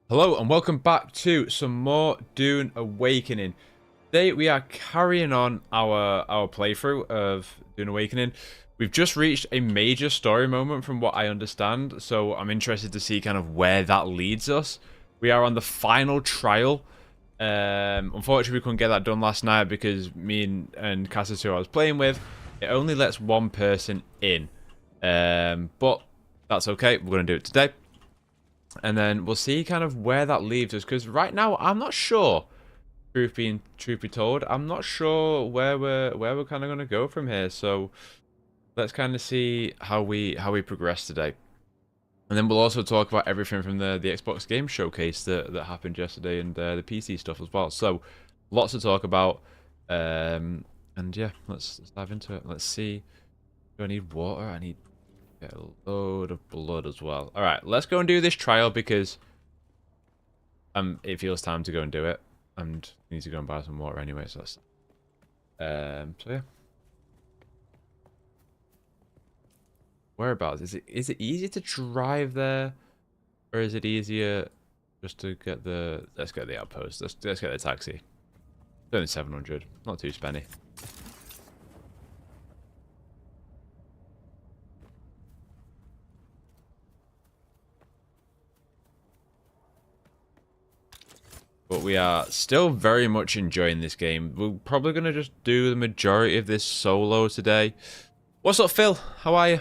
Hello and welcome back to some more Dune Awakening. Today we are carrying on our playthrough of Dune Awakening. We've just reached a major story moment from what I understand, so I'm interested to see kind of where that leads us. We are on the final trial. Unfortunately we couldn't get that done last night because me and Cassis, who I was playing with, it only lets one person in. But that's okay, we're going to do it today. And then we'll see kind of where that leaves us. Because right now, I'm not sure. Truth be told, I'm not sure where we're kind of going to go from here. So let's kind of see how we progress today. And then we'll also talk about everything from the Xbox Game Showcase that happened yesterday and the PC stuff as well. So lots to talk about. And yeah, let's dive into it. Let's see. Do I need water? I need get a load of blood as well. Alright, let's go and do this trial because it feels time to go and do it. And I need to go and buy some water anyway, so that's so yeah. Whereabouts? Is it easier to drive there? Or is it easier just to get let's get the outpost. Let's get the taxi. It's only 700. Not too spenny. But we are still very much enjoying this game. We're probably going to just do the majority of this solo today. What's up, Phil? How are you?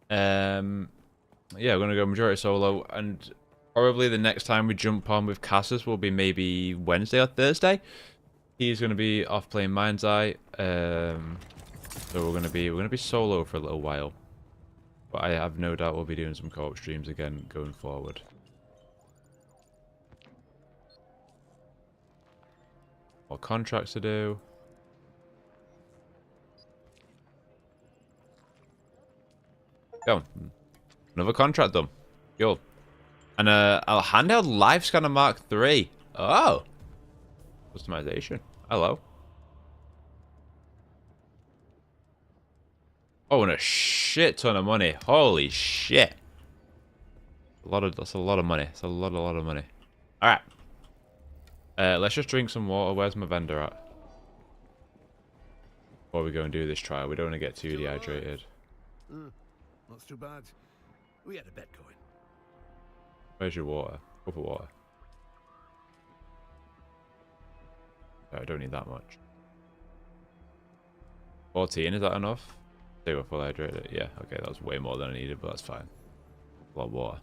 Yeah, we're going to go majority solo. And probably the next time we jump on with Cassis will be maybe Wednesday or Thursday. He's going to be off playing Mind's Eye. So we're going to be solo for a little while. But I have no doubt we'll be doing some co-op streams again going forward. More contracts to do. Go. Another contract done. Cool. And a handheld live scanner Mark III. Oh. Customization. Hello. Oh, and a shit ton of money. Holy shit. That's a lot of money. It's a lot of money. Alright. Let's just drink some water. Where's my vendor at? Before we go and do this trial. We don't want to get too dehydrated. Not too bad. We had a bet going. Where's your water? Cup of water. I don't need that much. 14, is that enough? They were full hydrated. Yeah, okay, that was way more than I needed, but that's fine. A lot of water.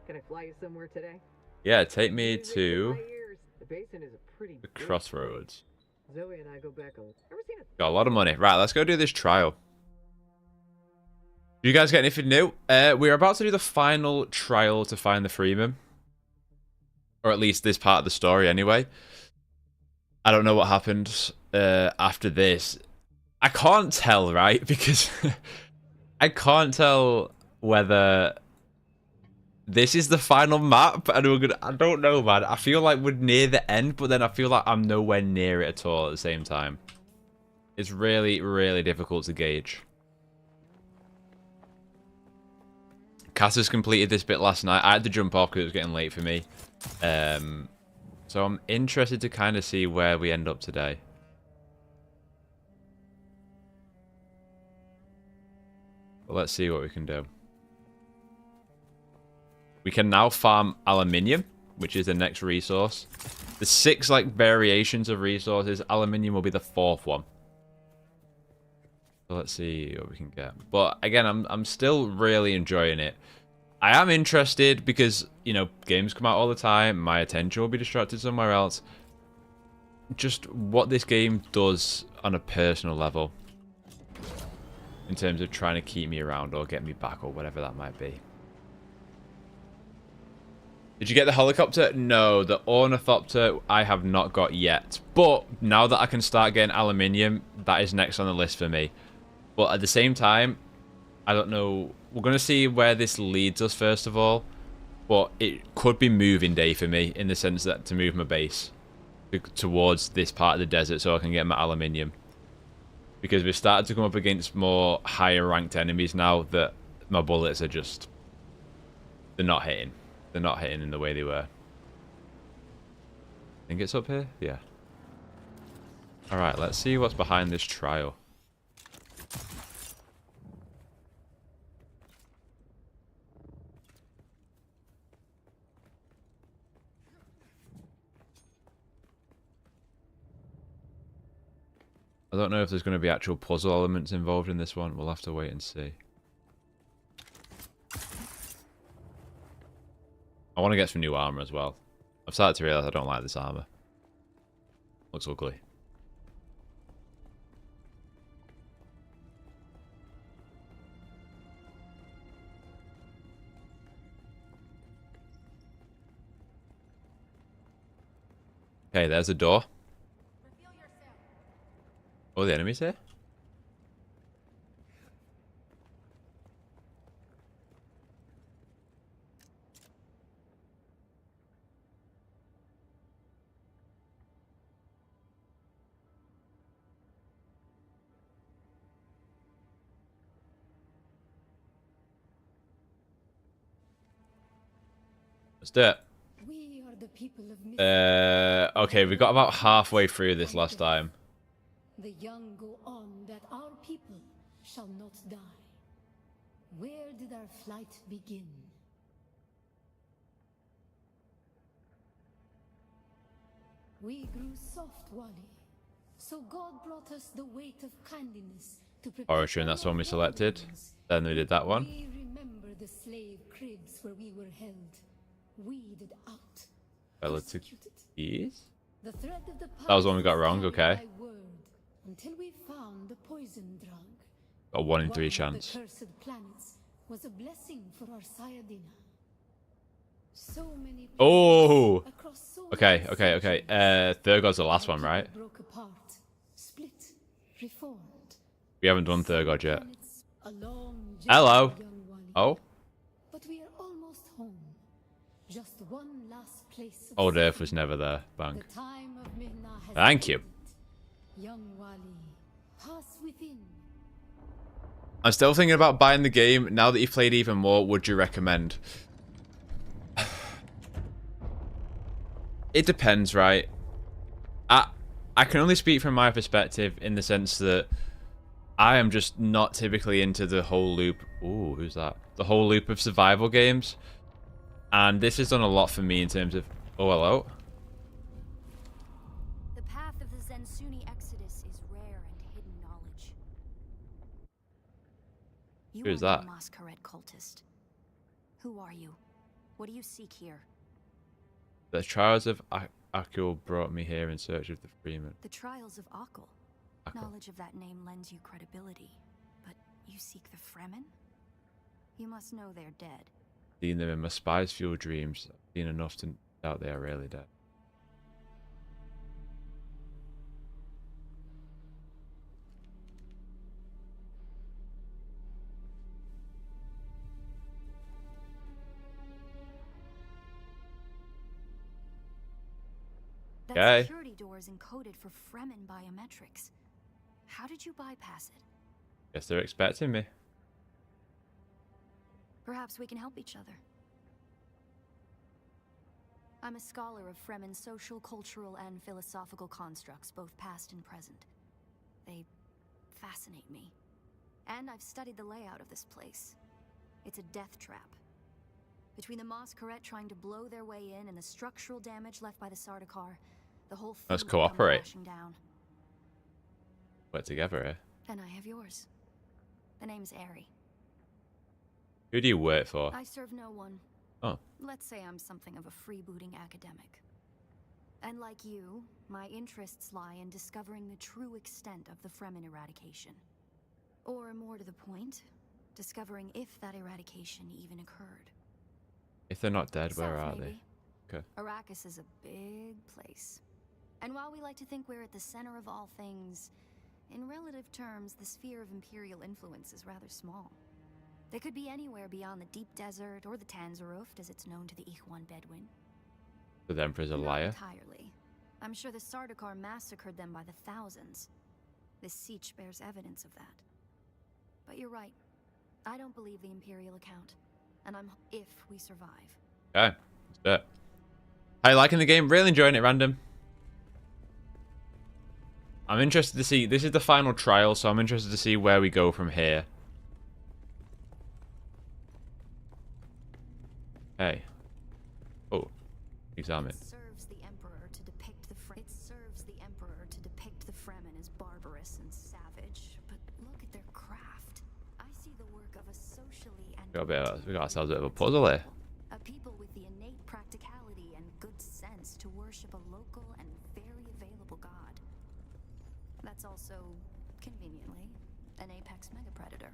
Can I fly you somewhere today? Yeah, take me to the basin is a pretty the crossroads. Zoe and I go back ever seen it? Got a lot of money. Right, let's go do this trial. You guys get anything new? We're about to do the final trial to find the Freeman. Or at least this part of the story anyway. I don't know what happened after this. I can't tell, right? Because I can't tell whether this is the final map, and I don't know, man. I feel like we're near the end, but then I feel like I'm nowhere near it at all at the same time. It's really, really difficult to gauge. Cassis completed this bit last night. I had to jump off because it was getting late for me. So I'm interested to kind of see where we end up today. But let's see what we can do. We can now farm aluminium, which is the next resource. The 6 variations of resources. Aluminium will be the 4th one. So let's see what we can get. But again, I'm still really enjoying it. I am interested because, you know, games come out all the time. My attention will be distracted somewhere else. Just what this game does on a personal level. In terms of trying to keep me around or get me back or whatever that might be. Did you get the helicopter? No, the ornithopter I have not got yet. But now that I can start getting aluminium, that is next on the list for me. But at the same time, I don't know. We're going to see where this leads us first of all. But it could be moving day for me in the sense that to move my base towards this part of the desert so I can get my aluminium. Because we've started to come up against more higher ranked enemies now that my bullets are just They're not hitting. They're not hitting in the way they were. I think it's up here? Yeah. Alright, let's see what's behind this trial. I don't know if there's going to be actual puzzle elements involved in this one. We'll have to wait and see. I want to get some new armor as well. I've started to realize I don't like this armor. Looks ugly. Okay, there's a door. Oh, the enemy's here? Let's do it. We are the people of Okay, we got about halfway through this last time. The young go on that our people shall not die. Where did our flight begin? We grew soft, Wally. So God brought us the weight of kindness to prepare. Origin, and that's the one we selected. Then we did that one. We remember the slave cribs where we were held, weeded out, Relative persecuted. keys? The thread of the That was one we got past wrong, carried okay. by word until we found the poison drug. Got a 1 in 3 One of chance. the cursed planets was a blessing for our Sayadina. So many Oh! planets across so Okay, many okay, okay. centuries. Thurgod's the last Our one, right? people broke apart, split, reformed. We haven't done Thurgod yet. Planets, a long journey, Hello. young Wally. Oh? But we are almost home. Just one last place of Old Earth safety. was never there. Bang. The time of Mihna has Thank you. ended. Young Wally, pass within. I'm still thinking about buying the game. Now that you've played even more, would you recommend? It depends, right? I can only speak from my perspective in the sense that I am just not typically into the whole loop. Ooh, who's that? The whole loop of survival games. And this has done a lot for me in terms of... Oh, hello? The path of the Zensuni Exodus is rare and hidden knowledge. You Who's are that? a Masquerade cultist. Who are you? What do you seek here? The trials of Akil brought me here in search of the Freeman. The trials of Akil. Akil. Knowledge of that name lends you credibility. But you seek the Fremen? You must know they're dead. Seen them in my spies' fuel dreams. Seen enough to doubt they are really dead. That Okay. security door is encoded for Fremen biometrics. How did you bypass it? Guess they're expecting me. Perhaps we can help each other. I'm a scholar of Fremen's social, cultural, and philosophical constructs, both past and present. They fascinate me. And I've studied the layout of this place. It's a death trap. Between the Masquerade trying to blow their way in and the structural damage left by the Sardaukar, the whole thing Let's could come cooperate. crashing down. Work together here. And I have yours. The name's Aerie. Who do you work for? I serve no one. Oh. Let's say I'm something of a freebooting academic. And like you, my interests lie in discovering the true extent of the Fremen eradication. Or more to the point, discovering if that eradication even occurred. If they're not dead, where South, are maybe. they? Okay. Arrakis is a big place. And while we like to think we're at the center of all things, in relative terms, the sphere of Imperial influence is rather small. They could be anywhere beyond the deep desert or the Tanzaruft, as it's known to the Ikhwan Bedouin. The Emperor's a Not liar. entirely. I'm sure the Sardaukar massacred them by the thousands. This siege bears evidence of that. But you're right. I don't believe the Imperial account. and I'm if we survive. Okay, let's do it. How you liking the game? Really enjoying it, Random. I'm interested to see. This is the final trial, so I'm interested to see where we go from here. Hey. Oh, examine. It serves the Emperor to depict the Fremen as barbarous and savage, but look at their craft. I see the work of a socially and We got ourselves a bit of a puzzle here. a people with the innate practicality and good sense to worship a local and very available god. That's also, conveniently, an apex megapredator.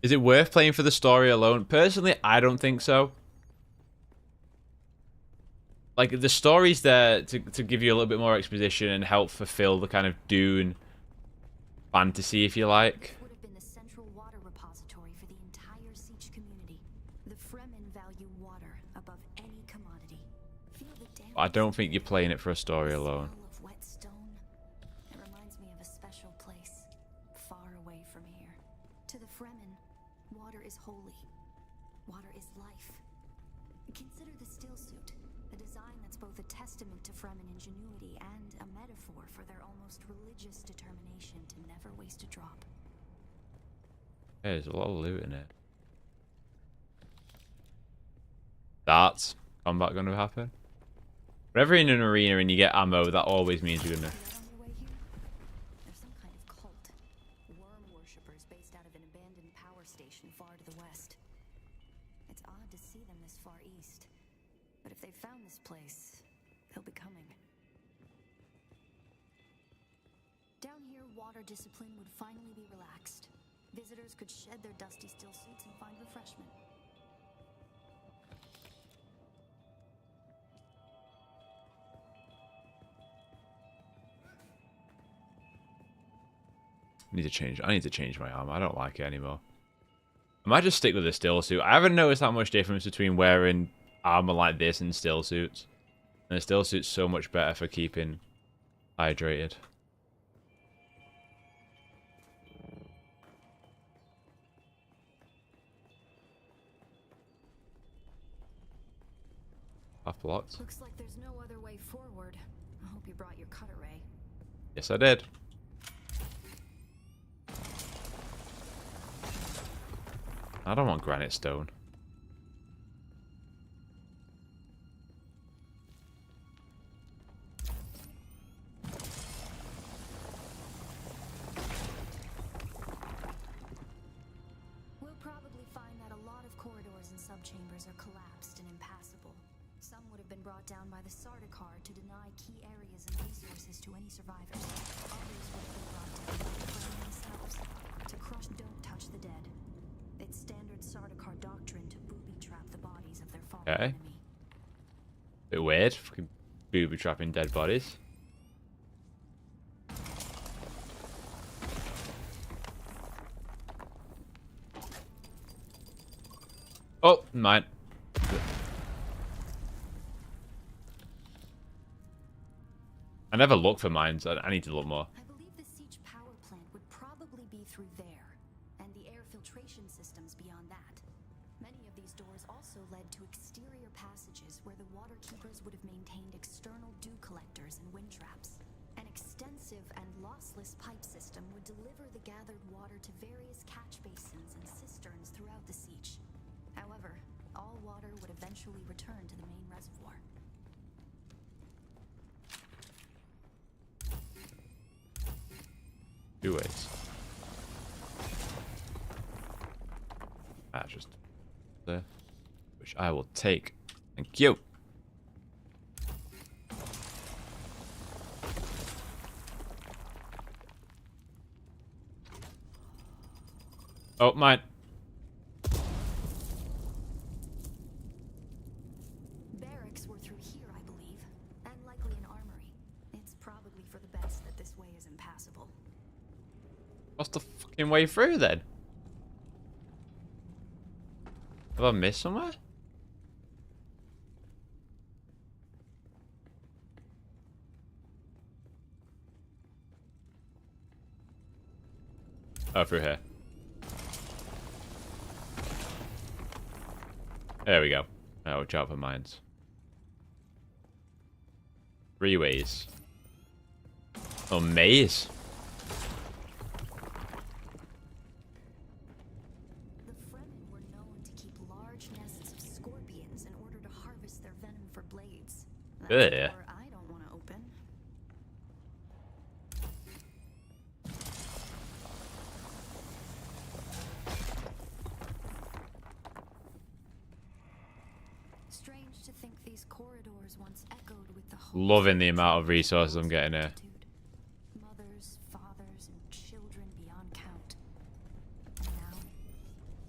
Is it worth playing for the story alone? Personally, I don't think so. Like, the story's there to give you a little bit more exposition and help fulfill the kind of Dune fantasy, if you like. Would have been the central water repository for the entire Siege community. The Fremen value water above any commodity. Feel the damn I don't think you're playing it for a story smell alone. of wet stone. It reminds me of a special place, far away from here. To the Fremen, water is holy. Water is life. Consider the still suit, a design that's both a testament to Fremen ingenuity and a metaphor for their almost religious determination to never waste a drop. Hey, there's a lot of loot in it. That's combat going to happen? Whenever you're in an arena and you get ammo, that always means you're going to... Right on your way here? There's some kind of cult. Worm worshippers based out of an abandoned power station far to the west. It's odd to see them this far east. But if they found this place, they'll be coming. Down here, water discipline would finally be relaxed. Visitors could shed their dusty still suits and find refreshment. I need to change my armor. I don't like it anymore. I might just stick with the still suit. I haven't noticed that much difference between wearing armor like this and still suits. And the still suit's so much better for keeping hydrated. Half blocked. Looks like there's no other way forward. I hope you brought your cutter ray. Yes, I did. I don't want granite stone. We'll probably find that a lot of corridors and subchambers are collapsed and impassable. Some would have been brought down by the Sardaukar to deny key areas and resources to any survivors. Others would have been brought down by the Fremen themselves to crush don't touch the dead. It's standard Sardaukar doctrine to booby-trap the bodies of their fallen Okay. enemy. Bit weird. Fucking booby trapping dead bodies. Oh, mine. I never look for mines. I need to look more. I believe the siege power plant would probably be through there, and the air filtration systems beyond that. Many of these doors also led to exterior passages where the water keepers would have maintained external dew collectors and wind traps. An extensive and lossless pipe system would deliver the gathered water to various catch basins and cisterns throughout the siege. However, all water would eventually return to the main reservoir. Two ways. Just there, which I will take. Thank you. Oh, mine. Barracks were through here, I believe, and likely an armory. It's probably for the best that this way is impassable. What's the fucking way through then? Have I missed somewhere? Oh, through here. There we go. Now watch out for mines. 3 ways. Oh, maze. The Fremen were known to keep large nests of scorpions in order to harvest their venom for blades. That's a Yeah. door I don't want to open. Strange to think these corridors once echoed with the hopes Loving the of amount of resources I'm getting here. mothers, fathers, and children beyond count. Now,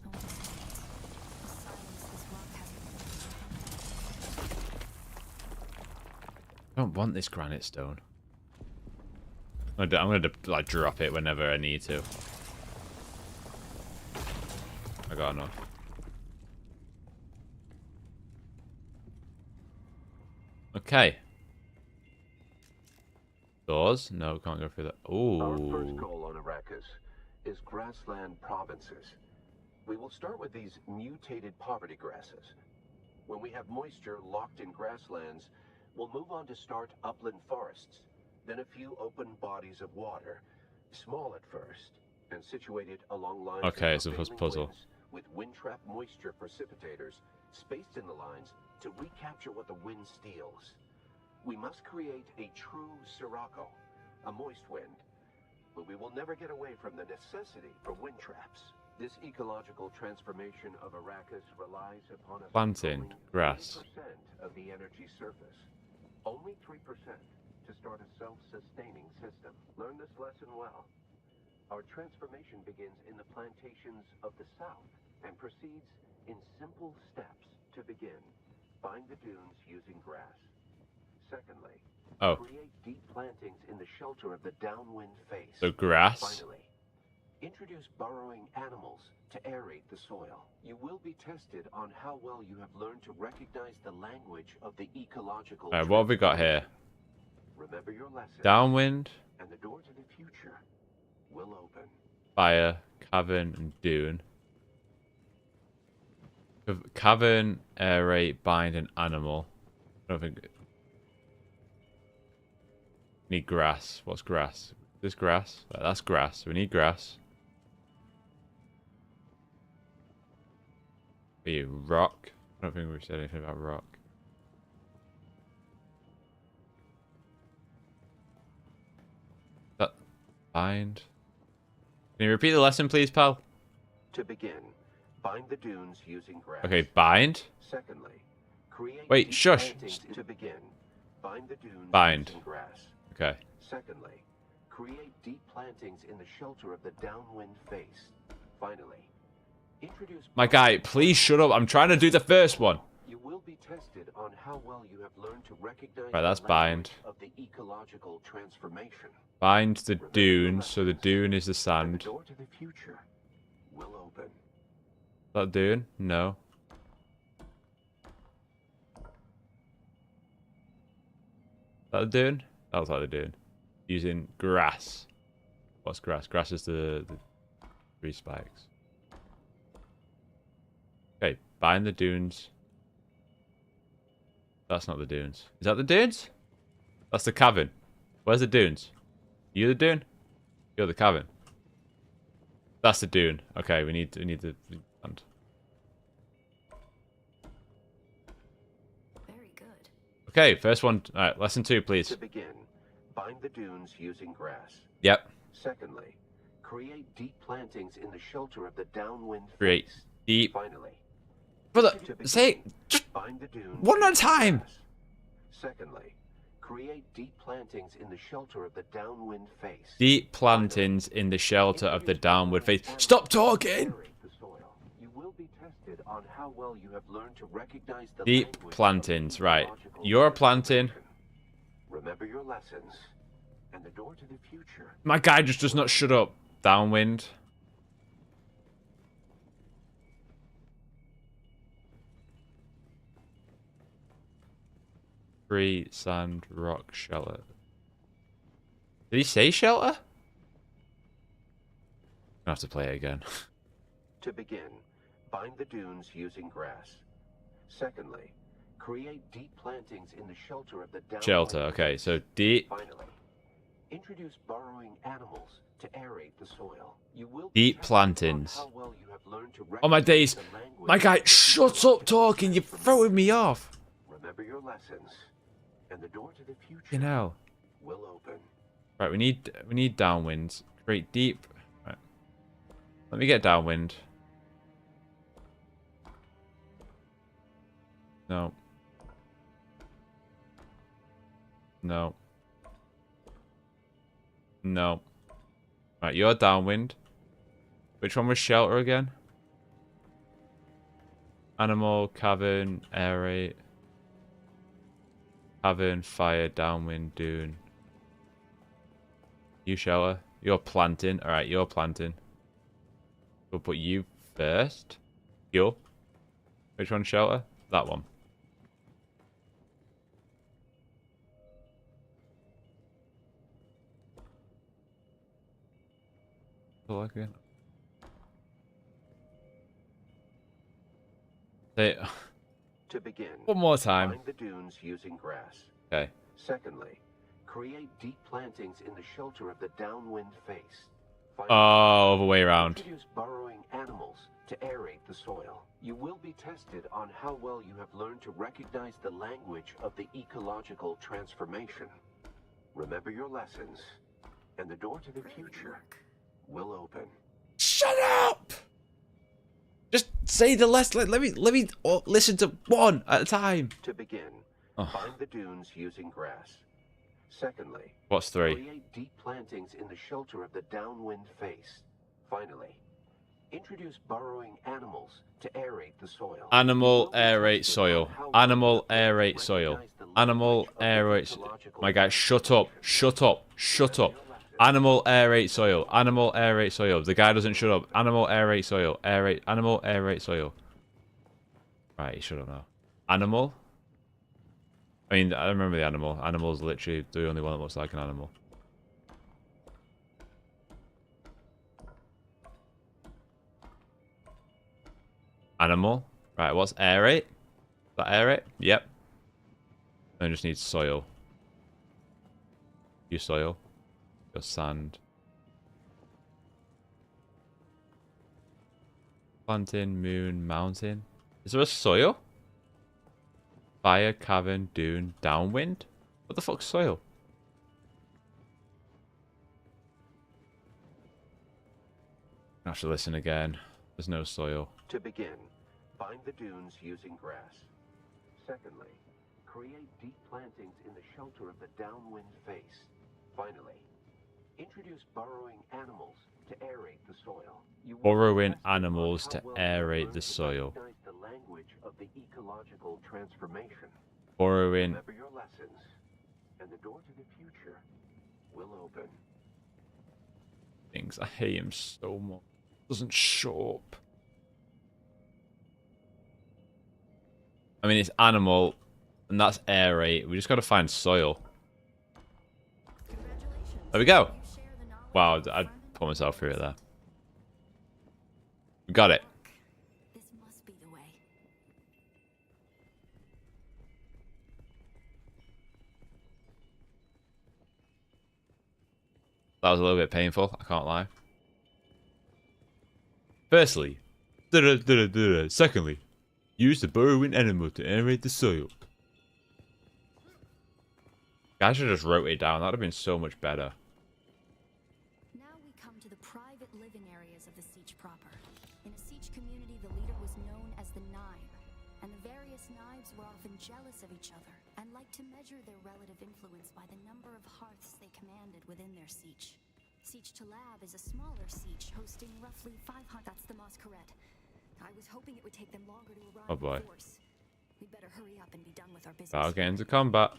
I want to silence. The silence this rock has. I don't want this granite stone. I'm gonna like drop it whenever I need to. I got enough. Okay. Doors? No, can't go through that. Our first Ooh. goal on Arrakis is grassland provinces. We will start with these mutated poverty grasses. When we have moisture locked in grasslands, we'll move on to start upland forests, then a few open bodies of water, small at first, and situated along lines Okay, of so it's a prevailing puzzle. winds with wind-trap moisture precipitators spaced in the lines to recapture what the wind steals. We must create a true Sirocco, a moist wind, but we will never get away from the necessity for wind traps. This ecological transformation of Arrakis relies upon us Planting controlling grass. 3% of the energy surface. Only 3% to start a self-sustaining system. Learn this lesson well. Our transformation begins in the plantations of the south and proceeds in simple steps. To begin, find the dunes using grass. Secondly, Oh, create deep plantings in the shelter of the downwind face. so grass. Finally, introduce burrowing animals to aerate the soil. You will be tested on how well you have learned to recognize the language of the ecological. Alright, what have we got here? Remember your lessons, Downwind, and the door to the future will open. fire, cavern, and dune. Cavern, aerate, bind, and animal. I don't think. Need grass. What's grass? This grass? That's grass. We need grass. Are you rock? I don't think we said anything about rock. That bind. Can you repeat the lesson, please, pal? To begin, bind the dunes using grass. Okay, bind. Secondly, create Wait, deep shush. plantings. To begin, bind the dunes Bind. using grass. Okay. Secondly, create deep plantings in the shelter of the downwind face. Finally, introduce. My guy, please shut up. I'm trying to do the first one. You will be tested on how well you have learned to recognize. Right, that's the language bind. of the ecological transformation. Bind the dune, so the dune is the And the sand. door to the future will open. That dune? No. That the dune? That was like the dune. Using grass. What's grass? Grass is the 3 spikes. Okay, bind the dunes. That's not the dunes. Is that the dunes? That's the cavern. Where's the dunes? You the dune? You're the cavern. That's the dune. Okay, we need the land. Very good. Okay, first one. All right, lesson 2, please. To begin, bind the dunes using grass. Yep. Secondly, create deep plantings in the shelter of the downwind Create face. deep. Finally, Brother, to begin, say it. Just bind the dunes one at a using time. grass. Secondly, create deep plantings in the shelter of the downwind face. Deep plantings in the shelter of the downward face. Stop talking! Aerate the soil. You will be tested on how well you have learned to recognize the Deep language of plantings, right. ecological You're a planting. transformation. Remember your lessons and the door to the future. My guy just does not shut up. Downwind. Tree, sand, rock, shelter. Did he say shelter? I have to play it again. To begin, bind the dunes using grass. Secondly, create deep plantings in the shelter of the downwind. Shelter. Okay, so deep. Finally, introduce burrowing animals to aerate the soil. You will Deep be plantings. how well you have learned to Oh my days. recognize the language My guy, of shut up talking. You're throwing me off. Remember your lessons, and the door to the future You know. will open. Right, we need downwind. Create deep. Right. Let me get downwind. No. No. No. Right, you're downwind. Which one was shelter again? Animal, cavern, aerate. Cavern, fire, downwind, dune. You shelter. You're planting. Alright, you're planting. We'll put you first. You. Which one's shelter? That one. Again. To begin, one more time. find the dunes using grass. Okay. Secondly, create deep plantings in the shelter of the downwind face. Finally, Oh, other way around. introduce burrowing animals to aerate the soil. You will be tested on how well you have learned to recognize the language of the ecological transformation. Remember your lessons, and the door to the future will open. Shut up! Just say the less. Let me listen to one at a time. To begin, find the dunes using grass. Secondly, What's 3? create deep plantings in the shelter of the downwind face. Finally, introduce burrowing animals to aerate the soil. Animal aerate soil. Animal aerate soil. Animal aerate. My guy, shut up. Shut up. Shut up. Animal aerate soil. Animal aerate soil. The guy doesn't shut up. Animal aerate soil. Aerate. Animal aerate soil. Right, he shut up now. Animal. I mean, I remember the animal. Animal's literally the only one that looks like an animal. Animal. Right, what's aerate? Is that aerate? Yep. I just need soil. You soil. Your sand. Planting, moon, mountain. Is there a soil? Fire, cavern, dune, downwind? What the fuck's soil? I have to listen again. There's no soil. To begin, find the dunes using grass. Secondly, create deep plantings in the shelter of the downwind face. Finally, introduce burrowing animals to aerate the soil. You will Burrowing test how animals to well you aerate learn the to soil. recognize the language of the ecological transformation. Burrowing. Remember your lessons, and the door to the future will open. Things. I hate him so much. Doesn't show up. I mean, it's animal, and that's aerate. We just got to find soil. There we go. Wow, I put myself through it there. We got it. This must be the way. That was a little bit painful, I can't lie. Firstly, secondly, use the burrowing animal to aerate the soil. I should have just wrote it down, that would have been so much better. Now we come to the private living areas of the Siege proper. In a Siege community, the leader was known as the Nibe, and the various Nibes were often jealous of each other and liked to measure their relative influence by the number of hearths they commanded within their Siege. Siege to Lab is a smaller Siege, hosting roughly 500. That's the Masquerade. I was hoping it would take them longer to arrive Oh boy. in force. We'd better hurry up and be done with our business. I'll get into combat.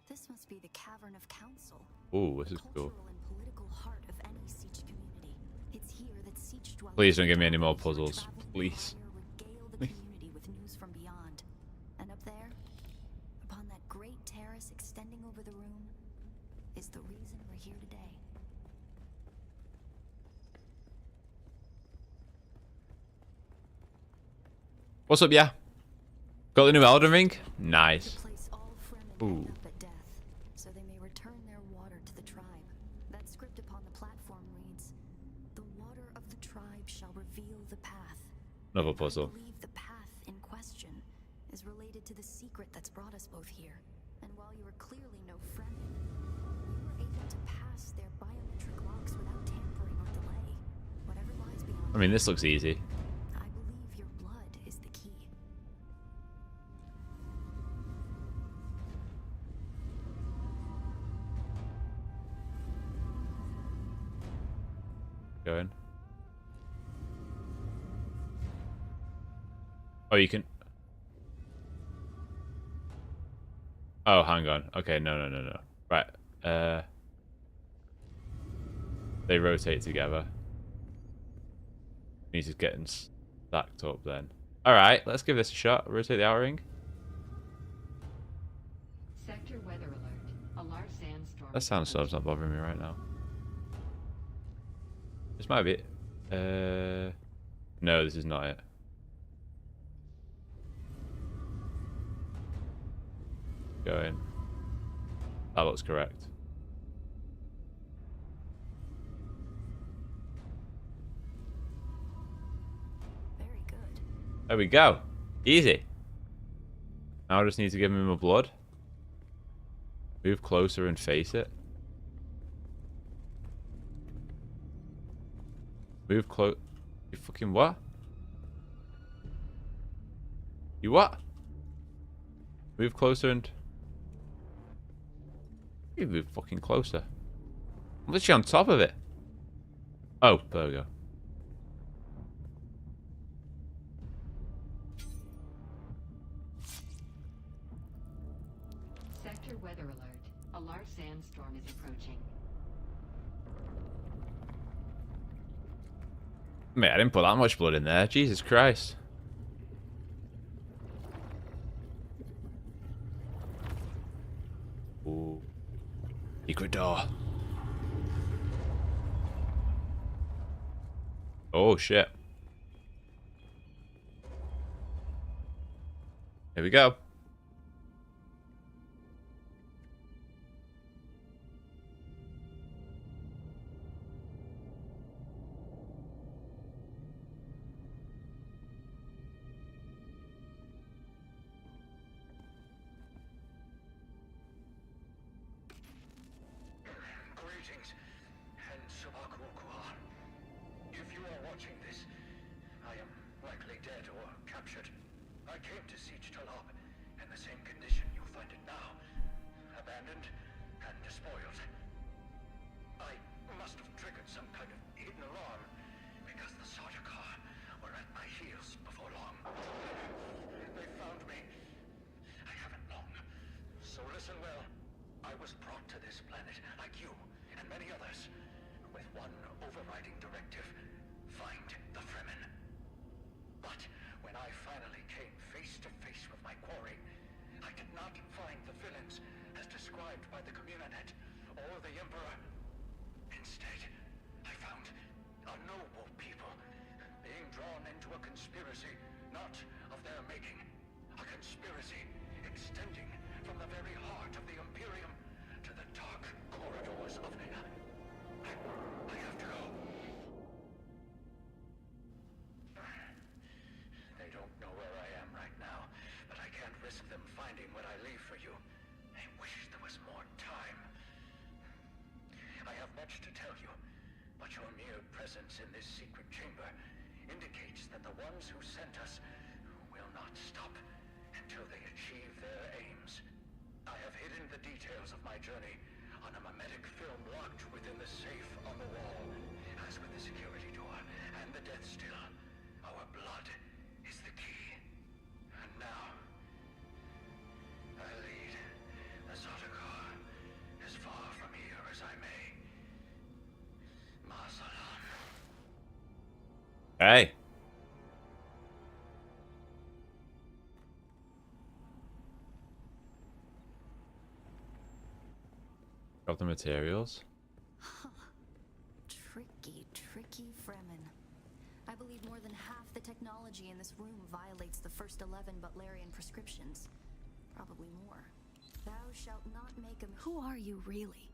This must be the Cavern of Council. Ooh, this is cool. Cultural and political heart of any Siege community. It's here that Siege dwellers Please don't give me any more travel puzzles. the Please. fire, regale the Please. community with news from beyond. And up there, upon that great terrace extending over the room, is the reason we're here today. What's up, yeah? Got the new Elden Ring? Nice. Place all Fremen Ooh. end up at death, so they may return their water to the tribe. That script upon the platform reads, "The water of the tribe shall reveal the path." Another puzzle. I believe the path in question is related to the secret that's brought us both here. And while you are clearly no Fremen, you were able to pass their biometric locks without tampering or delay. Whatever lies beyond. I mean, this looks easy. I believe your blood is the key. Go in. Oh, you can... Oh, hang on. Okay, no. Right. They rotate together. He's just getting stacked up then. Alright, let's give this a shot. Rotate the outer ring. Sector weather alert. A large sandstorm. That sound's not bothering me right now. This might be it. No, this is not it. Go in. That looks correct. Very good. There we go. Easy. Now I just need to give him my blood. Move closer and face it. Move close. You fucking what? You what? Move closer and... You move fucking closer. I'm literally on top of it. Oh, there we go. Sector weather alert. A large sandstorm is approaching. Mate, I didn't put that much blood in there. Jesus Christ. Ooh. Secret door. Oh, shit. Here we go. Greetings, and Sabakukua. If you are watching this, I am likely dead or captured. I came to Siege Talab in the same condition you find it now. Abandoned and despoiled. I must have triggered some kind of hidden alarm, because the Sardaukar were at my heels before long. They found me. I haven't long. So listen well. I was brought to this planet, like you and many others, with one overriding directive: find the Fremen. But when I finally came face to face with my quarry, I did not find the villains as described by the Communanet or the Emperor. Instead, I found a noble people being drawn into a conspiracy not of their making. A conspiracy extending from the very heart of the Imperium to the dark corridors of... I have to go. They don't know where I am right now, but I can't risk them finding what I leave for you. I wish there was more time. I have much to tell you, but your mere presence in this secret chamber indicates that the ones who sent us will not stop until they achieve their aims. I have hidden the details of my journey on a mimetic film locked within the safe on the wall. As with the security door and the death still, our blood is the key. And now, I lead the Sardaukar as far from here as I may. Ma salam. Hey. Got the materials. Tricky Fremen. I I believe more than half the technology in this room violates the first 11 Butlerian prescriptions. Probably more. Thou shalt not make a... Who are you, really?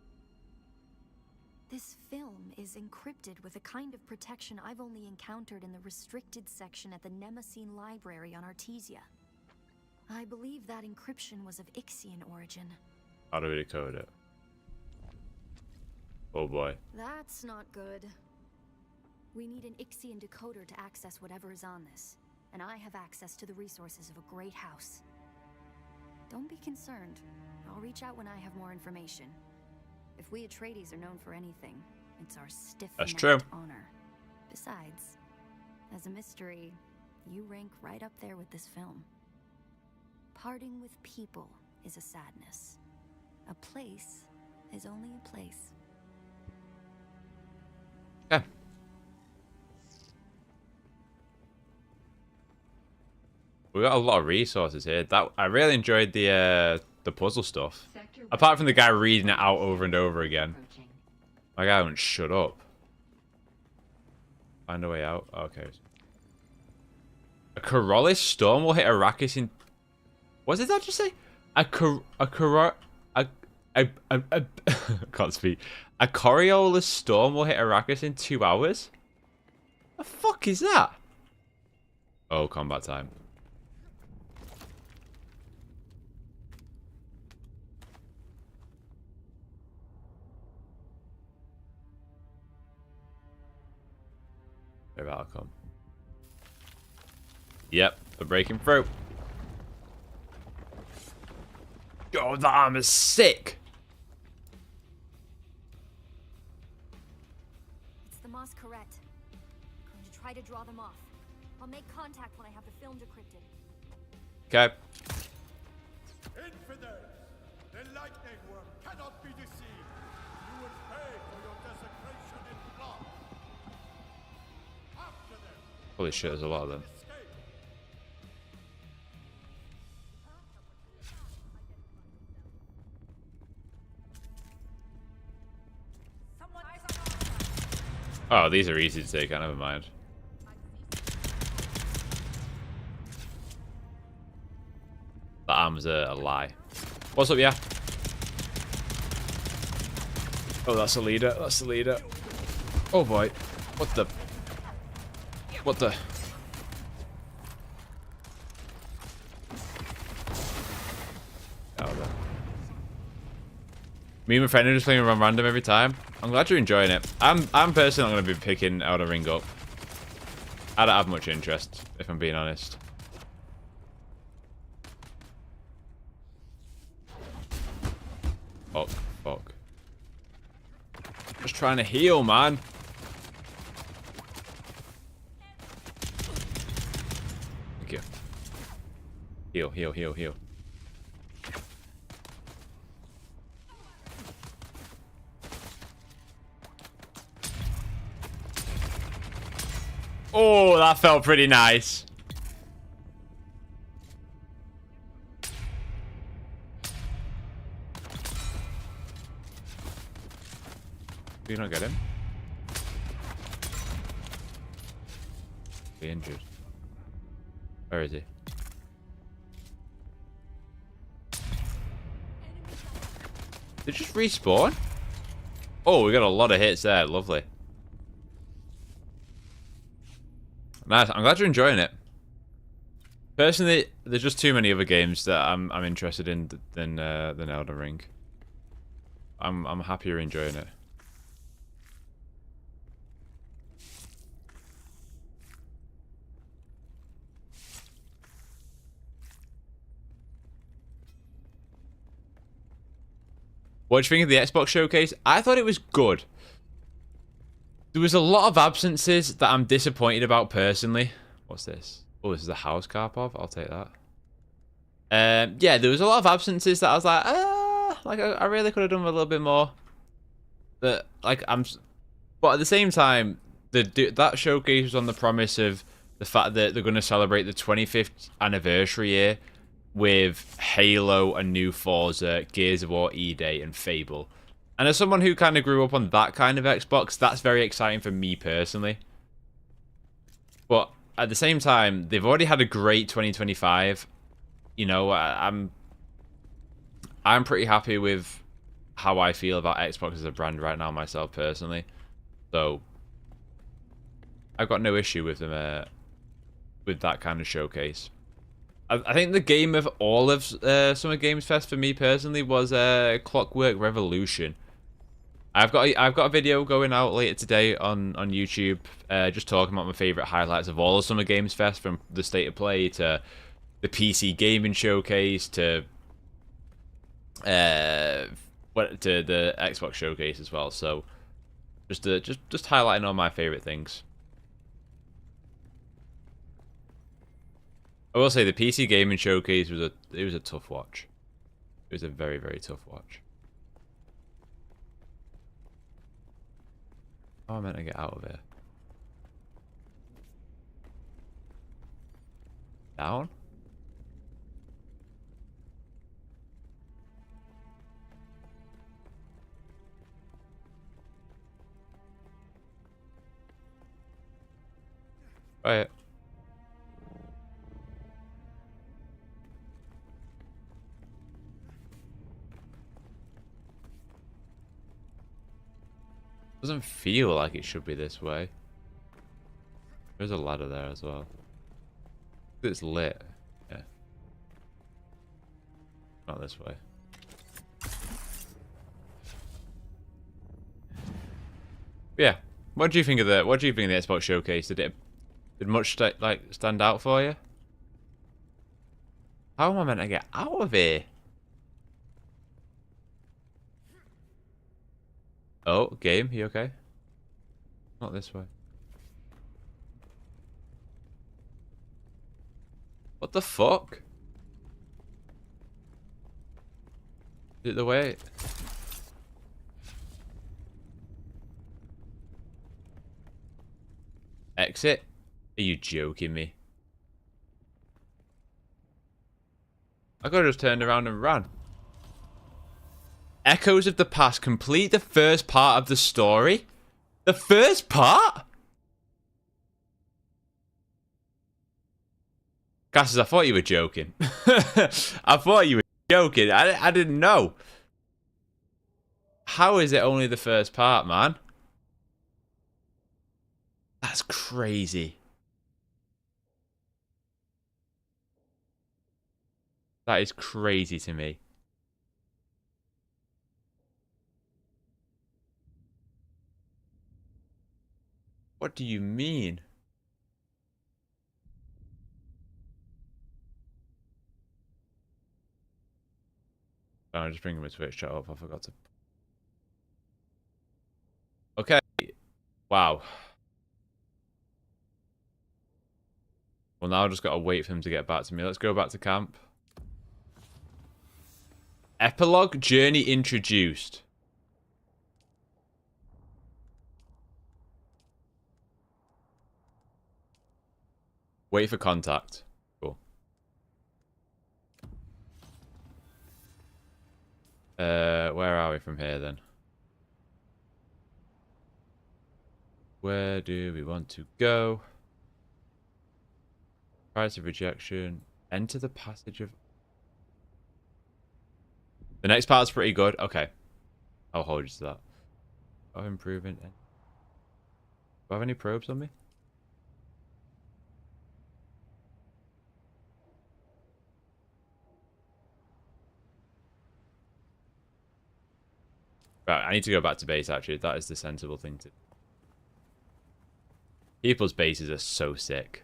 This film is encrypted with a kind of protection I've only encountered in the restricted section at the Nemesine Library on Artesia. I believe that encryption was of Ixian origin. How do we decode it? Oh boy. That's not good. We need an Ixian decoder to access whatever is on this, and I have access to the resources of a great house. Don't be concerned. I'll reach out when I have more information. If we Atreides are known for anything, it's our stiff-necked honor. Besides, as a mystery, you rank right up there with this film. Parting with people is a sadness. A place is only a place. Yeah. We got a lot of resources here. I really enjoyed the puzzle stuff. Apart from the guy reading it out over and over again. My guy won't shut up. Find a way out. Okay. A Corollis storm will hit Arrakis in... What did that just say? I can't speak. A Coriolis storm will hit Arrakis in 2 hours? The fuck is that? Oh, combat time. Maybe that'll come. Yep, they're breaking through. Oh, that armor's sick. It's the Masquerade. I'm going to try to draw them off. I'll make contact when I have the film decrypted. Okay. Infidels! The lightning worm cannot be deceived. You will pay for your desecration in blood. After them. Holy shit, there's a lot of them. Oh, these are easy to take out, never mind. That arm's a lie. What's up, yeah? Oh, that's the leader, that's the leader. Oh boy. What the... What the... Me and my friend are just playing around random every time. I'm glad you're enjoying it. I'm personally not going to be picking Elden Ring up. I don't have much interest, if I'm being honest. Fuck, fuck. Just trying to heal, man. Thank you. Heal, heal, heal, heal. Oh, that felt pretty nice. Do you not get him? Be injured. Where is he? Did it just respawn? Oh, we got a lot of hits there. Lovely. Nice. I'm glad you're enjoying it. Personally, there's just too many other games that I'm interested in than Elden Ring. I'm happy you're enjoying it. What do you think of the Xbox showcase? I thought it was good. There was a lot of absences that I'm disappointed about personally. What's this? Oh, this is a house Karpov. I'll take that. Yeah, there was a lot of absences that I was like, I really could have done a little bit more. But like but at the same time, that showcase was on the promise of the fact that they're going to celebrate the 25th anniversary year with Halo, a new Forza, Gears of War E-Day, and Fable. And as someone who kind of grew up on that kind of Xbox, that's very exciting for me personally. But at the same time, they've already had a great 2025. You know, I'm pretty happy with how I feel about Xbox as a brand right now myself personally. So I've got no issue with them with that kind of showcase. I think the game of all of Summer Games Fest for me personally was Clockwork Revolution. I've got a video going out later today on YouTube, just talking about my favorite highlights of all of Summer Games Fest, from the State of Play to the PC Gaming Showcase to the Xbox Showcase as well. So just highlighting all my favorite things. I will say the PC Gaming Showcase was a tough watch. It was a very, very tough watch. How am I meant to get out of here? Down? Right. Doesn't feel like it should be this way. There's a ladder there as well. It's lit. Yeah. Not this way. Yeah. What do you think of the Xbox Showcase? Did much stand out for you? How am I meant to get out of here? Oh, game, you okay? Not this way. What the fuck? Is it the way? Exit? Are you joking me? I could have just turned around and ran. Echoes of the Past. Complete the first part of the story? The first part? Cassis, I thought you were joking. I thought you were joking. I didn't know. How is it only the first part, man? That's crazy. That is crazy to me. What do you mean? Oh, I'm just bringing my Twitch chat up. I forgot to. Okay. Wow. Well, now I just gotta wait for him to get back to me. Let's go back to camp. Epilogue journey introduced. Wait for contact. Cool. Where are we from here then? Where do we want to go? Price of rejection. Enter the passage of... The next part's pretty good. Okay. I'll hold you to that. Oh, improvement. Do I have any probes on me? Right, I need to go back to base, actually. That is the sensible thing to do. People's bases are so sick.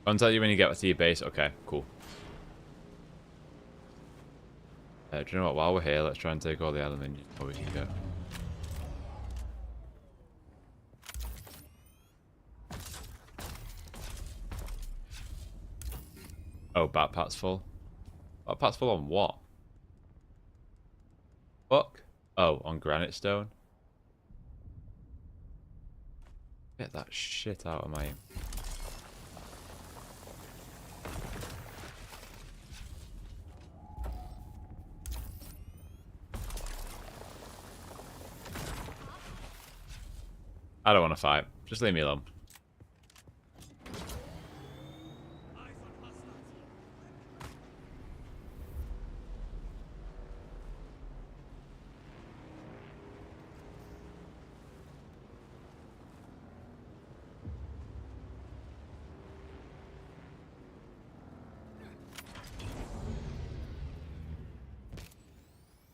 Contact you when you get to your base. Okay, cool. Do you know what? While we're here, let's try and take all the aluminium before we can go. Oh, backpack's full. Backpack's full on what? Fuck. Oh, on granite stone. Get that shit out of my... I don't want to fight. Just leave me alone.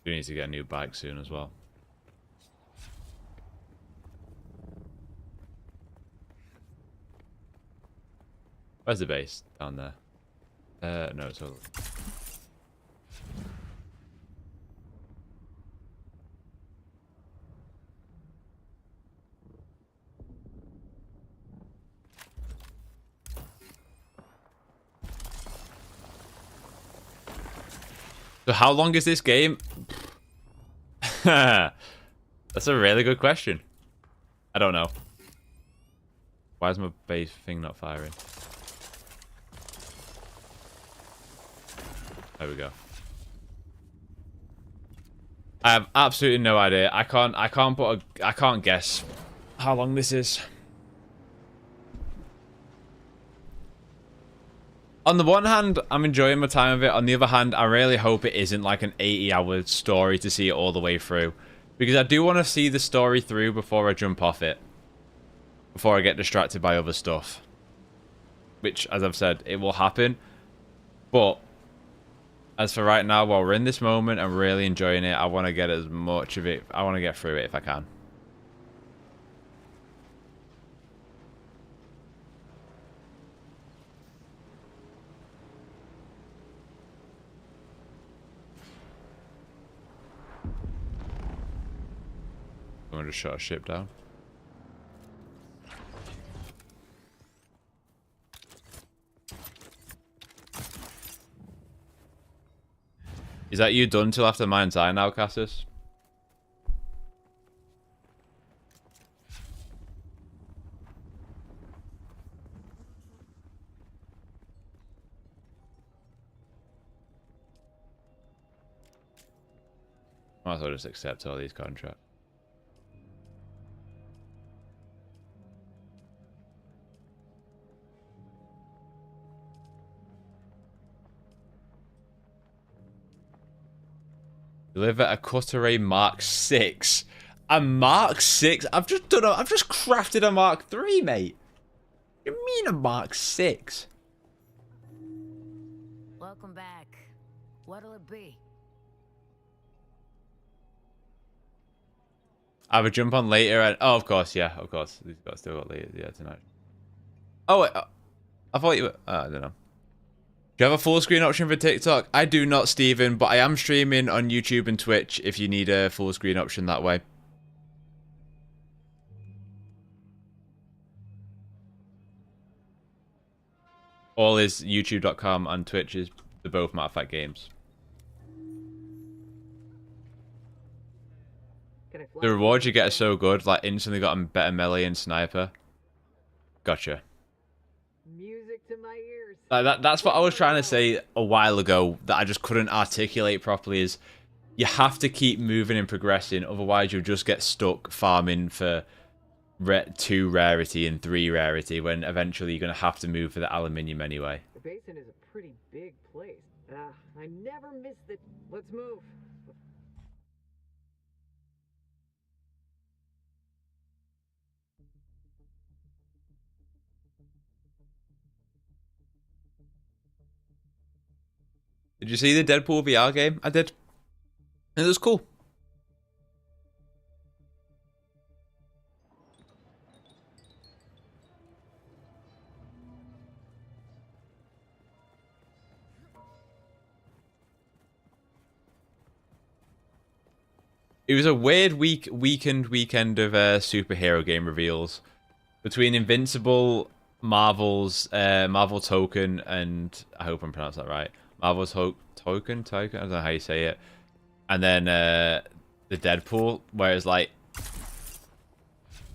We need to get a new bike soon as well. Where's the base? Down there. No, it's over. So how long is this game? That's a really good question. I don't know. Why is my base thing not firing? There we go. I have absolutely no idea. I can't guess how long this is. On the one hand, I'm enjoying my time of it. On the other hand, I really hope it isn't like an 80-hour story to see it all the way through. Because I do want to see the story through before I jump off it. Before I get distracted by other stuff. Which, as I've said, it will happen. But, as for right now, while we're in this moment, I'm really enjoying it. I want to get as much of it. I want to get through it if I can. I'm gonna just shut a ship down. Is that you done till after Mind's Eye now, Cassis? Might as well just accept all these contracts. Deliver a Cutteray Mark 6. A Mark 6? I've just crafted a Mark 3, mate. What do you mean a Mark 6? Welcome back. What'll it be? I have a jump on later and oh, of course, yeah, of course. These got still got later, yeah, tonight. Oh wait, I thought you were I don't know. Do you have a full screen option for TikTok? I do not, Steven, but I am streaming on YouTube and Twitch if you need a full screen option that way. All is youtube.com and Twitch is the both Matter of Fact Games. The rewards you get are so good, like instantly got a better melee and sniper. Gotcha. Music to my ears. That's what I was trying to say a while ago that I just couldn't articulate properly is you have to keep moving and progressing, otherwise you'll just get stuck farming for 2 rarity and 3 rarity when eventually you're going to have to move for the aluminium anyway. The basin is a pretty big place. I never miss the... Let's move. Did you see the Deadpool VR game? I did. It was cool. It was a weird weekend of superhero game reveals. Between Invincible Marvel's Marvel Token, and I hope I'm pronouncing that right. Marvel's Token. I don't know how you say it. And then the Deadpool, where it's like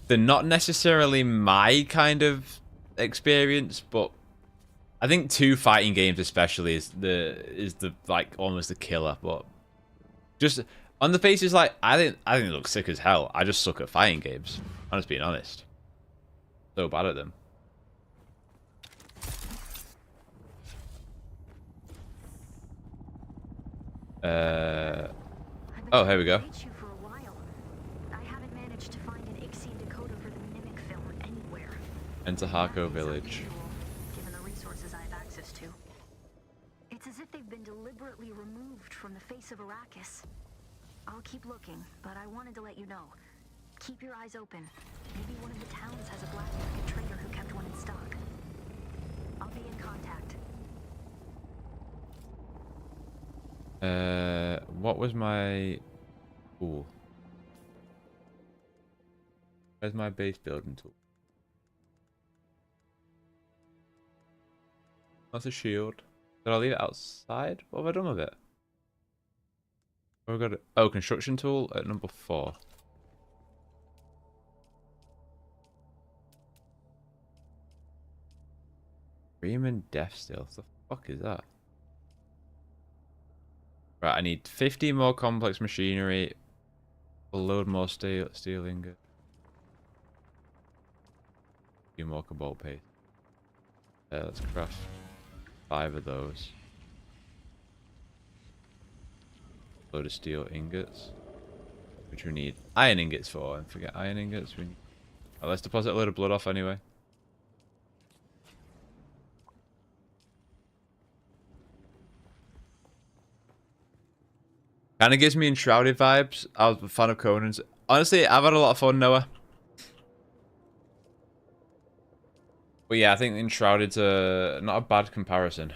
they're not necessarily my kind of experience, but I think 2 fighting games especially is the like almost the killer. But just on the face, is like I think it looks sick as hell. I just suck at fighting games. I'm just being honest. So bad at them. Oh, here we go. Enter Harco Village. Given the resources I have access to, it's as if they've been deliberately removed from the face of Arrakis. I'll keep looking, but I wanted to let you know. Keep your eyes open. Maybe one of the towns has a black market trader who kept one in stock. I'll be in contact. What was my... Ooh. Where's my base building tool? That's a shield. Did I leave it outside? What have I done with it? Oh, got it. Oh, construction tool at number 4. Freeman Death Steel. What the fuck is that? Right, I need 50 more complex machinery. A load more steel ingot. A few more cobalt paste. Let's craft 5 of those. Load of steel ingots, which we need iron ingots for. And forget iron ingots. We need... Oh, let's deposit a load of blood off anyway. Kind of gives me Enshrouded vibes. I was a fan of Conan's. Honestly, I've had a lot of fun, Noah. But yeah, I think Enshrouded's not a bad comparison.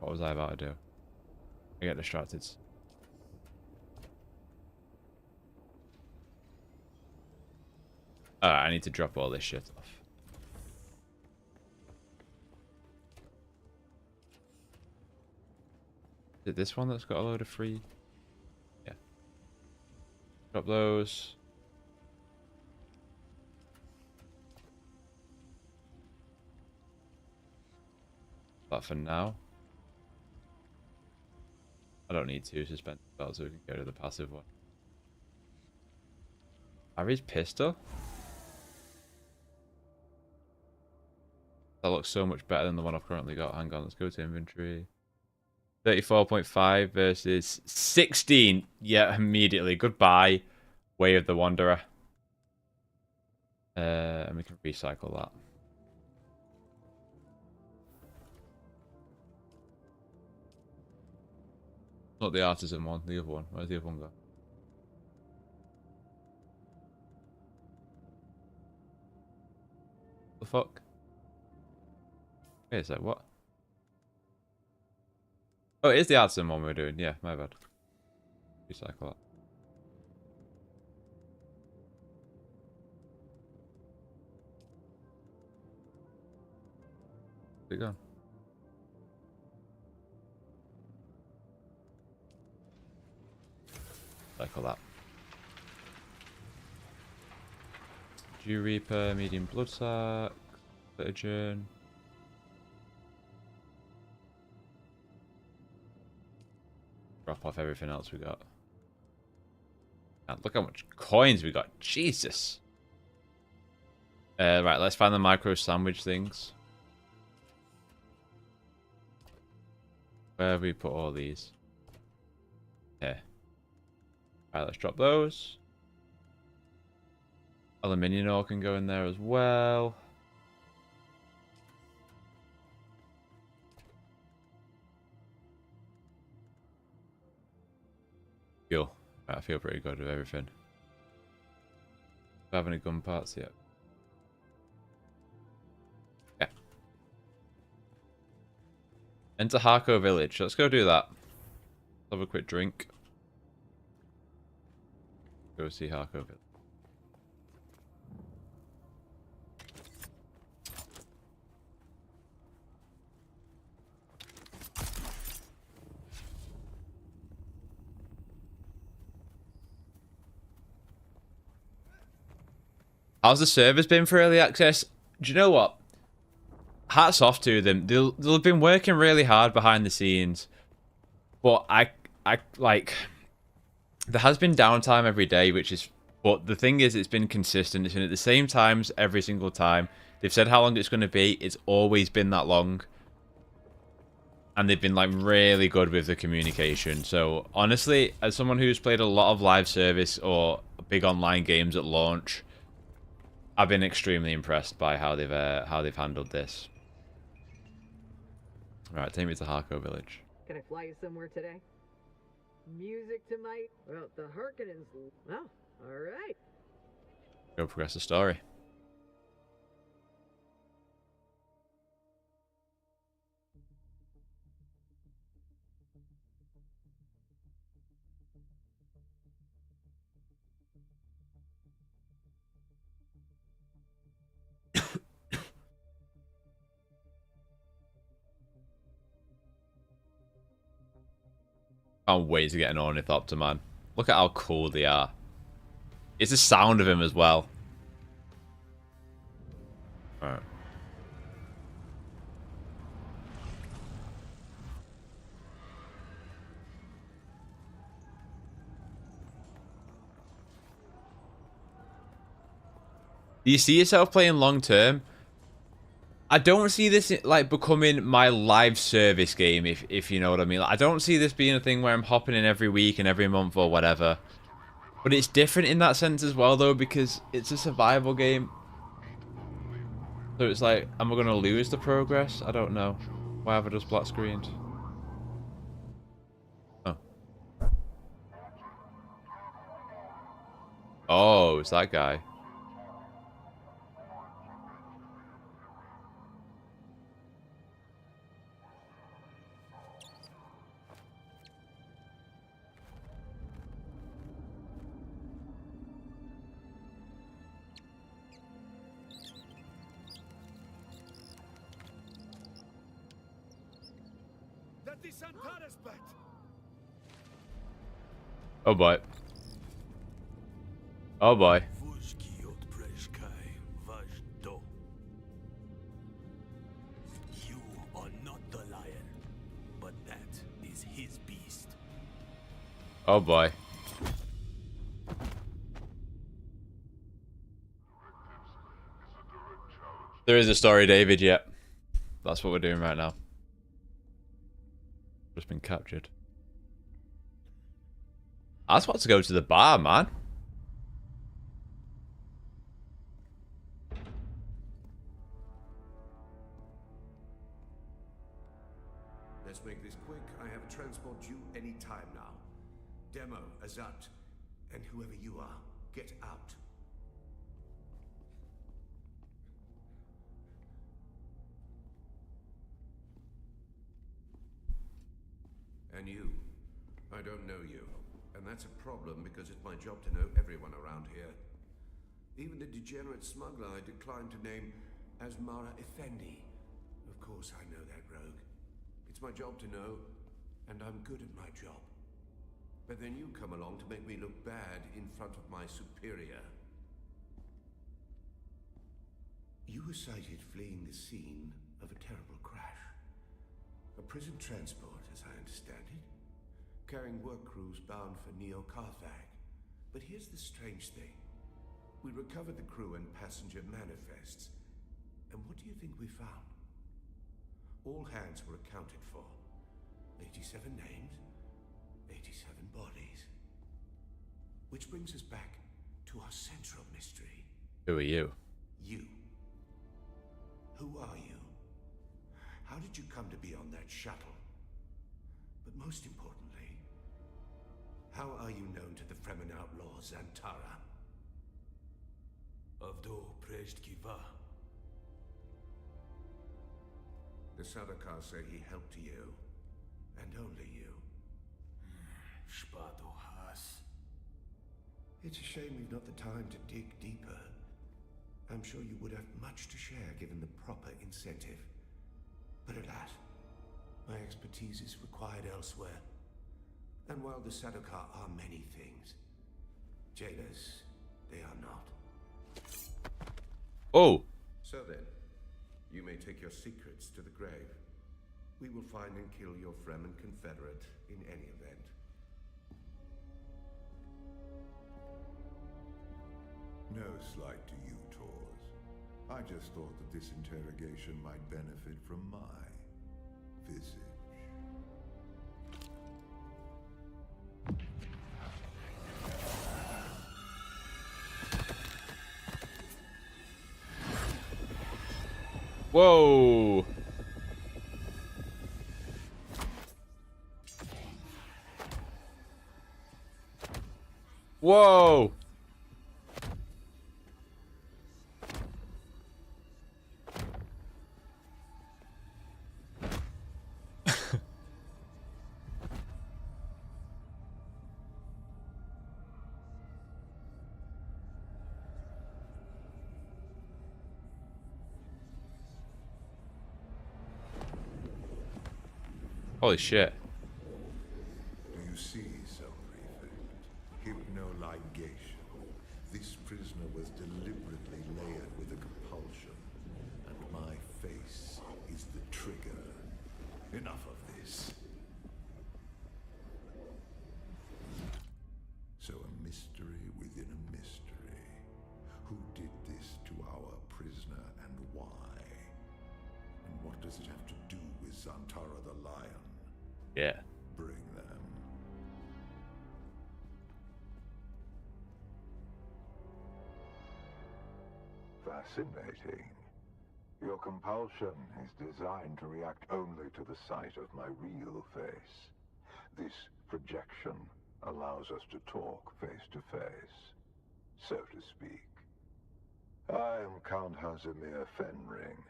What was I about to do? I get distracted. Alright, I need to drop all this shit off. Is it this one that's got a load of free? Yeah. Drop those. But for now, I don't need 2 suspended spells, so we can go to the passive one. Harry's pistol? That looks so much better than the one I've currently got. Hang on, let's go to inventory. 34.5 versus 16. Yeah, immediately. Goodbye, Way of the Wanderer. And we can recycle that. Not the artisan one, the other one. Where's the other one go? The fuck? Wait a sec, what? Oh, it is the artisan one we're doing. Yeah, my bad. Recycle that. Where's it gone? Cycle that. Dew Reaper, medium blood sac, Liturgian. Drop off everything else we got. God, look how much coins we got. Jesus. Right, let's find the micro sandwich things. Where have we put all these? Here. Right, let's drop those. Aluminium ore can go in there as well. Cool. Right, I feel pretty good with everything. Do I have any gun parts yet? Yeah. Enter Harco Village. Let's go do that. Let's have a quick drink. Go see Harko Village. How's the service been for early access? Do you know what? Hats off to them. They'll have been working really hard behind the scenes. But I like, there has been downtime every day, which is, but the thing is, it's been consistent. It's been at the same times every single time. They've said how long it's going to be. It's always been that long. And they've been like really good with the communication. So honestly, as someone who's played a lot of live service or big online games at launch, I've been extremely impressed by how they've handled this. Right, take me to Harko Village. Can I fly you somewhere today? Music tonight? Well, the Harkonnens. Well, all right. Go progress the story. Can't wait to get an Ornithopter, man. Look at how cool they are. It's the sound of him as well. Alright. Do you see yourself playing long term? I don't see this like becoming my live service game, if you know what I mean. Like, I don't see this being a thing where I'm hopping in every week and every month or whatever. But it's different in that sense as well, though, because it's a survival game. So it's like, am I going to lose the progress? I don't know. Why have I just black screened? Oh. Oh, it's that guy. Oh boy. Oh boy. You are not the lion, but that is his beast. Oh boy. There is a story, David, yep. That's what we're doing right now. Just been captured. I was about to go to the bar, man. Let's make this quick. I have a transport due any time now. Demo, Azat, and whoever you are, get out. And you. I don't know you. And that's a problem because it's my job to know everyone around here. Even the degenerate smuggler I declined to name as Mara Effendi. Of course I know that rogue. It's my job to know, and I'm good at my job. But then you come along to make me look bad in front of my superior. You were sighted fleeing the scene of a terrible crash. A prison transport, as I understand it. Carrying work crews bound for Neo-Carthag. But here's the strange thing. We recovered the crew and passenger manifests. And what do you think we found? All hands were accounted for. 87 names, 87 bodies. Which brings us back to our central mystery. Who are you? You. Who are you? How did you come to be on that shuttle? But most importantly, how are you known to the Fremen outlaw Zantara? Avdo Prejtkiva. The Sardaukar say he helped you, and only you. Spado Has. It's a shame we've not the time to dig deeper. I'm sure you would have much to share given the proper incentive. But alas, my expertise is required elsewhere. And while the Sadokar are many things, jailers, they are not. Oh. So then, you may take your secrets to the grave. We will find and kill your Fremen confederate in any event. No slight to you, Tors. I just thought that this interrogation might benefit from my visage. Whoa. Whoa. Holy shit. Do you see, Sub-Prefect? Hypnoligation. This prisoner was deliberately layered with a compulsion, and my face is the trigger. Enough of this. So a mystery within a mystery. Who did this to our prisoner and why? And what does it have to do with Zantara the Lion? Yeah. Bring them. Fascinating. Your compulsion is designed to react only to the sight of my real face. This projection allows us to talk face to face, so to speak. I am Count Hazimir Fenring.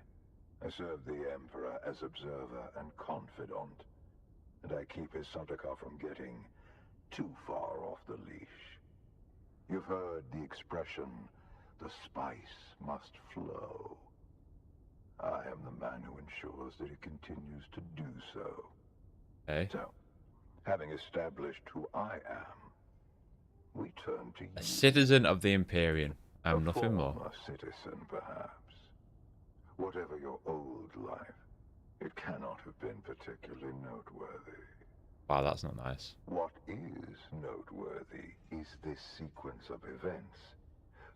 I serve the Emperor as observer and confidant, and I keep his Sadokar from getting too far off the leash. You've heard the expression, the spice must flow. I am the man who ensures that it continues to do so. Okay. So, having established who I am, we turn to you. A citizen of the Imperium. I'm nothing more. A citizen, perhaps. Whatever your old life, it cannot have been particularly noteworthy. Wow, that's not nice. What is noteworthy is this sequence of events.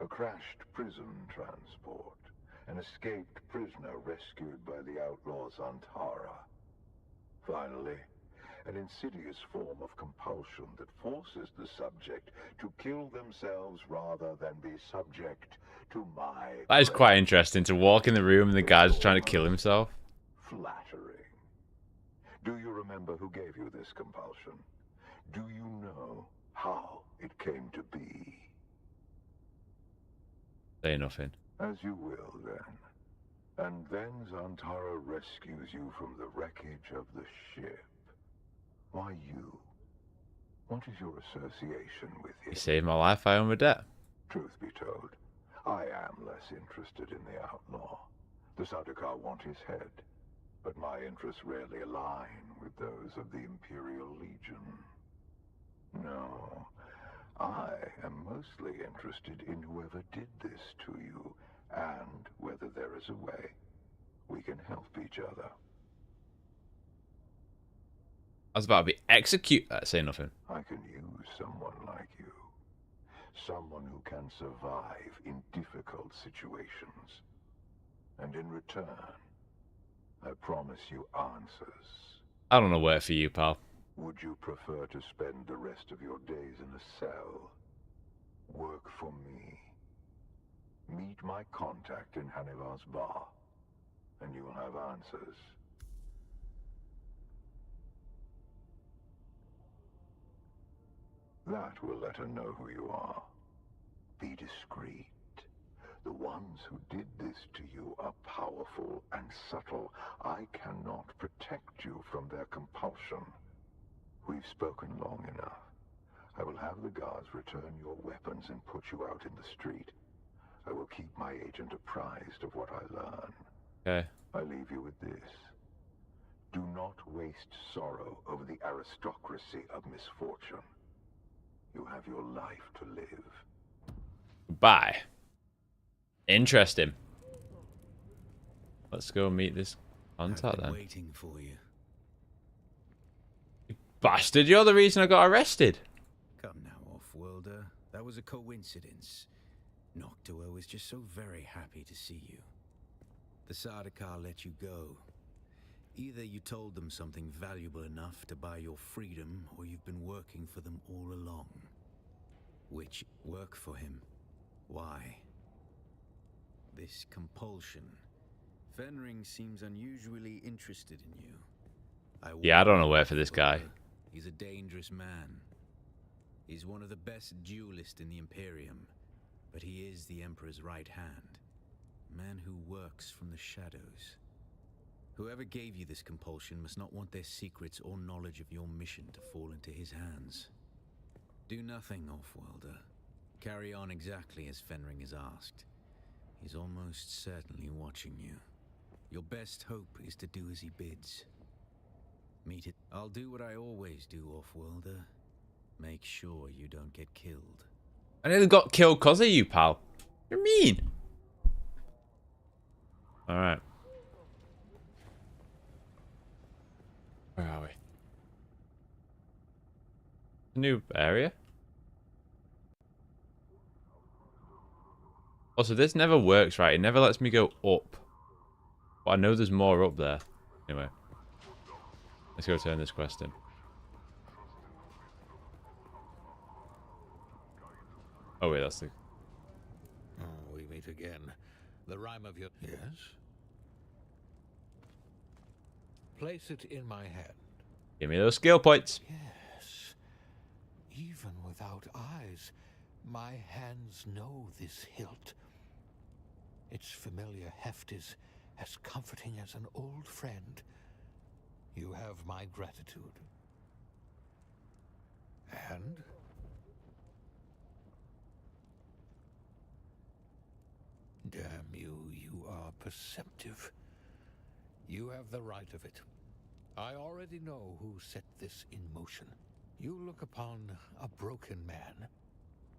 A crashed prison transport. An escaped prisoner rescued by the outlaws Antara. Finally, an insidious form of compulsion that forces the subject to kill themselves rather than be subject to my... That is quite interesting, to walk in the room and the guy's trying to kill himself. Flattering. Do you remember who gave you this compulsion? Do you know how it came to be? Say nothing. As you will, then. And then Zantara rescues you from the wreckage of the ship. Why you? What is your association with him? You saved my life, I owe him a debt. Truth be told, I am less interested in the outlaw. The Sadokar want his head, but my interests rarely align with those of the Imperial Legion. No, I am mostly interested in whoever did this to you, and whether there is a way we can help each other. I was about to be executed. Say nothing. I can use someone like you. Someone who can survive in difficult situations. And in return, I promise you answers. I don't know where for you, pal. Would you prefer to spend the rest of your days in a cell? Work for me. Meet my contact in Hanivar's bar, and you will have answers. That will let her know who you are. Be discreet. The ones who did this to you are powerful and subtle. I cannot protect you from their compulsion. We've spoken long enough. I will have the guards return your weapons and put you out in the street. I will keep my agent apprised of what I learn. Okay. I leave you with this. Do not waste sorrow over the aristocracy of misfortune. You have your life to live. Bye. Interesting. Let's go meet this contact then. Waiting for you. You bastard, you're the reason I got arrested. Come now, off-worlder. That was a coincidence. Noctua was just so very happy to see you. The Sardaukar let you go. Either you told them something valuable enough to buy your freedom, or you've been working for them all along. Which work for him? Why? This compulsion. Fenring seems unusually interested in you. Yeah, I don't know where for this guy. He's a dangerous man. He's one of the best duelists in the Imperium, but he is the Emperor's right hand. A man who works from the shadows. Whoever gave you this compulsion must not want their secrets or knowledge of your mission to fall into his hands. Do nothing, off-worlder. Carry on exactly as Fenring has asked. He's almost certainly watching you. Your best hope is to do as he bids. Meet it. I'll do what I always do, off-worlder. Make sure you don't get killed. I nearly got killed because of you, pal. You're mean. Alright. Where are we? New area? Also, this never works right. It never lets me go up. But I know there's more up there. Anyway. Let's go turn this quest in. Oh wait, that's the... Oh, we meet again. The rhyme of your... Yes? Place it in my hand. Give me those skill points. Yes. Even without eyes, my hands know this hilt. Its familiar heft is as comforting as an old friend. You have my gratitude. And? Damn you, you are perceptive. You have the right of it. I already know who set this in motion. You look upon a broken man,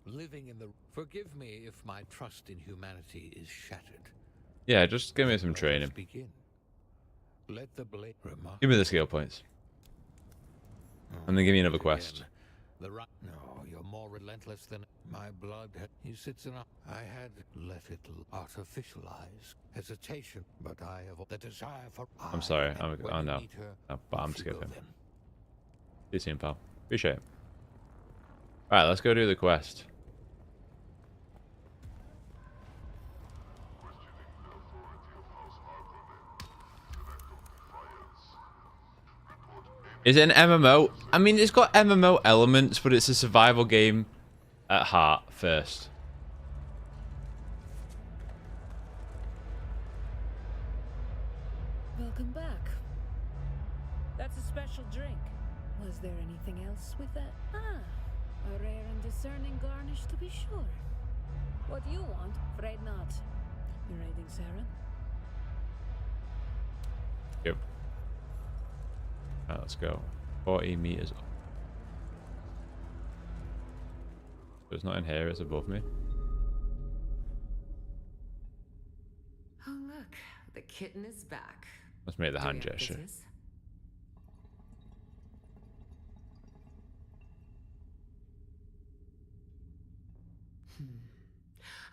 living in the... Forgive me if my trust in humanity is shattered. Yeah, just give me some training. Begin. Let the blade... Give me the skill points. And then give me another quest. No, you're more relentless than my blood. He sits in a... I had let it artificialize hesitation, but I have the desire for... I'm sorry. I know. No, but I'm skipping. See you soon, pal. Appreciate it. Alright, let's go do the quest. Is it an MMO? I mean, it's got MMO elements, but it's a survival game at heart first. Welcome back. That's a special drink. Was there anything else with that? Ah, a rare and discerning garnish to be sure. What do you want? Afraid not. You raiding Saren? Yep. Alright, let's go. 40 meters up. So it's not in here, it's above me. Oh look, the kitten is back. Let's make the hand gesture.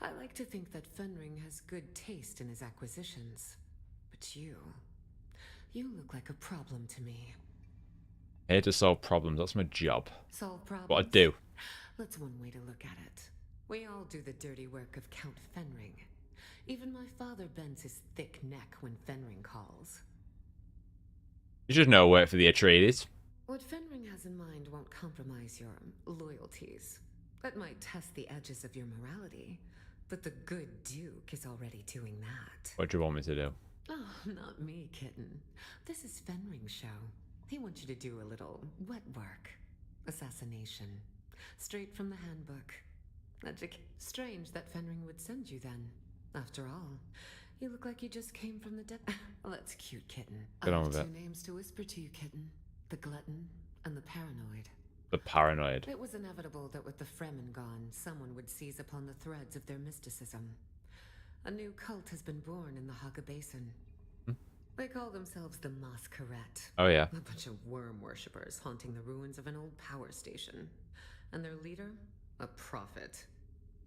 I like to think that Fenring has good taste in his acquisitions. But you look like a problem to me. Here to solve problems, that's my job. Solve problems? What I do. That's one way to look at it. We all do the dirty work of Count Fenring. Even my father bends his thick neck when Fenring calls. You should know wait for the Atreides. What Fenring has in mind won't compromise your loyalties. That might test the edges of your morality. But the good Duke is already doing that. What do you want me to do? Oh, not me, kitten. This is Fenring's show. He wants you to do a little wet work. Assassination. Straight from the handbook. Strange that Fenring would send you then. After all, you look like you just came from the dead. Well, that's cute, kitten. Get I on have with two it. names to whisper to you, kitten. The glutton and the paranoid. The paranoid. It was inevitable that with the Fremen gone, someone would seize upon the threads of their mysticism. A new cult has been born in the Haga Basin. They call themselves the Masquerade. Oh, yeah. A bunch of worm worshippers haunting the ruins of an old power station. And their leader? A prophet.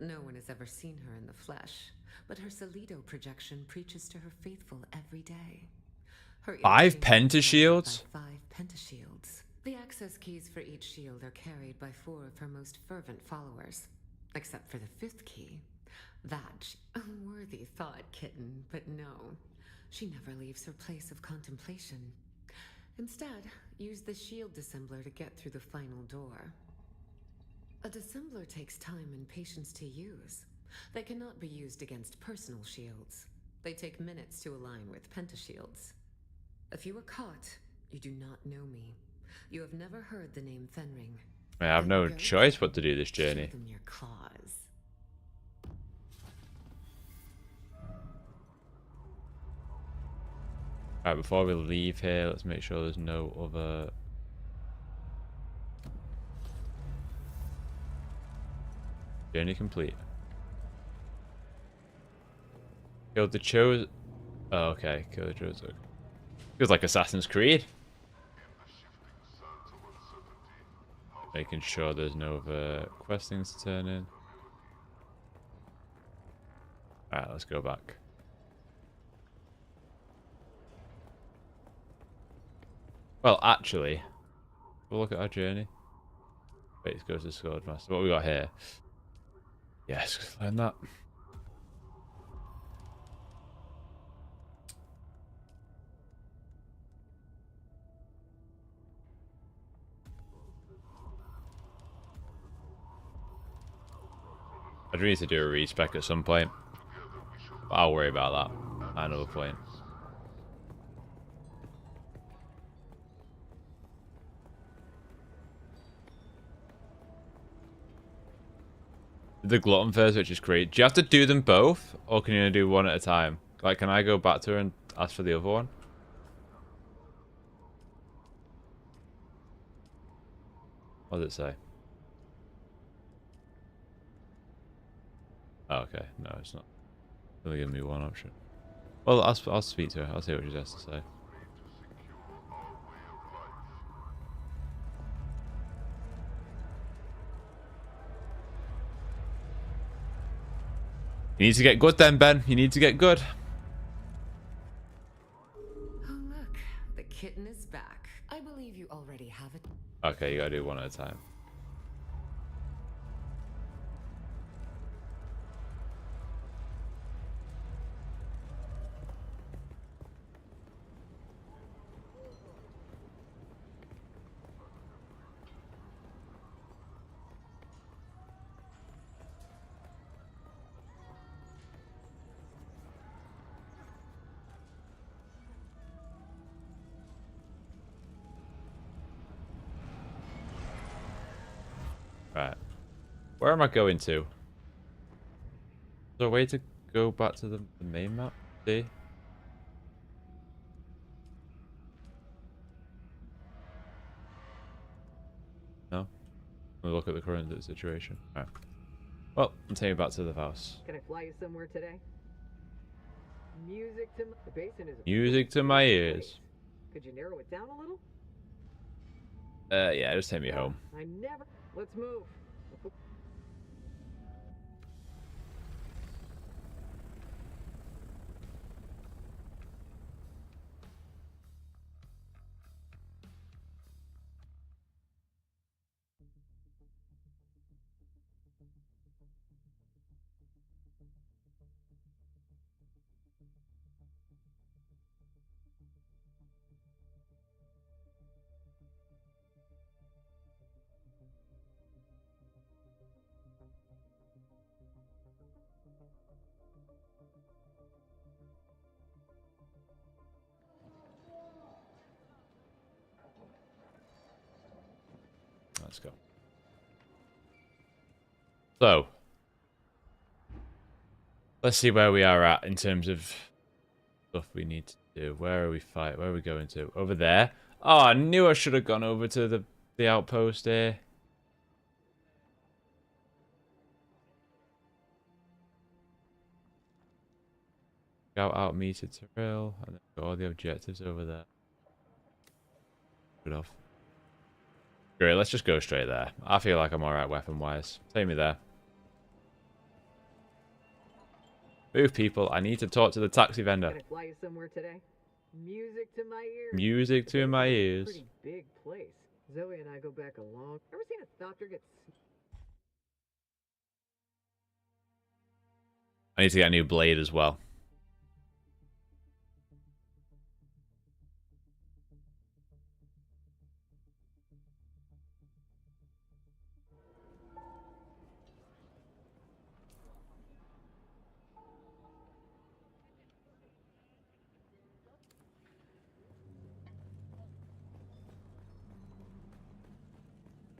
No one has ever seen her in the flesh, but her Solido projection preaches to her faithful every day. Her 5 pentashields? 5 pentashields. The access keys for each shield are carried by 4 of her most fervent followers. Except for the 5th key. That, a worthy thought, kitten, but no. She never leaves her place of contemplation. Instead, use the shield dissembler to get through the final door. A dissembler takes time and patience to use. They cannot be used against personal shields. They take minutes to align with pentashields. If you are caught, you do not know me. You have never heard the name Fenring. I have no choice but to do this journey. Show them your claws. Alright, before we leave here, let's make sure there's no other... Journey complete. Killed the Chose... Oh, okay. Kill the Chose. Feels like Assassin's Creed. Making sure there's no other questings to turn in. Alright, let's go back. Well, actually, we'll look at our journey. Wait, it goes to Swordmaster. What we got here? Yes, learn that. I do need to do a respec at some point, but I'll worry about that at another point. The glutton first, which is great. Do you have to do them both, or can you only do one at a time? Like, can I go back to her and ask for the other one? What does it say? Oh, okay. No, it's not. It's only giving me one option. Well, I'll speak to her. I'll see what she has to say. You need to get good then, Ben. You need to get good. Oh, look. The kitten is back. I believe you already have it. Okay, you gotta do one at a time. Right. Where am I going to? Is there a way to go back to the main map? See? No? We'll look at the current situation. Alright. Well, I'm taking you back to the house. Can I fly you somewhere today? Music to the basin is Music to my ears. Could you narrow it down a little? Yeah, just take me home. I never. Let's move. Let's go. So, let's see where we are at in terms of stuff we need to do. Where are we fight? Where are we going to? Over there? Oh, I knew I should have gone over to the outpost here. Scout out meter trail, and then got all the objectives over there. Good off. Great, let's just go straight there. I feel like I'm alright weapon-wise. Take me there. Move, people. I need to talk to the taxi vendor. Gonna fly you somewhere today? Music to my ears. Music to my ears. Pretty big place. Zoe and I go back a long. Ever seen a doctor get? I need to get a new blade as well.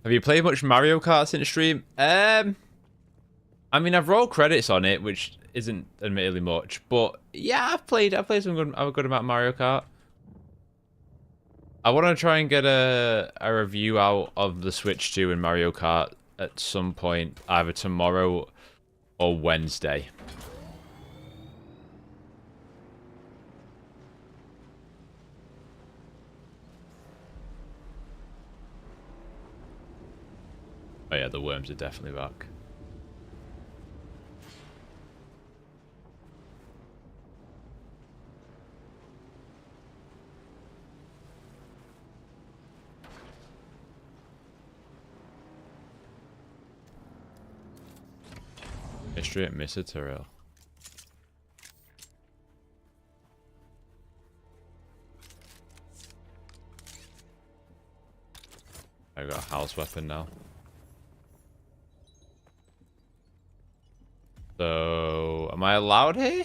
Have you played much Mario Kart since stream? I mean, I've rolled credits on it, which isn't admittedly much, but yeah, I've played a good amount of Mario Kart. I want to try and get a review out of the Switch 2 in Mario Kart at some point, either tomorrow or Wednesday. Oh yeah, the worms are definitely back. History at Mr. Terrell. I got a house weapon now. So, am I allowed here?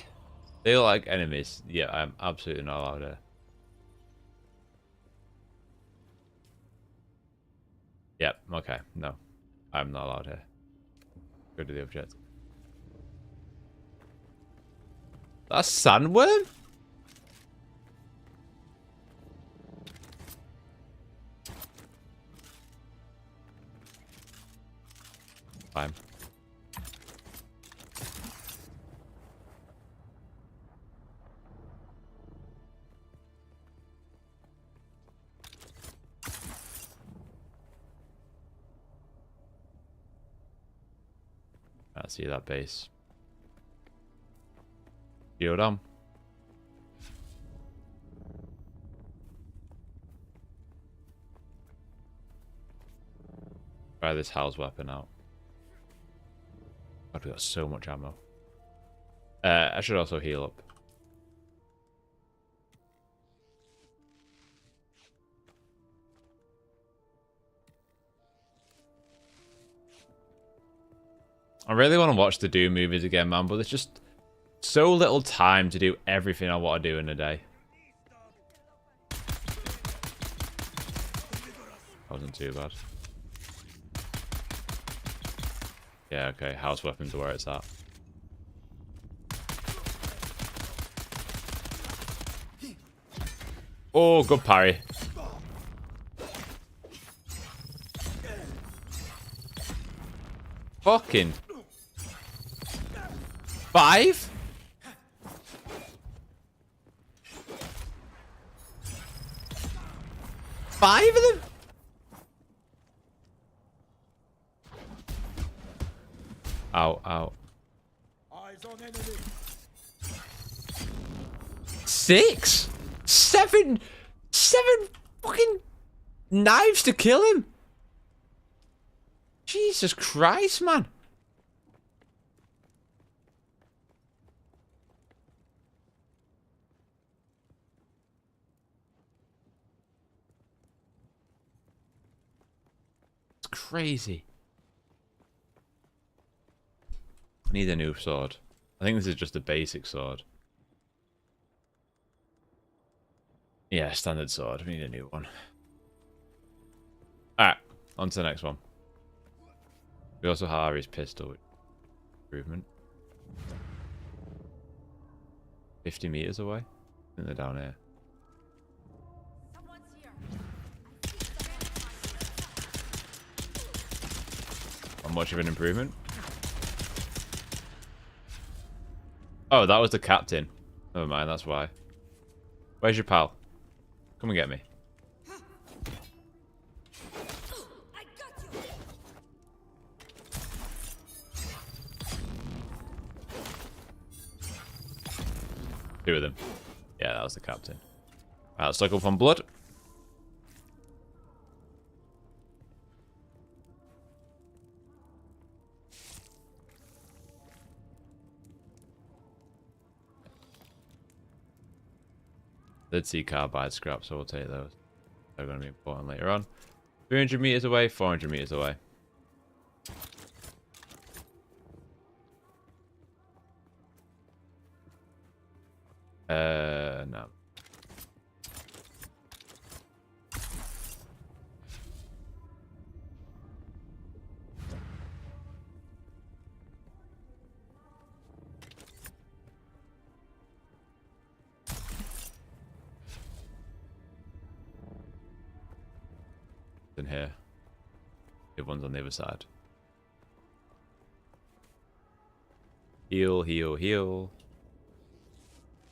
They look like enemies. Yeah, I'm absolutely not allowed here. Yep, okay, no. I'm not allowed here. Go to the objective. That's sandworm? Fine. I see that base. Shield on. Try this house weapon out. God, we got so much ammo. I should also heal up. I really want to watch the Dune movies again, man, but there's just so little time to do everything I want to do in a day. Wasn't too bad. Yeah, okay, house weapons are where it's at. Oh, good parry. Fucking 5? Five of them? Ow, ow. Eyes on enemy. 6? 7 fucking knives to kill him? Jesus Christ, man. It's crazy. I need a new sword. I think this is just a basic sword. Yeah, standard sword. We need a new one. Alright, on to the next one. We also have Harry's pistol, which is Improvement. 50 meters away? I think they're down here. Not much of an improvement. Oh, that was the captain. Never mind, that's why. Where's your pal? Come and get me. Two of them. Yeah, that was the captain. Right, let's look up on blood. Let's see carbide scrap, so we'll take those. They're going to be important later on. 300 meters away, 400 meters away. No. In here. The one's on the other side. Heal, heal, heal.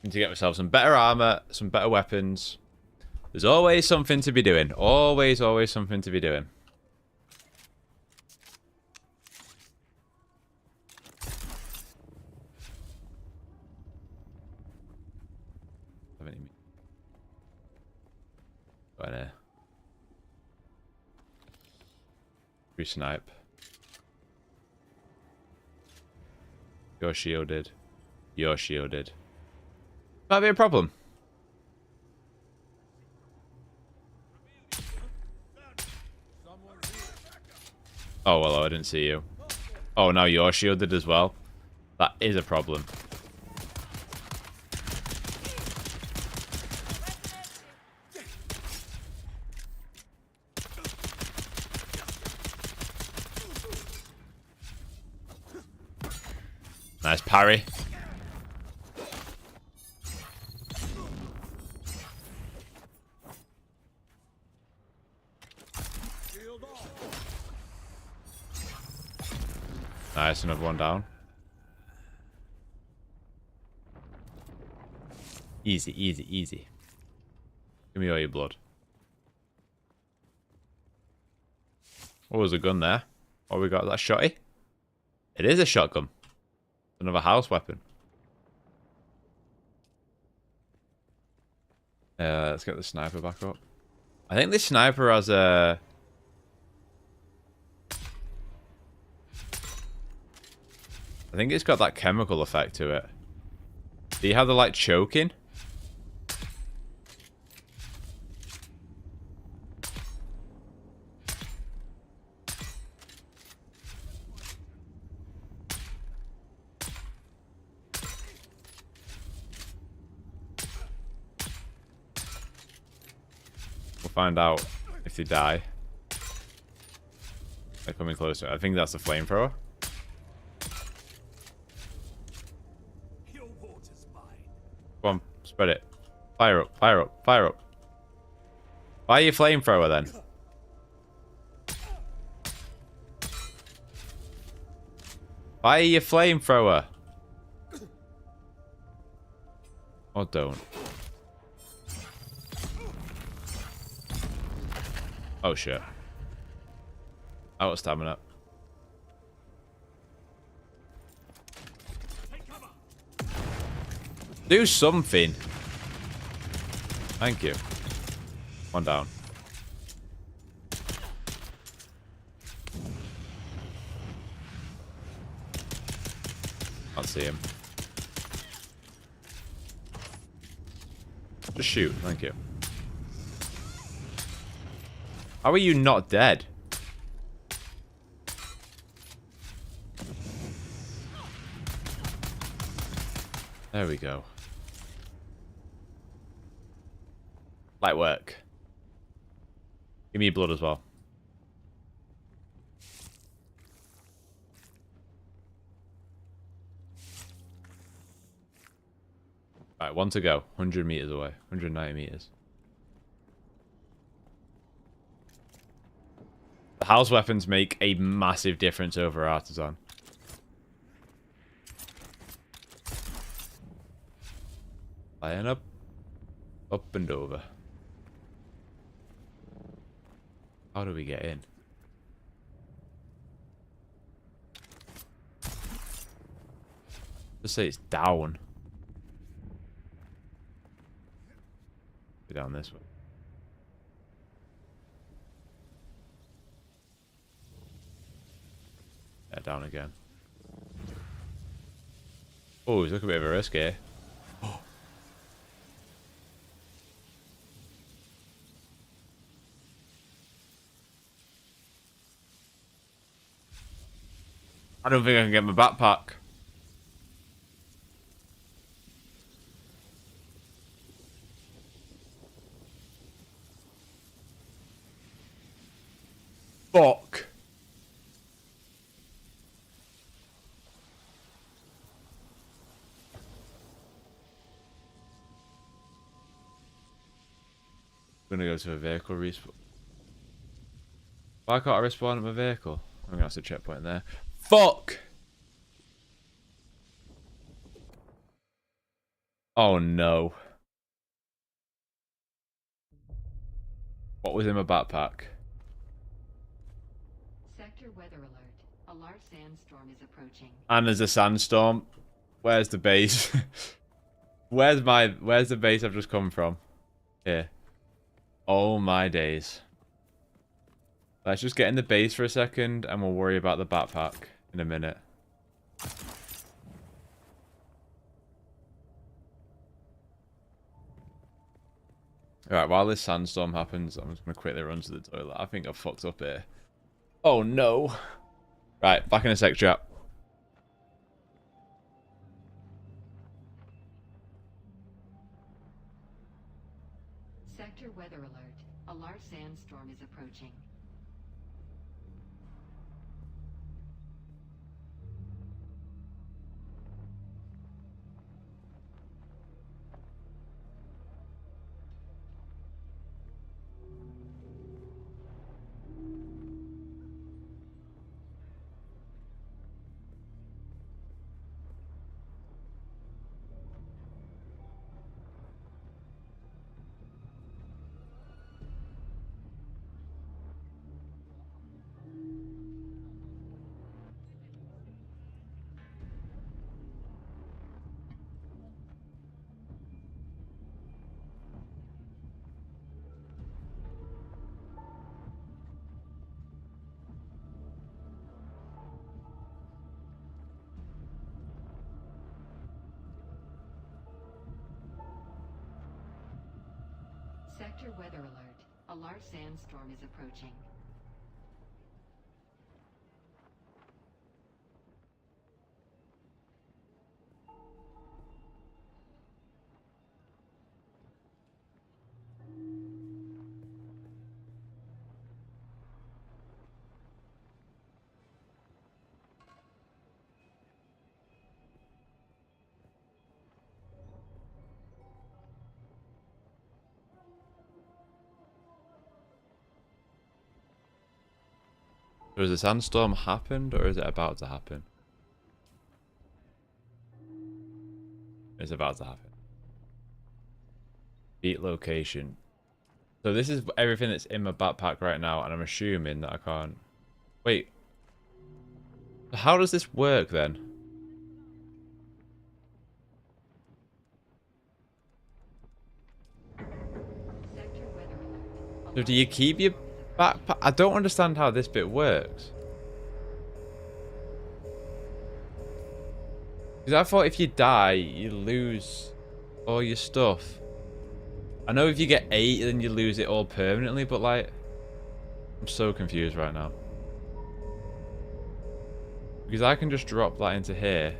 Need to get myself some better armor, some better weapons. There's always something to be doing. Always, always something to be doing. Go in here. Re-snipe. You're shielded. You're shielded. Might be a problem. Oh, well, I didn't see you. Oh, now you're shielded as well. That is a problem. Nice parry. Nice, another one down. Easy, easy, easy. Give me all your blood. Oh, there's a gun there. What we got? That shotty? It is a shotgun. Another house weapon. Let's get the sniper back up. I think this sniper has a... I think it's got that chemical effect to it. Do you have the, like, choking? We'll find out if they die. They're coming closer. I think that's the flamethrower. Come on, spread it. Fire up, fire up, fire up. Why are you flamethrower then? Why are you flamethrower? Or don't. Oh shit. Out of stamina. Do something. Thank you. One down. Can't see him. Just shoot. Thank you. How are you not dead? There we go. Light work. Give me your blood as well. Right, one to go. 100 meters away. 190 meters. The house weapons make a massive difference over artisan. Flying up. Up and over. How do we get in? Just say it's down. Go down this way. Yeah, down again. Oh, it's looking a bit of a risk here. I don't think I can get my backpack. Fuck. I'm gonna go to a vehicle respawn. Why can't I respawn at my vehicle? I'm gonna have to checkpoint there. Fuck! Oh no. What was in my backpack? Sector weather alert. A large sandstorm is approaching. And there's a sandstorm. Where's the base? Where's the base I've just come from? Here. Oh my days. Let's just get in the base for a second and we'll worry about the backpack in a minute. Alright, while this sandstorm happens, I'm just going to quickly run to the toilet. I think I've fucked up here. Oh no. Right, back in a sec, chap. Sector weather alert. A large sandstorm is approaching. Sector weather alert. A large sandstorm is approaching. So has the sandstorm happened or is it about to happen? It's about to happen. Beat location. So this is everything that's in my backpack right now, and I'm assuming that I can't... Wait. How does this work then? So do you keep your backpack? I don't understand how this bit works. Because I thought if you die, you lose all your stuff. I know if you get 8, then you lose it all permanently, but like... I'm so confused right now. Because I can just drop that into here.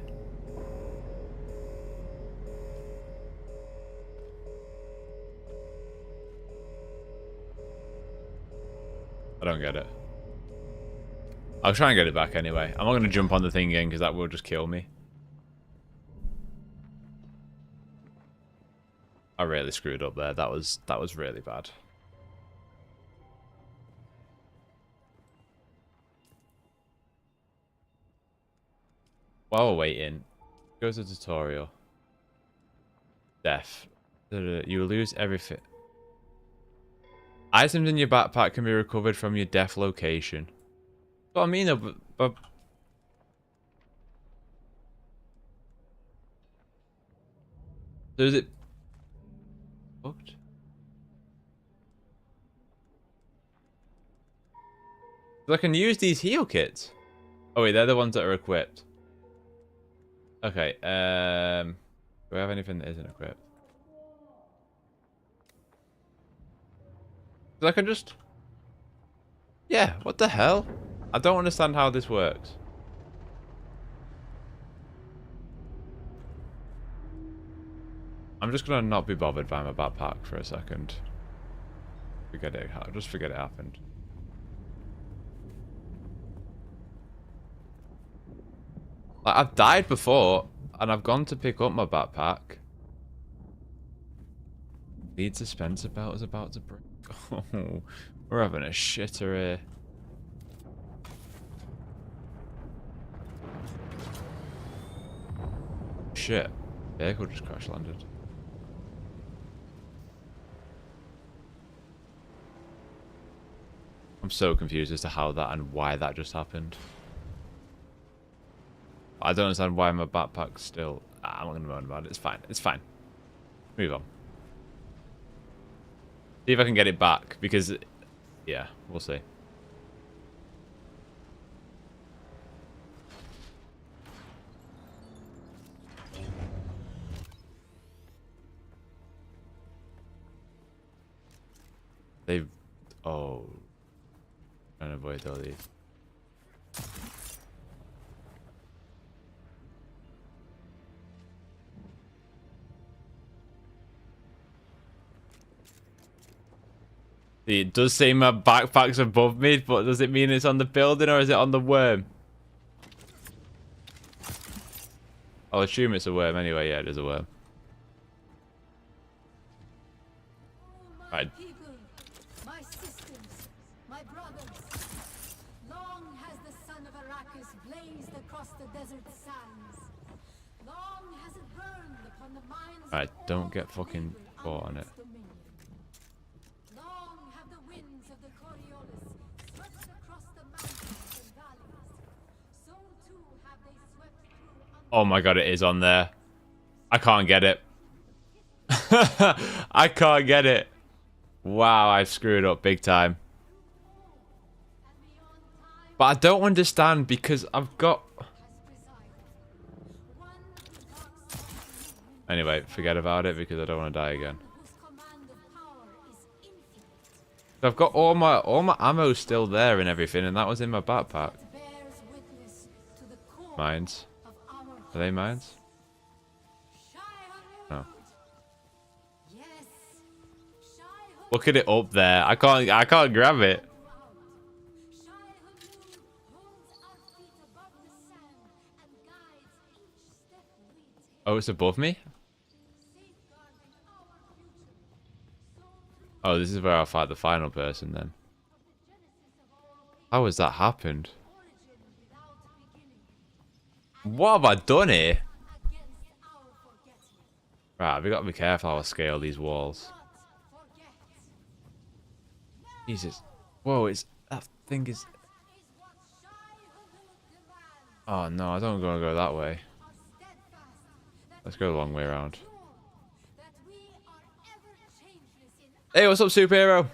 I don't get it. I'll try and get it back anyway. I'm not going to jump on the thing again because that will just kill me. I really screwed up there. That was really bad. While we're waiting, go to tutorial. Death. You will lose everything. Items in your backpack can be recovered from your death location. What I mean, but so is it booked? So I can use these heal kits. Oh wait, they're the ones that are equipped. Okay, do I have anything that isn't equipped? So I can just... Yeah, what the hell? I don't understand how this works. I'm just gonna not be bothered by my backpack for a second. Forget it. Just forget it happened. Like, I've died before, and I've gone to pick up my backpack. Lead dispenser belt is about to break. Oh, we're having a shitter here. Shit. Vehicle just crash landed. I'm so confused as to how that and why that just happened. I don't understand why my backpack's still... I'm not going to moan about it. It's fine. It's fine. Move on. See if I can get it back, because... Yeah, we'll see. They've... Oh... Trying to avoid all these. It does say my backpack's above me, but does it mean it's on the building or is it on the worm? I'll assume it's a worm anyway. Yeah, it is a worm. Right. My sisters, my brothers, long has the sun of Arrakis blazed across the desert sands. Long has it burned upon the minds Right, don't get fucking caught on it. Long have the winds of the Coriolis swept across the mountains and valleys. So too have they swept through. Oh my god, it is on there. I can't get it. I can't get it. Wow, I've screwed up big time. But I don't understand because I've got... Anyway, forget about it because I don't want to die again. I've got all my ammo still there and everything, and that was in my backpack. Mines. Are they mines? No. Look at it up there. I can't grab it. Oh, it's above me? Oh, this is where I'll fight the final person then. How has that happened? What have I done here? Right, we got to be careful how I scale these walls. Jesus. Whoa, that thing is... Oh no, I don't want to go that way. Let's go the long way around. Hey, what's up, superhero?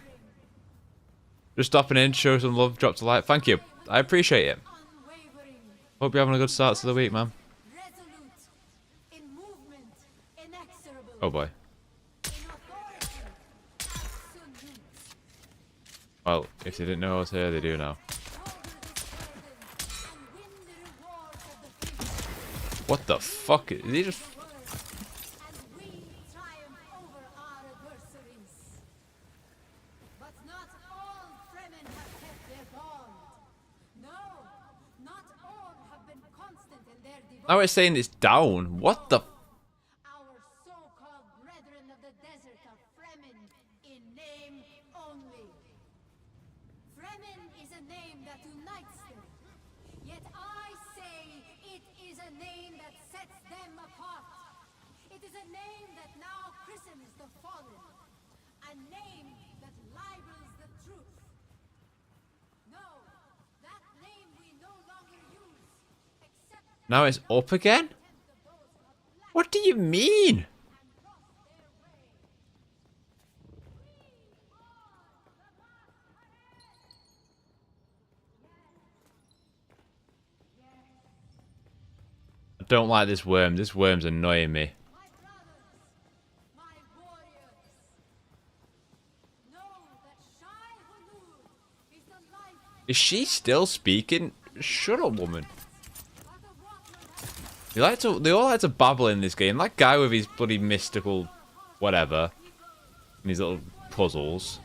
Just stopping in, show some love, dropped a like. Thank you. I appreciate it. Hope you're having a good start to the week, man. Oh boy. Well, if they didn't know I was here, they do now. What the fuck? Is he just... Now it's saying it's down. What the... Yet I say it is a name that sets them apart. It is a name that now christens the fallen. A name that libels the truth. No, that name we no longer use. Except Now it's up again? What do you mean? I don't like this worm. This worm's annoying me. Is she still speaking? Shut up, woman. They all like to babble in this game. That guy with his bloody mystical whatever. And his little puzzles.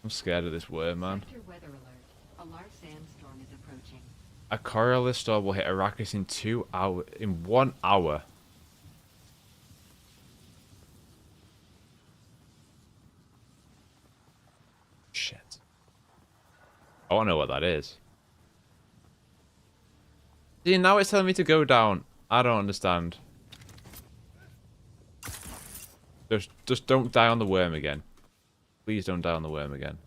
I'm scared of this worm, man. Sector weather alert. A large sandstorm is approaching. A Coriolis storm will hit Arrakis in 1 hour. Shit. I want to know what that is. See, now it's telling me to go down. I don't understand. Just don't die on the worm again. Please don't die on the worm again.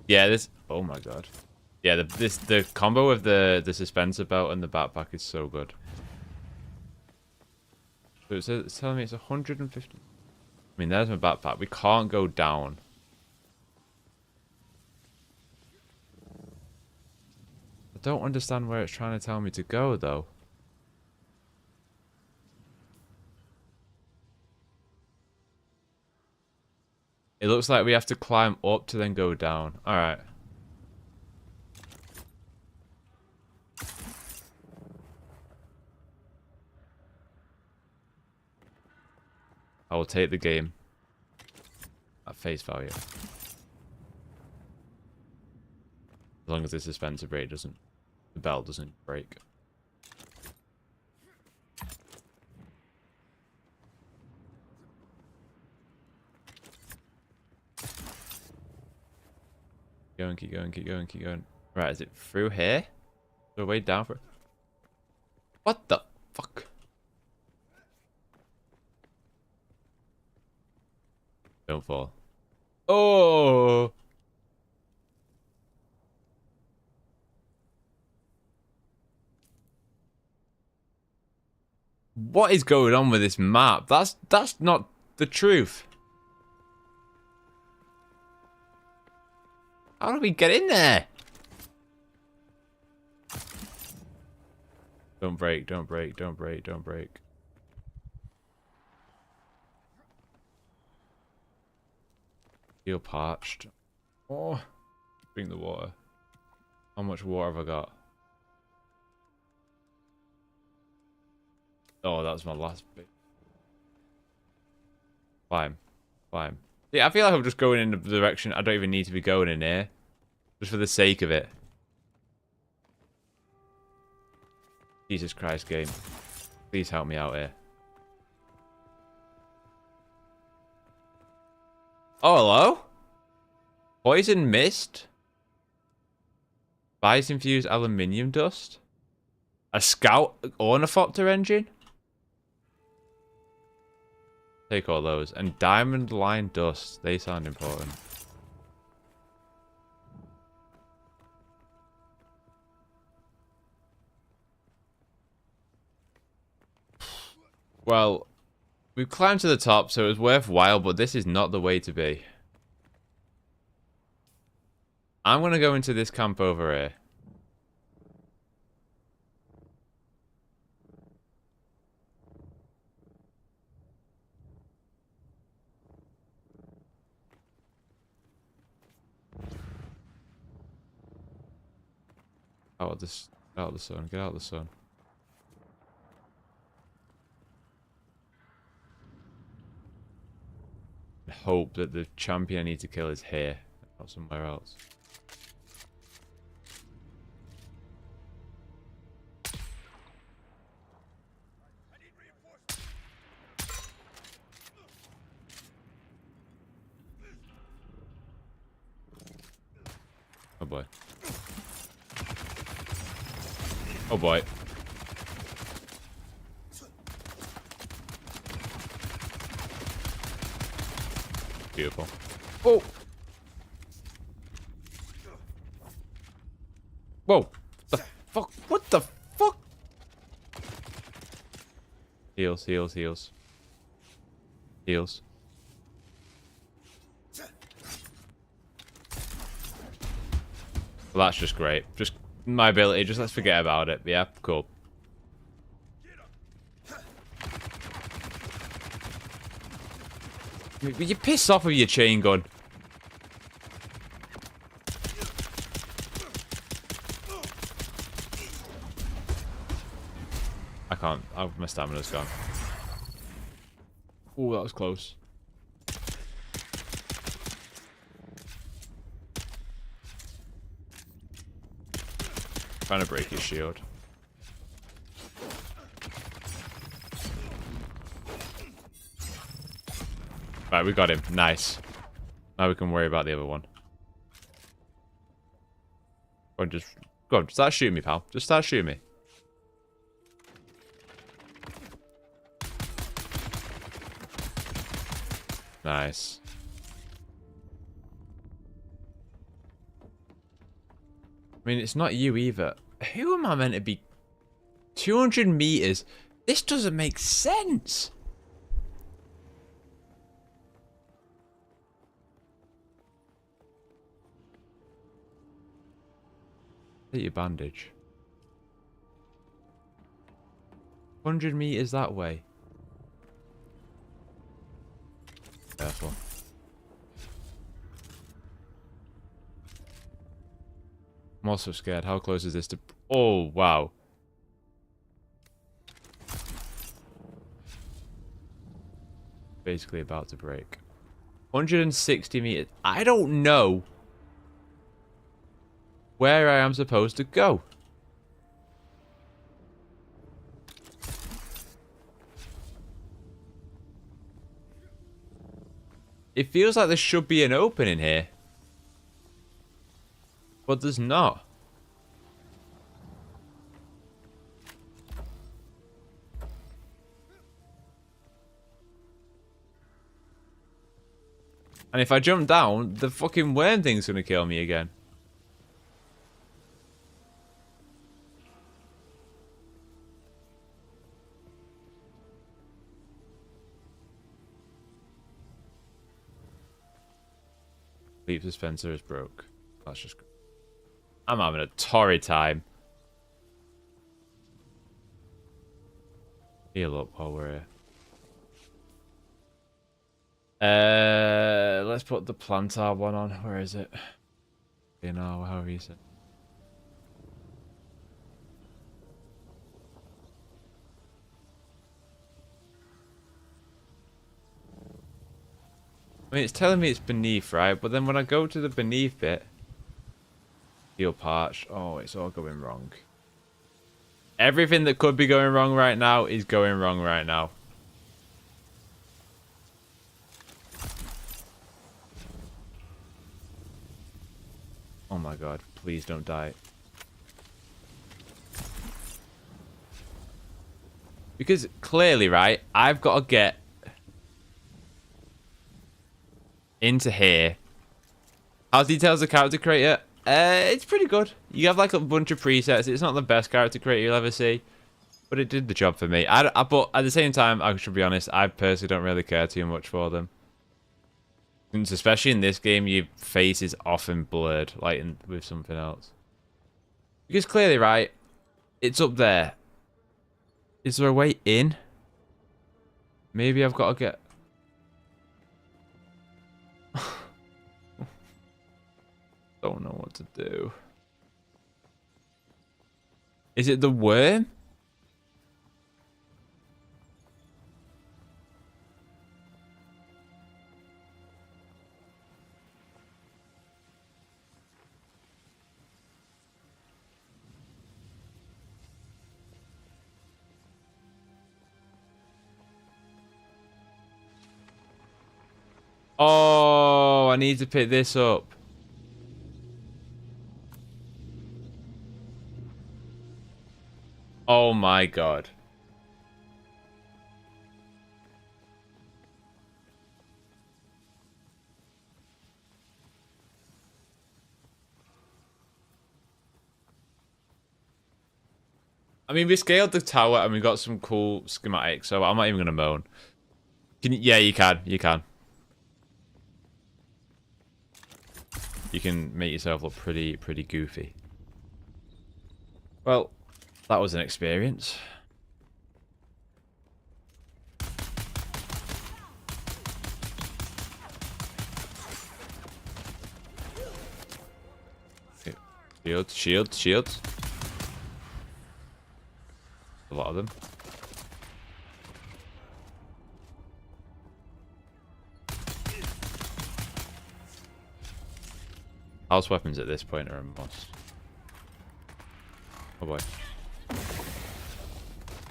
Yeah, this... Oh my god. Yeah, the combo of the suspensor belt and the backpack is so good. So it's telling me it's 150... I mean, there's my backpack. We can't go down. I don't understand where it's trying to tell me to go, though. It looks like we have to climb up to then go down. Alright. I will take the game at face value. As long as the suspensor brake doesn't... The belt doesn't break. Keep going. Right, is it through here? Go way down for... What the fuck? Don't fall. Oh! What is going on with this map? That's not the truth. How do we get in there? Don't break. Feel parched. Oh, drink the water. How much water have I got? Oh, that was my last bit. Climb. Yeah, I feel like I'm just going in the direction I don't even need to be going in here. Just for the sake of it. Jesus Christ, game. Please help me out here. Oh, hello? Poison mist? Spice-infused aluminium dust? A scout ornithopter engine? Take all those. And diamond line dust. They sound important. Well, we've climbed to the top, so it was worthwhile, but this is not the way to be. I'm going to go into this camp over here. Out of the sun. Get out of the sun. Hope that the champion I need to kill is here, not somewhere else. boy. Oh boy. Beautiful. Oh! Whoa! The fuck? What the fuck? Heals, heals, heals. Heals. Well, that's just great. Just my ability. Just let's forget about it. Yeah, cool. You piss off with your chain gun. I can't. My stamina's gone. Oh, that was close. Trying to break his shield. Right, we got him. Nice. Now we can worry about the other one. Go on, start shooting me, pal. Just start shooting me. Nice. I mean, it's not you either. Who am I meant to be? 200 meters? This doesn't make sense. Hit your bandage. 100 meters that way. Careful. I'm also scared. How close is this to... Oh, wow. Basically about to break. 160 meters. I don't know where I am supposed to go. It feels like there should be an opening here. But there's not. And if I jump down, the fucking worm thing's gonna kill me again. Leap dispenser is broke. That's just... I'm having a torrid time. Heal up while we're here. Let's put the plantar one on. Where is it? You know, how is it? I mean, it's telling me it's beneath, right? But then when I go to the beneath bit, heal parch. Oh, it's all going wrong. Everything that could be going wrong right now is going wrong right now. Oh my god, please don't die. Because clearly, right, I've got to get into here. How's details the character creator? It's pretty good. You have like a bunch of presets. It's not the best character creator you'll ever see, but it did the job for me. But at the same time, I should be honest, I personally don't really care too much for them. Since especially in this game, your face is often blurred, like with something else. Because clearly, right, it's up there. Is there a way in? Maybe I've got to get... Don't know what to do. Is it the worm? Oh, I need to pick this up. Oh my god. I mean, we scaled the tower and we got some cool schematics, so I'm not even gonna moan. Yeah, you can. You can. You can make yourself look pretty goofy. Well, that was an experience. Shields, shields, shields. A lot of them. House weapons at this point are a must. Oh boy.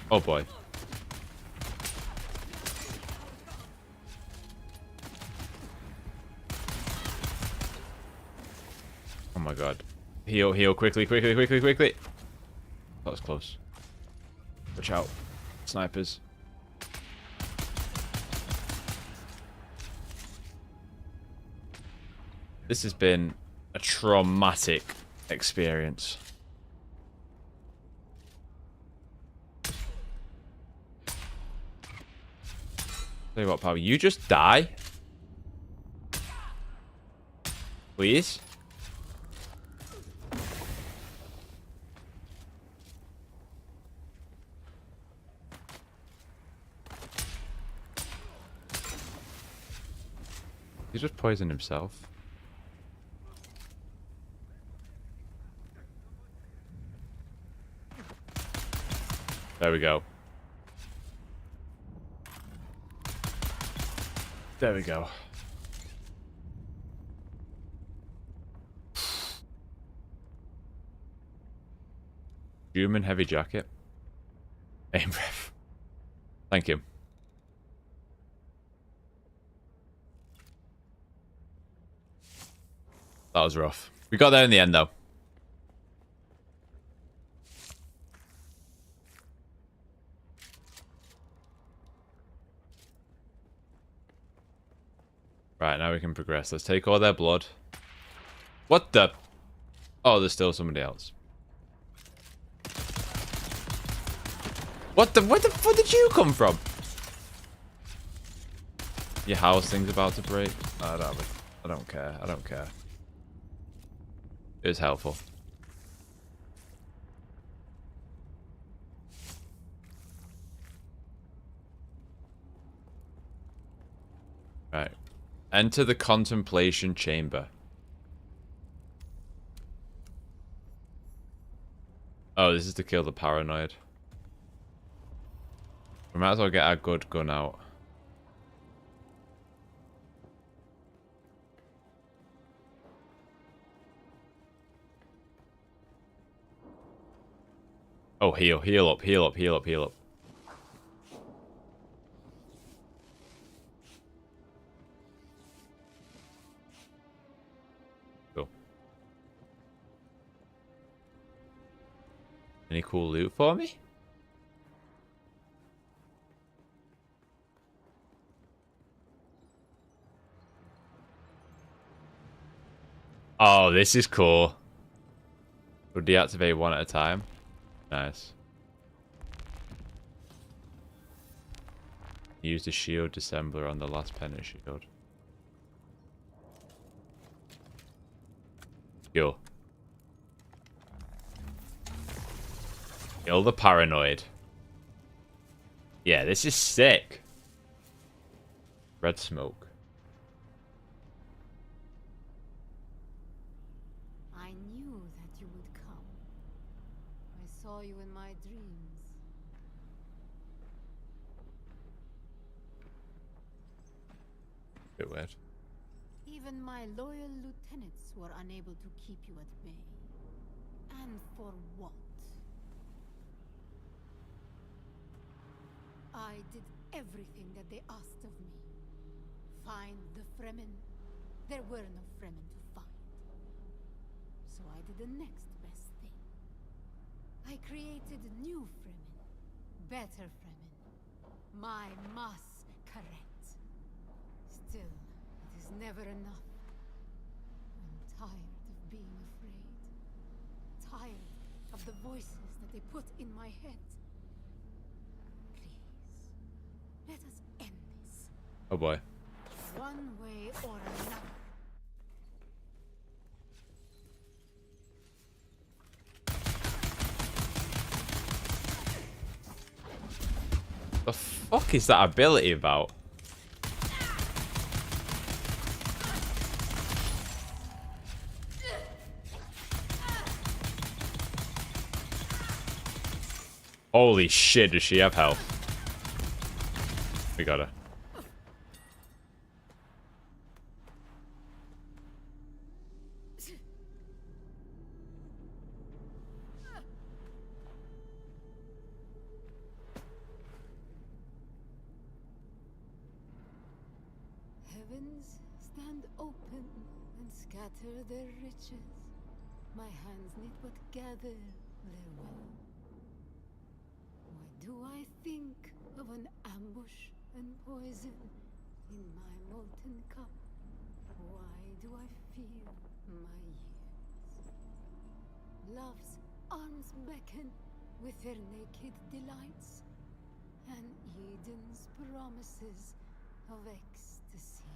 Oh boy. Oh my god. Heal, heal, quickly, quickly, quickly, quickly. That was close. Watch out. Snipers. This has been a traumatic experience. Tell you what, pal, you just die. Please. He just poisoned himself. There we go. There we go. Human heavy jacket. Aim breath. Thank you. That was rough. We got there in the end, though. Right, now we can progress. Let's take all their blood. What the? Oh, there's still somebody else. What the? Where did you come from? Your house thing's about to break. I don't care. I don't care. It was helpful. Right. Enter the contemplation chamber. Oh, this is to kill the paranoid. We might as well get our good gun out. Oh, heal, heal up, heal up, heal up, heal up. Cool. Any cool loot for me? Oh, this is cool. We'll deactivate one at a time. Nice. Use the shield dissembler on the last pennant shield. Kill. Kill the paranoid. Yeah, this is sick. Red smoke. I knew that you would come. I saw you in my dreams. Bit weird. Even my loyal lieutenants were unable to keep you at bay. And for what? I did everything that they asked of me. Find the Fremen. There were no Fremen to find. So I did the next best thing. I created new Fremen. better, Fremen. My mass correct. Still, it is never enough. I'm tired of being afraid. Tired of the voices that they put in my head. Please, let us end this. Oh boy. One way or another. The fuck is that ability about? Holy shit, does she have health? We got her. Heavens stand open and scatter their riches. My hands need but gather their wealth. Why do I think of an ambush and poison in my molten cup? Why do I feel my years? Love's arms beckon with their naked delights, and Eden's promises of ecstasy.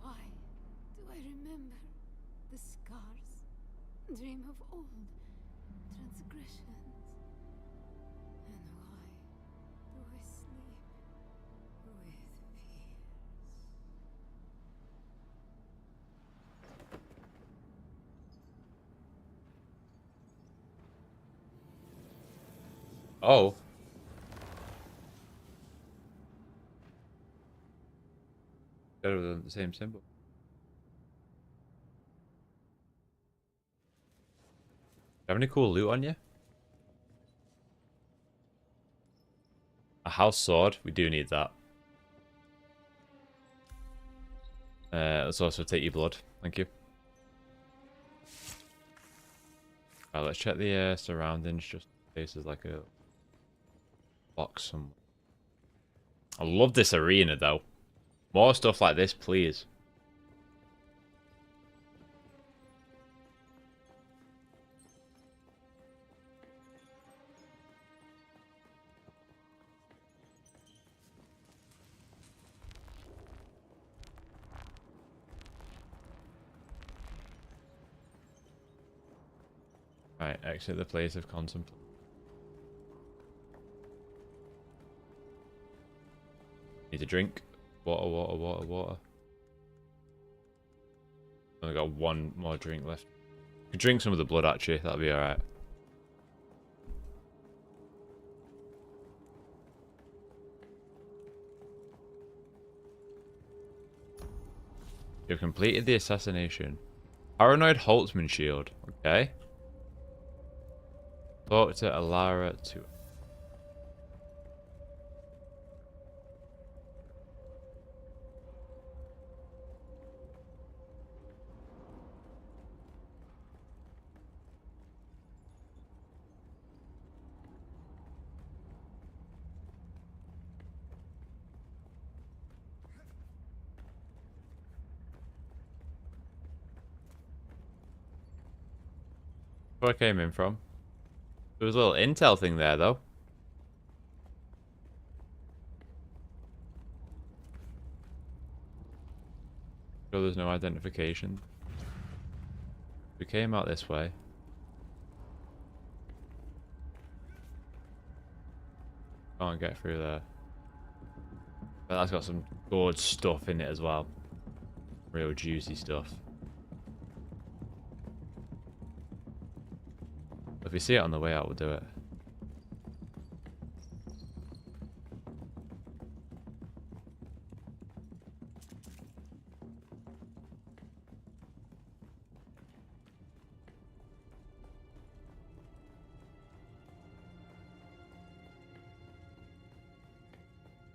Why do I remember the scars, dream of old transgressions? And why do I sleep with fears? Oh. Better than the same symbol. Do you have any cool loot on you? A house sword. We do need that. Let's also take your blood. Thank you. Alright, let's check the surroundings just in case there's like a box somewhere. I love this arena though. More stuff like this, please. Right, exit the place of contemplation. Need a drink. Water, water, water, water. Only got one more drink left. You can drink some of the blood actually, that'll be alright. You've completed the assassination. Paranoid Holtzman shield. Okay. Talk to Alara to... Where I came in from. There was a little intel thing there, though. Sure, there's no identification. We came out this way. Can't get through there. But that's got some good stuff in it as well. Real juicy stuff. If we see it on the way out, we'll do it.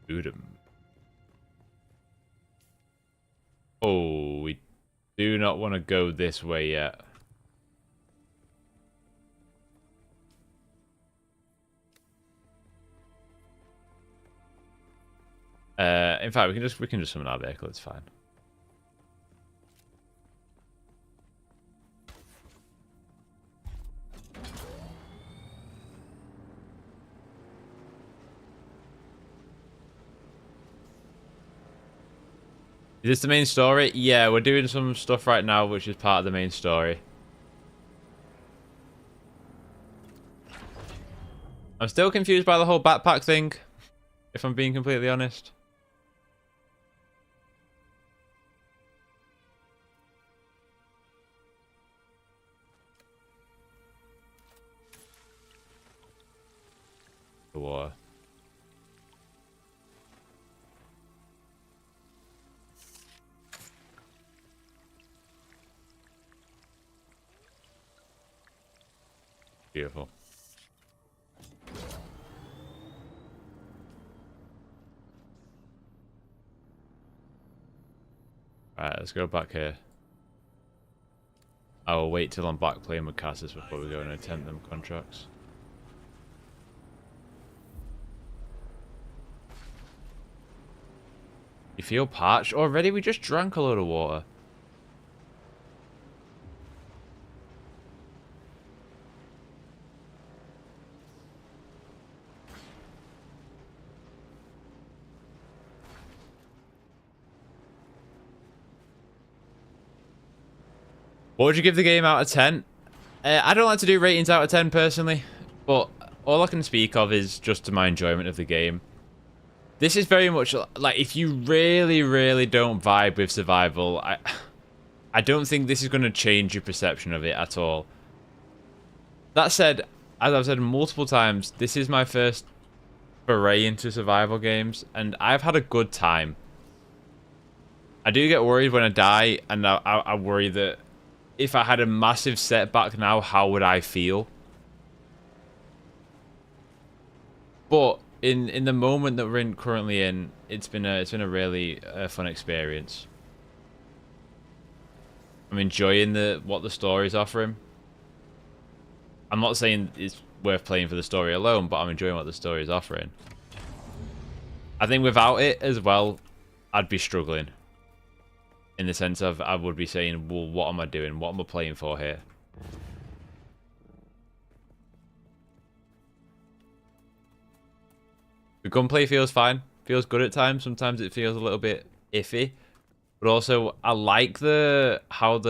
Udum. Oh, we do not want to go this way yet. In fact, we can just summon our vehicle. It's fine. Is this the main story? Yeah, we're doing some stuff right now, which is part of the main story. I'm still confused by the whole backpack thing, if I'm being completely honest. The water. Beautiful. Alright, let's go back here. I will wait till I'm back playing with Cassis before we go and attempt them contracts. You feel parched? Already? We just drank a load of water. What would you give the game out of 10? I don't like to do ratings out of 10 personally, but all I can speak of is just to my enjoyment of the game. This is very much like, if you really, really don't vibe with survival, I don't think this is going to change your perception of it at all. That said, as I've said multiple times, this is my first foray into survival games, and I've had a good time. I do get worried when I die, and I worry that if I had a massive setback now, how would I feel? But in the moment that we're currently in, it's been a really fun experience. I'm enjoying what the story's offering. I'm not saying it's worth playing for the story alone, but I'm enjoying what the story is offering. I think without it as well, I'd be struggling. In the sense of, I would be saying, well, what am I doing? What am I playing for here? The gunplay feels fine. Feels good at times. Sometimes it feels a little bit iffy. But also, I like how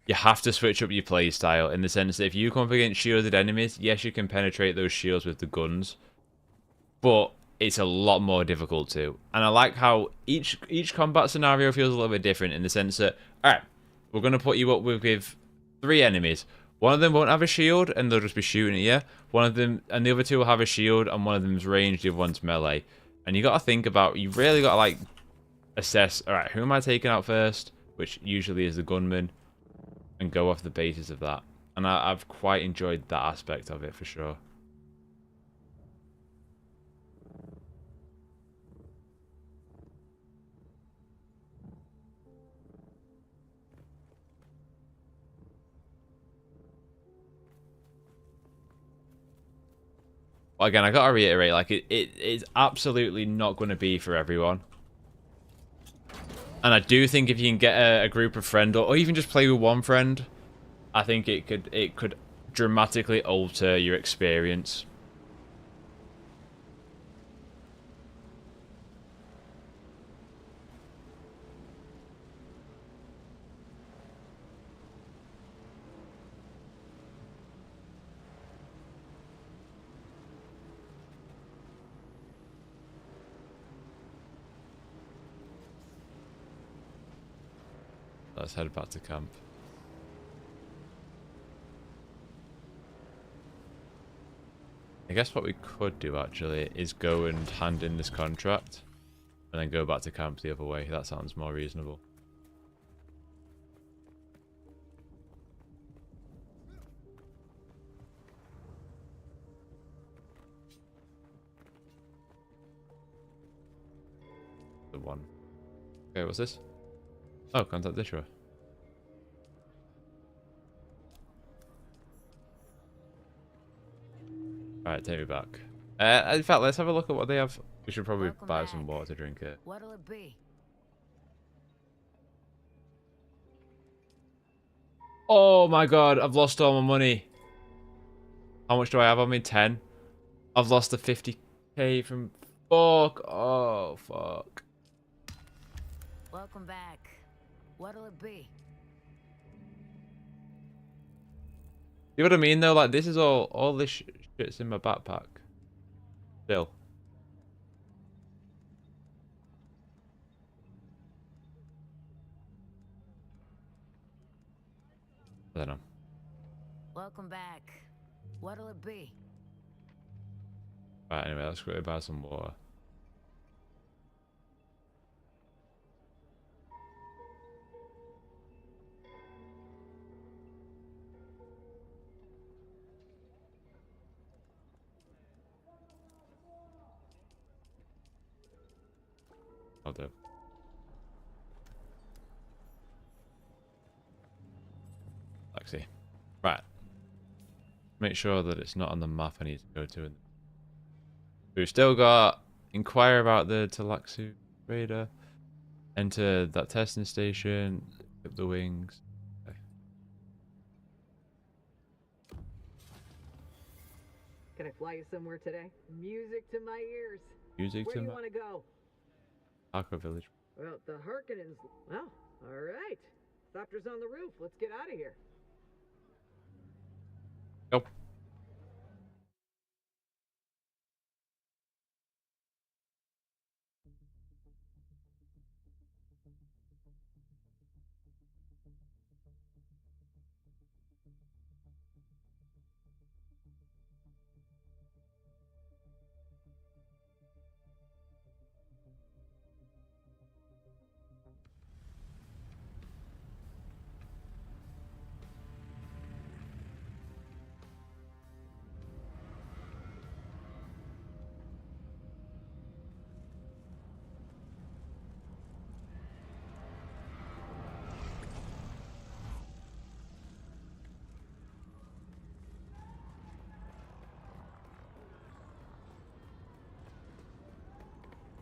you have to switch up your play style. In the sense that if you come up against shielded enemies, yes, you can penetrate those shields with the guns. But it's a lot more difficult too. And I like how each combat scenario feels a little bit different in the sense that, alright, we're going to put you up with 3 enemies. One of them won't have a shield and they'll just be shooting at you. One of them, and the other 2 will have a shield and one of them's ranged, the other one's melee. And you got to think about, you really got to like assess, alright, who am I taking out first? Which usually is the gunman. And go off the basis of that. And I've quite enjoyed that aspect of it for sure. Again, I gotta reiterate, like, it's absolutely not going to be for everyone. And I do think if you can get a group of friends, or even just play with one friend, I think it could dramatically alter your experience. Let's head back to camp. I guess what we could do actually is go and hand in this contract and then go back to camp the other way. That sounds more reasonable. The one. Okay, what's this? Oh, contact the issuer. Alright, take me back. In fact, let's have a look at what they have We should probably buy some water to drink it. What'll it be? Oh my god, I've lost all my money. How much do I have on me? 10. I've lost the 50k from... Fuck. Oh, fuck. Welcome back. What'll it be? You know what I mean, though? Like, this is all this shit's in my backpack. Still. I don't know. Welcome back. What'll it be? Right, anyway, let's go buy some water. I'll do. Taxi. Right. Make sure that it's not on the map I need to go to. We've still got inquire about the Talaxu radar. Enter that testing station. Equip the wings. Okay. Can I fly you somewhere today? Music to my ears. Music Where to do you my... want to go? Aqua Village. Well, the Harkonnens. Well, all right. Thopter's on the roof. Let's get out of here. Go.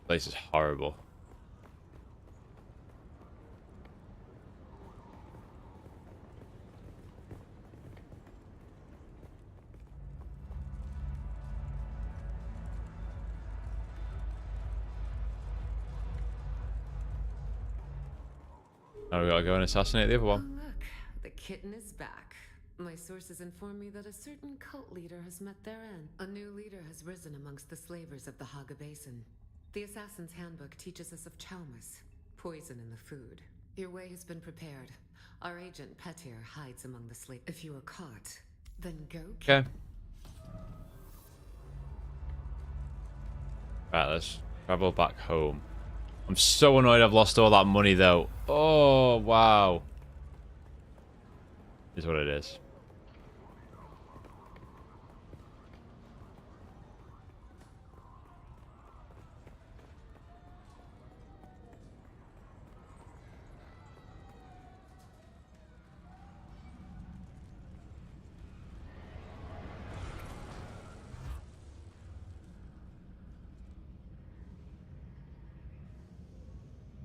Place is horrible. Now we gotta go and assassinate the other one. Oh, look, the kitten is back. My sources inform me that a certain cult leader has met their end. A new leader has risen amongst the slavers of the Haga Basin. The Assassin's Handbook teaches us of chaumas, poison in the food. Your way has been prepared. Our agent Petir hides among the slaves. If you are caught, then go. Okay. Right, let's travel back home. I'm so annoyed I've lost all that money though. Oh, wow. Is what it is.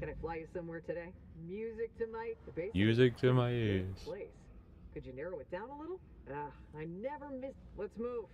Can I fly you somewhere today? Music to my... Music to my ears. Place. Could you narrow it down a little? I never miss... Let's move.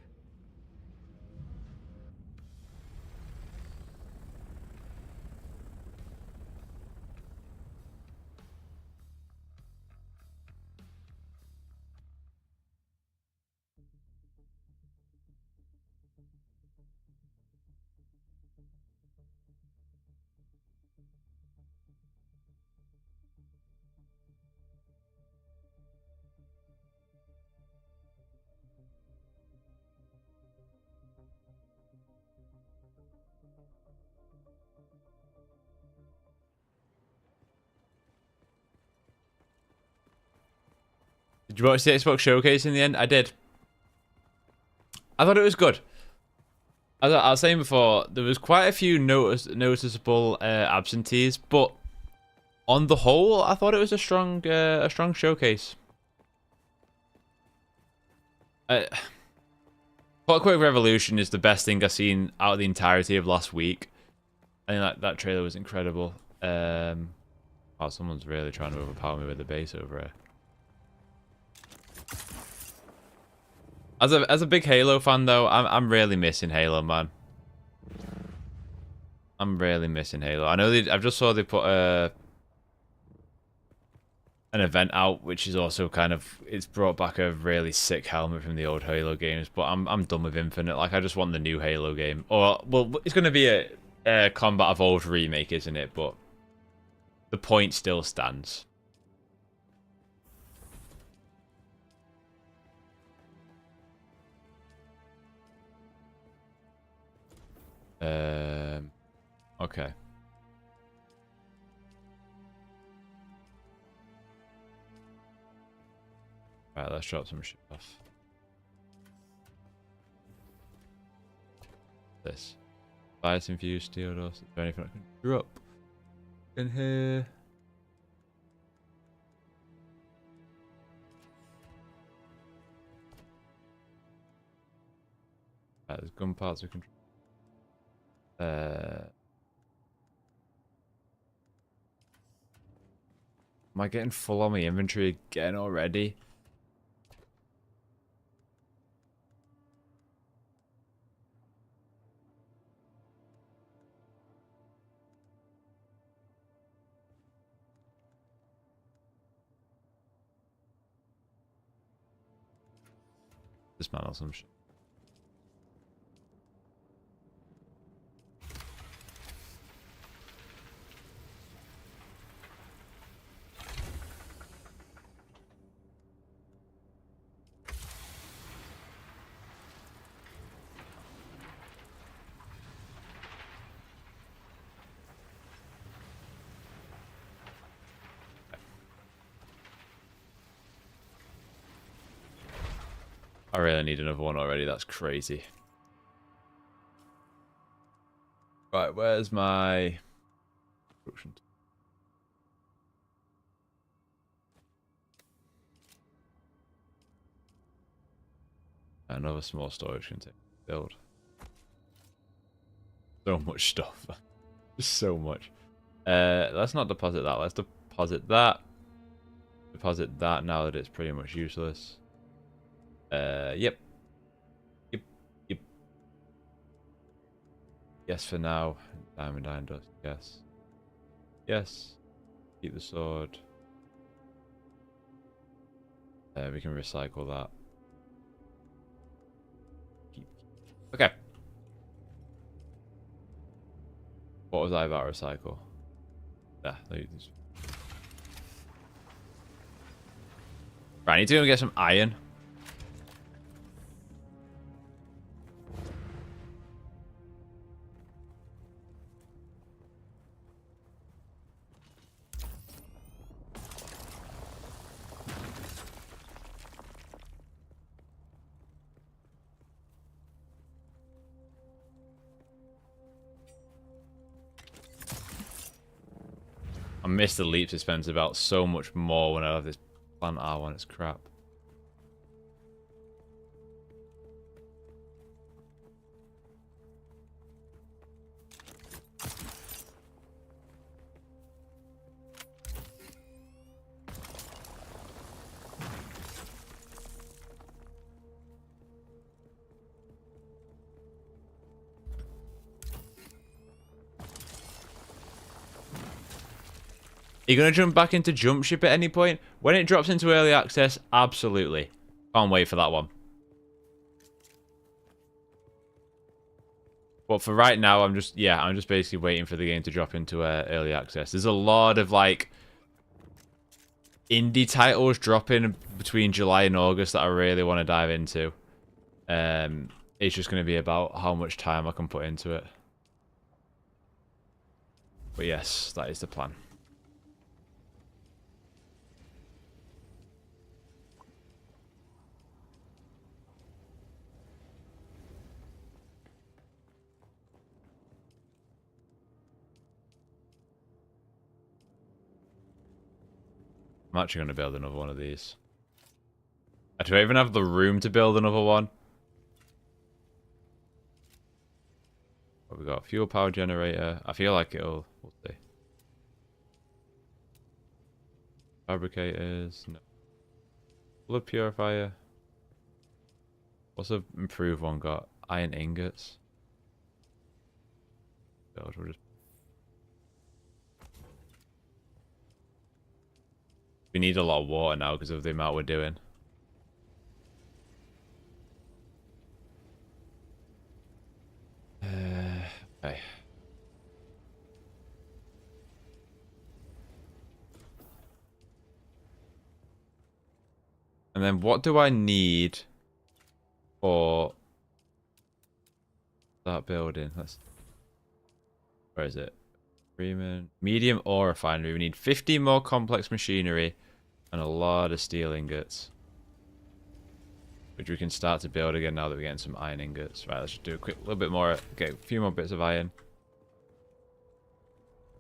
Did you watch the Xbox showcase in the end? I did. I thought it was good. As I was saying before, there was quite a few noticeable absentees, but on the whole, I thought it was a strong showcase. Clockwork Revolution is the best thing I've seen out of the entirety of last week. I think that trailer was incredible. Oh, someone's really trying to overpower me with the base over here. As a big Halo fan though, I'm really missing Halo, man. I'm really missing Halo. I know I just saw they put an event out, which is also kind of, it's brought back a really sick helmet from the old Halo games. But I'm done with Infinite. Like, I just want the new Halo game. Or well, it's going to be a Combat Evolved remake, isn't it? But the point still stands. Okay. Right, let's drop some shit off. This. Bias infused steel dust. Is there anything I can drop in here? Right, there's gun parts we can. Am I getting full on my inventory again already? Dismantle some shit. I really need another one already. That's crazy. Right, where's my... Another small storage container. Build. So much stuff. Just so much. Let's not deposit that. Let's deposit that. Deposit that now that it's pretty much useless. Yep. Yep. Yes for now. Diamond iron dust. Yes. Yes. Keep the sword. We can recycle that. Okay. What was I about to recycle? Yeah. Right, I need to go get some iron. I miss the leap dispenser belt so much more when I have this plant R1. It's crap. Are you going to jump back into jump ship at any point? When it drops into early access, absolutely. Can't wait for that one. But for right now, I'm just basically waiting for the game to drop into early access. There's a lot of like indie titles dropping between July and August that I really want to dive into. It's just going to be about how much time I can put into it. But yes, that is the plan. I'm actually going to build another one of these. Do I even have the room to build another one? What we got? Fuel power generator. I feel like it'll... We'll see. Fabricators. No. Blood purifier. What's the improved one got? Iron ingots. God, we'll just... We need a lot of water now because of the amount we're doing. Okay. And then what do I need for that building? Where is it? Freeman. Medium ore refinery. We need 50 more complex machinery and a lot of steel ingots. Which we can start to build again now that we're getting some iron ingots. Right, let's just do a quick little bit more. Okay, a few more bits of iron.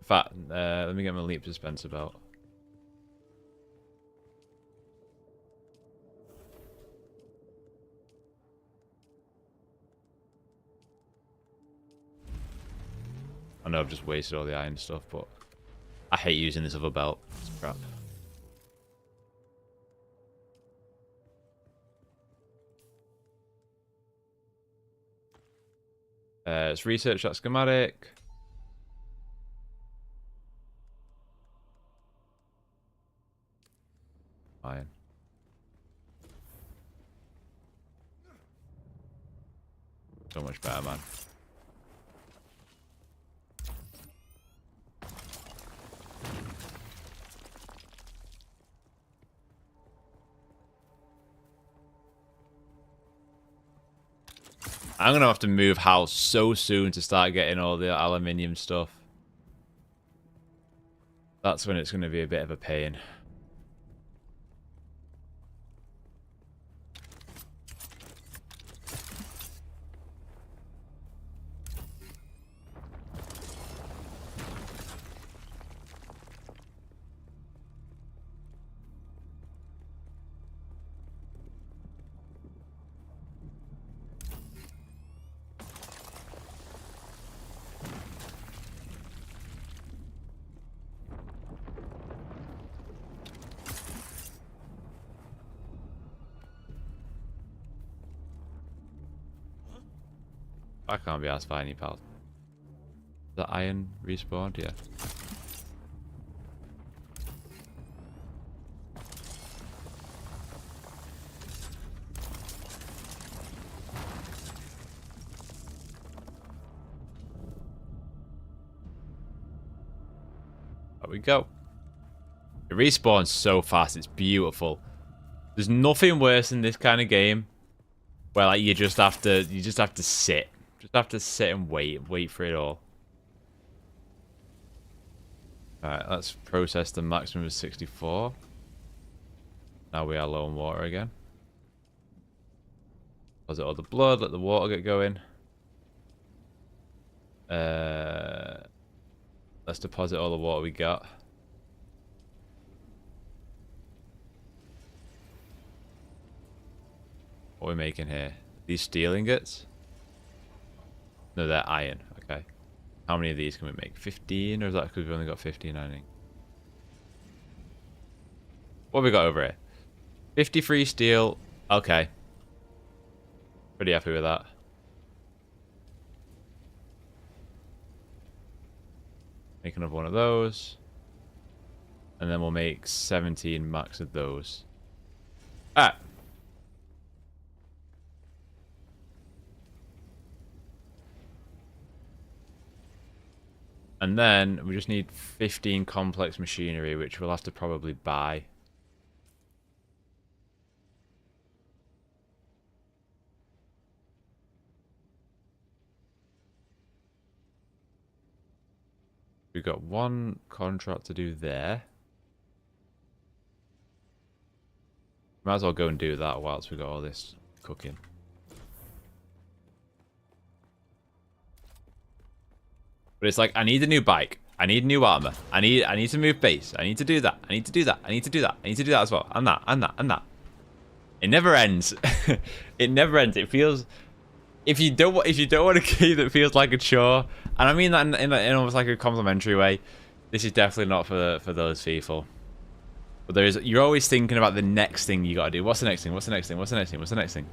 In fact, let me get my leap dispenser belt. I know I've just wasted all the iron stuff, but I hate using this other belt. It's crap. Let's research that schematic. Iron. So much better, man. I'm going to have to move house so soon to start getting all the aluminium stuff. That's when it's going to be a bit of a pain. I can't be asked by any pals. The iron respawned? Yeah. There we go. It respawns so fast, it's beautiful. There's nothing worse in this kind of game where like you just have to sit. Just have to sit and wait for it all. Alright, let's process the maximum of 64. Now we are low on water again. Deposit all the blood, let the water get going. Let's deposit all the water we got. What are we making here? These steel ingots? No, they're iron. Okay. How many of these can we make? 15? Or is that because we've only got 15, I think? What have we got over here? 53 steel. Okay. Pretty happy with that. Make another one of those. And then we'll make 17 max of those. Ah! And then we just need 15 complex machinery, which we'll have to probably buy. We've got one contract to do there. Might as well go and do that whilst we got all this cooking. But it's like, I need a new bike. I need new armor. I need to move base. I need to do that. I need to do that. I need to do that. I need to do that as well. And that. And that. And that. It never ends. It never ends. It feels if you don't want a game that feels like a chore, and I mean that in almost like a complimentary way, this is definitely not for those people. But you're always thinking about the next thing you gotta do. What's the next thing? What's the next thing? What's the next thing? What's the next thing?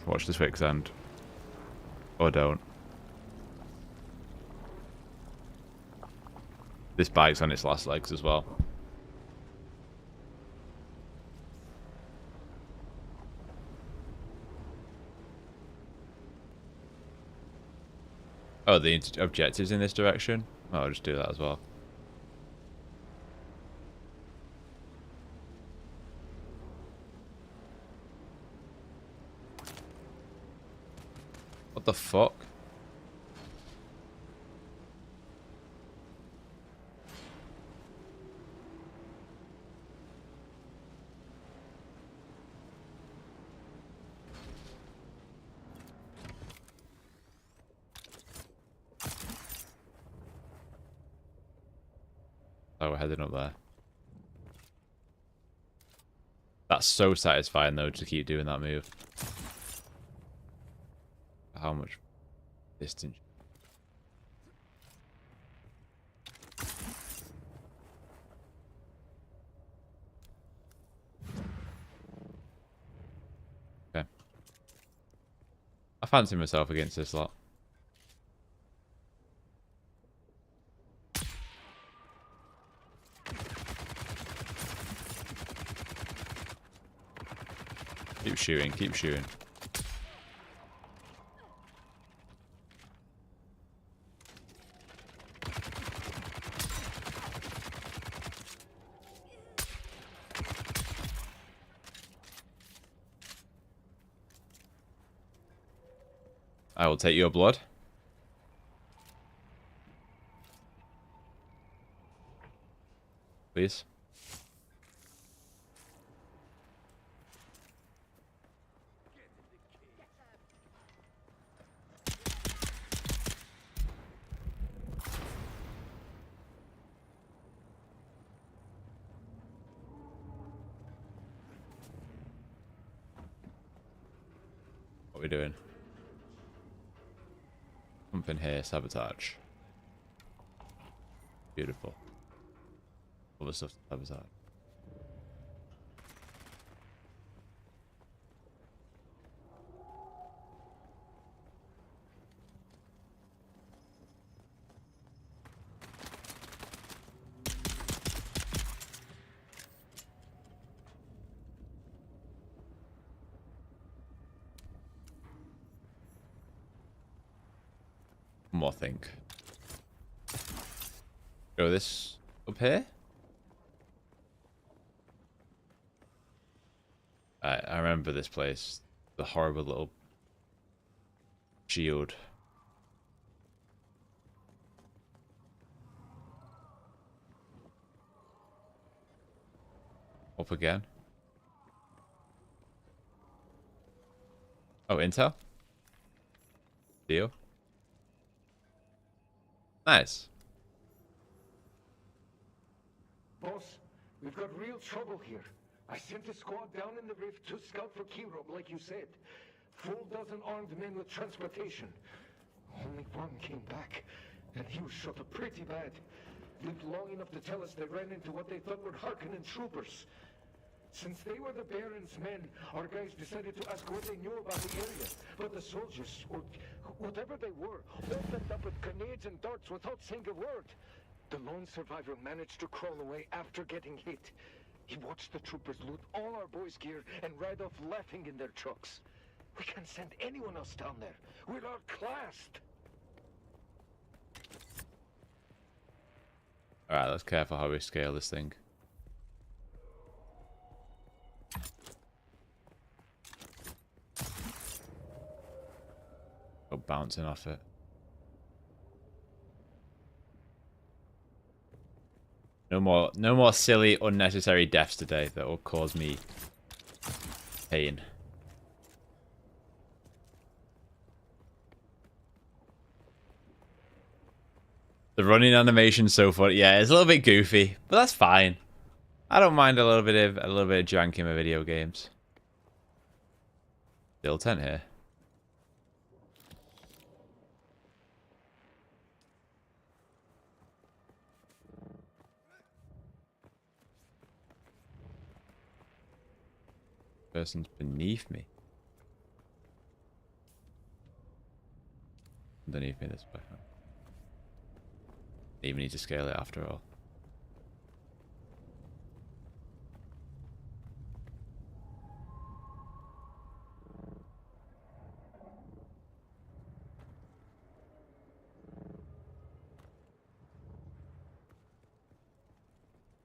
Watch this quicksand. Or don't. This bike's on its last legs as well. Oh, the objectives in this direction? Oh, I'll just do that as well. What the fuck? Oh, we're heading up there. That's so satisfying, though, to keep doing that move. How much distance? Okay. I fancy myself against this lot. Keep shooting, keep shooting. I will take your blood. Please. What are we doing? Something here, sabotage. Beautiful. All the stuff to sabotage. One more thing. Go this up here. I remember this place. The horrible little shield. Up again. Oh, intel? Deal. Nice. Boss, we've got real trouble here. I sent a squad down in the rift to scout for Kirov, like you said. Full dozen armed men with transportation. Only one came back, and he was shot up pretty bad. Lived long enough to tell us they ran into what they thought were Harkonnen troopers. Since they were the Baron's men, our guys decided to ask what they knew about the area. But the soldiers, or whatever they were, opened up with grenades and darts without saying a word. The lone survivor managed to crawl away after getting hit. He watched the troopers loot all our boys' gear and ride off laughing in their trucks. We can't send anyone else down there. We're outclassed. Alright, let's careful how we scale this thing. Oh, bouncing off it. No more silly, unnecessary deaths today that will cause me pain. The running animation so far, yeah, it's a little bit goofy, but that's fine. I don't mind a little bit of jank in my video games. Still tent here. Person's beneath me. Underneath me this way. Even need to scale it after all.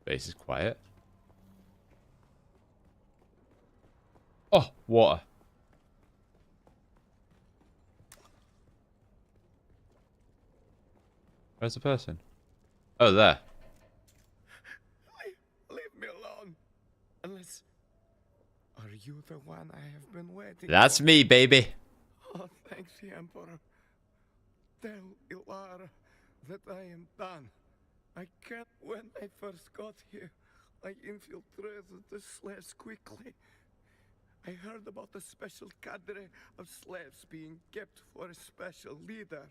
Base is quiet. Oh, water. Where's the person? Oh, there. Leave me alone. Unless... Are you the one I have been waiting That's for? me, baby. Oh, thanks, the Emperor. Tell Ilara that I am done. I can't... When I first got here, I infiltrated the slaves quickly. I heard about a special cadre of slaves being kept for a special leader.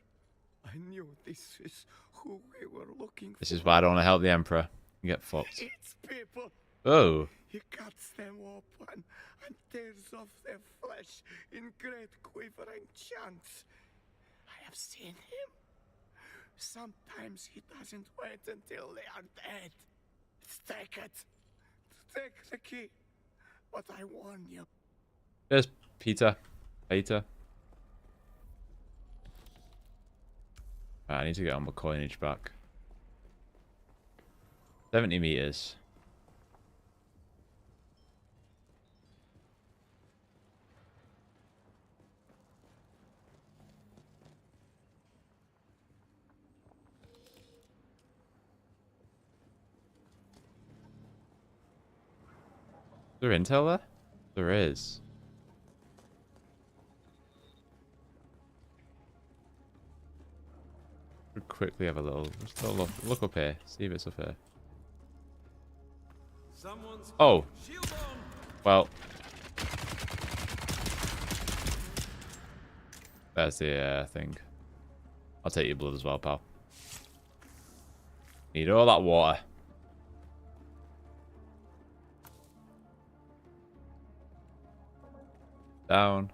I knew this is who we were looking for. This is why I don't want to help the Emperor. You get fucked. It's people. Oh. He cuts them open and tears off their flesh in great quivering chunks. I have seen him. Sometimes he doesn't wait until they are dead. Take it. Take the key. But I warn you. There's Peter. Peter. Right, I need to get on my coinage back. 70 meters. Is there intel there? There is. We'll quickly have a little look up here. See if it's up here. Oh. Well. There's the thing. I'll take your blood as well, pal. Need all that water. Down.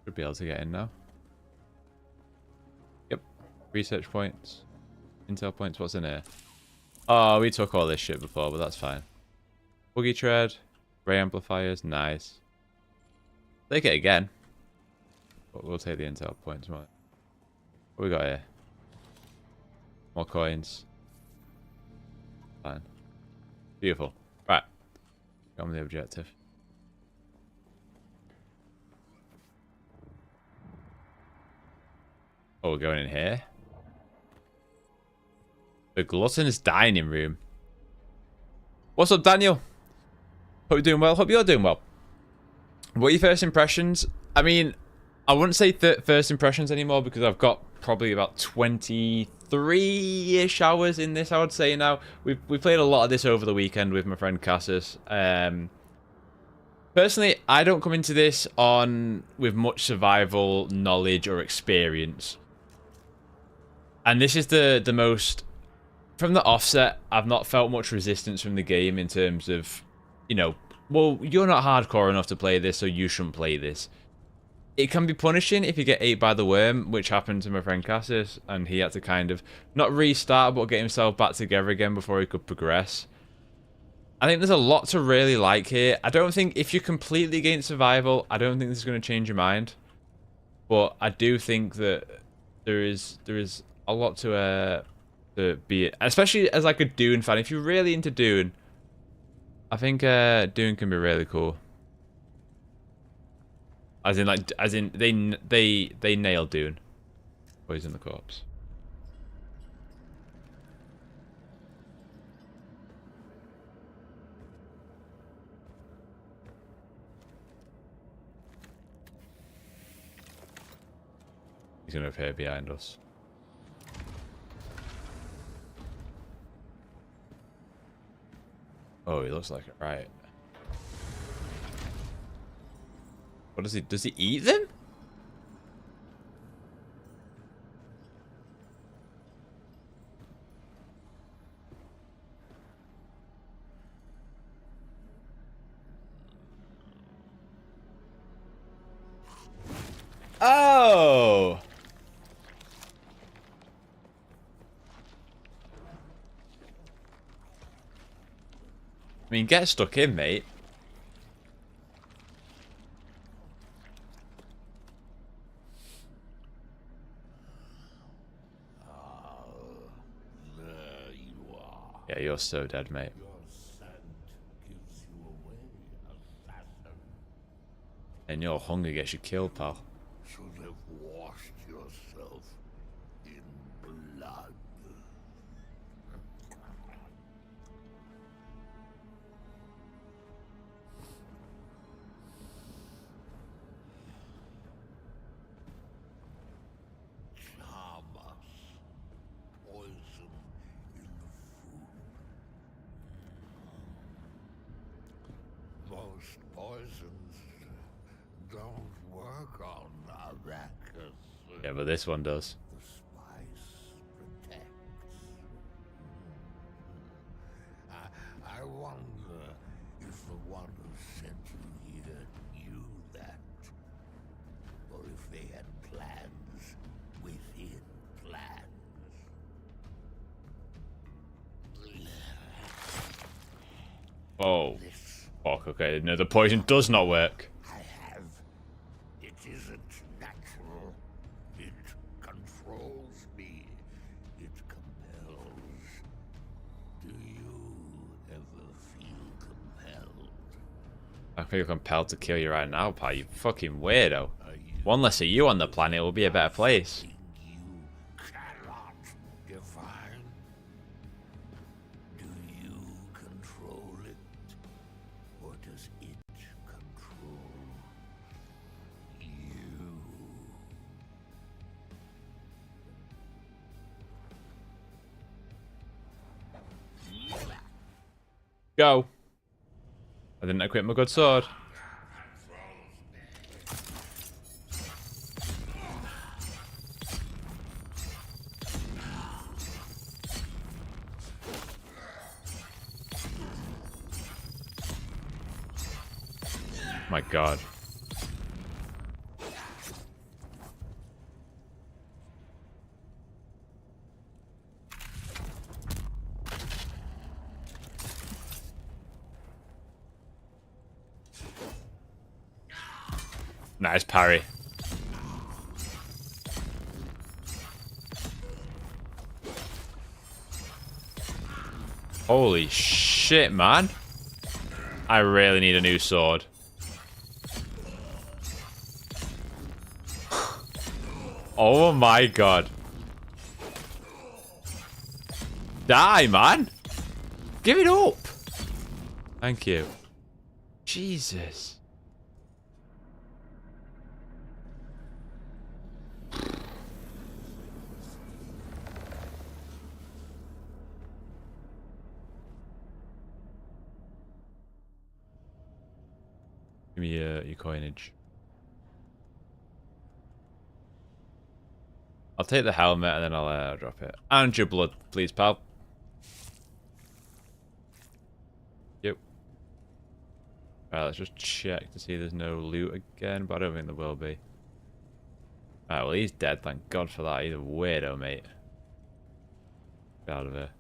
Should be able to get in now. Yep. Research points. Intel points. What's in here? Oh, we took all this shit before, but that's fine. Buggy tread. Ray amplifiers. Nice. Take it again. But we'll take the intel points. Right. What we got here? More coins. Fine. Beautiful. Right. Got on the objective. Oh, we're going in here. The Glutton's dining room. What's up, Daniel? Hope you're doing well. Hope you're doing well. What are your first impressions? I mean, I wouldn't say first impressions anymore because I've got probably about 23-ish hours in this, I would say now. We played a lot of this over the weekend with my friend Cassis. Personally, I don't come into this with much survival knowledge or experience. And this is the most... From the offset, I've not felt much resistance from the game in terms of, you know, well, you're not hardcore enough to play this, so you shouldn't play this. It can be punishing if you get ate by the worm, which happened to my friend Cassis, and he had to kind of, not restart, but get himself back together again before he could progress. I think there's a lot to really like here. I don't think, if you're completely against survival, I don't think this is going to change your mind. But I do think that there is a lot to be, especially as like a Dune fan. If you're really into Dune, I think Dune can be really cool. As in they nailed Dune. Poison the corpse. He's gonna appear behind us. Oh, he looks like it, right? What does he? Does he eat them? Oh! I mean, get stuck in, mate. Yeah, you're so dead, mate. And your hunger gets you killed, pal. Should have washed yourself in blood. Poison in the food. Most poisons don't work on Arrakis. Yeah, but this one does. The spice protects. I wonder if the one who sent you here knew that. Or if they had plans within plans. Oh. Fuck, okay. No, the poison does not work. I have. It isn't natural. It controls me. It compels. Do you ever feel compelled? I feel compelled to kill you right now, pal. You fucking weirdo. One less of you on the planet will be a better place. Cannot define. Do you control it? Or does it control you? Go. I didn't equip my good sword. My god. Nice parry. Holy shit, man. I really need a new sword. Oh my god. Die, man. Give it up. Thank you. Jesus. Give me your coinage. I'll take the helmet and then I'll drop it. And your blood, please, pal. Yep. Alright, let's just check to see there's no loot again, but I don't think there will be. Alright, well, he's dead. Thank God for that. He's a weirdo, mate. Get out of here.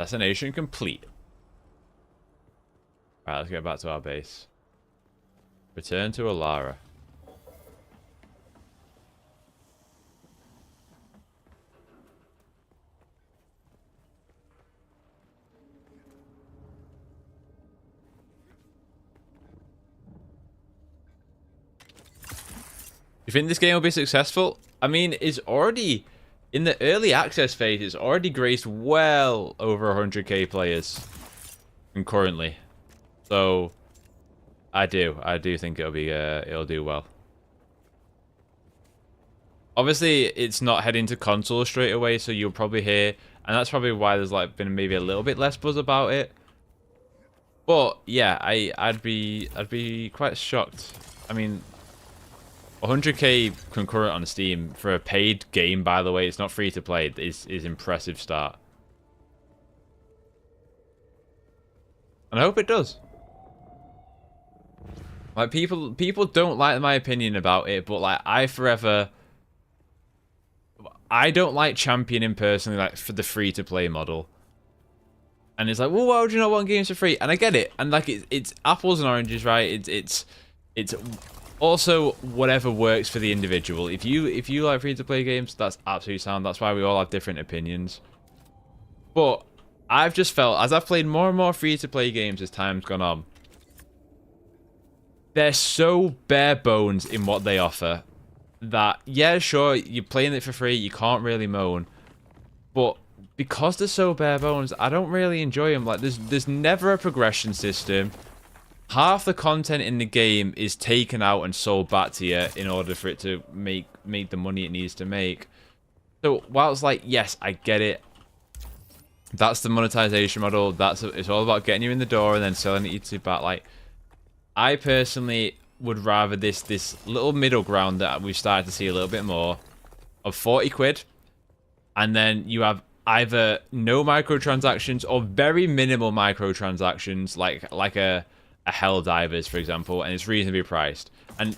Assassination complete. Alright, let's get back to our base. Return to Alara. You think this game will be successful? I mean, it's already... In the early access phase, it's already graced well over 100k players. And currently. So... I do think it'll do well. Obviously, it's not heading to console straight away, so you'll probably hear, and that's probably why there's like been maybe a little bit less buzz about it. But yeah, I'd be quite shocked. I mean, 100k concurrent on Steam for a paid game, by the way, it's not free to play, is impressive start. And I hope it does. Like, people don't like my opinion about it, but like I don't like championing personally, like, for the free-to-play model. And it's like, well, why would you not want games for free? And I get it. And like, it's apples and oranges, right? It's also whatever works for the individual. If you like free-to-play games, that's absolutely sound. That's why we all have different opinions. But I've just felt, as I've played more and more free-to-play games as time's gone on, they're so bare bones in what they offer that, yeah, sure, you're playing it for free, you can't really moan. But because they're so bare bones, I don't really enjoy them. Like, there's never a progression system. Half the content in the game is taken out and sold back to you in order for it to make the money it needs to make. So while it's like, yes, I get it. That's the monetization model. It's all about getting you in the door and then selling it to back. Like, I personally would rather this little middle ground that we've started to see a little bit more of 40 quid, and then you have either no microtransactions or very minimal microtransactions, like a Helldivers, for example, and it's reasonably priced. And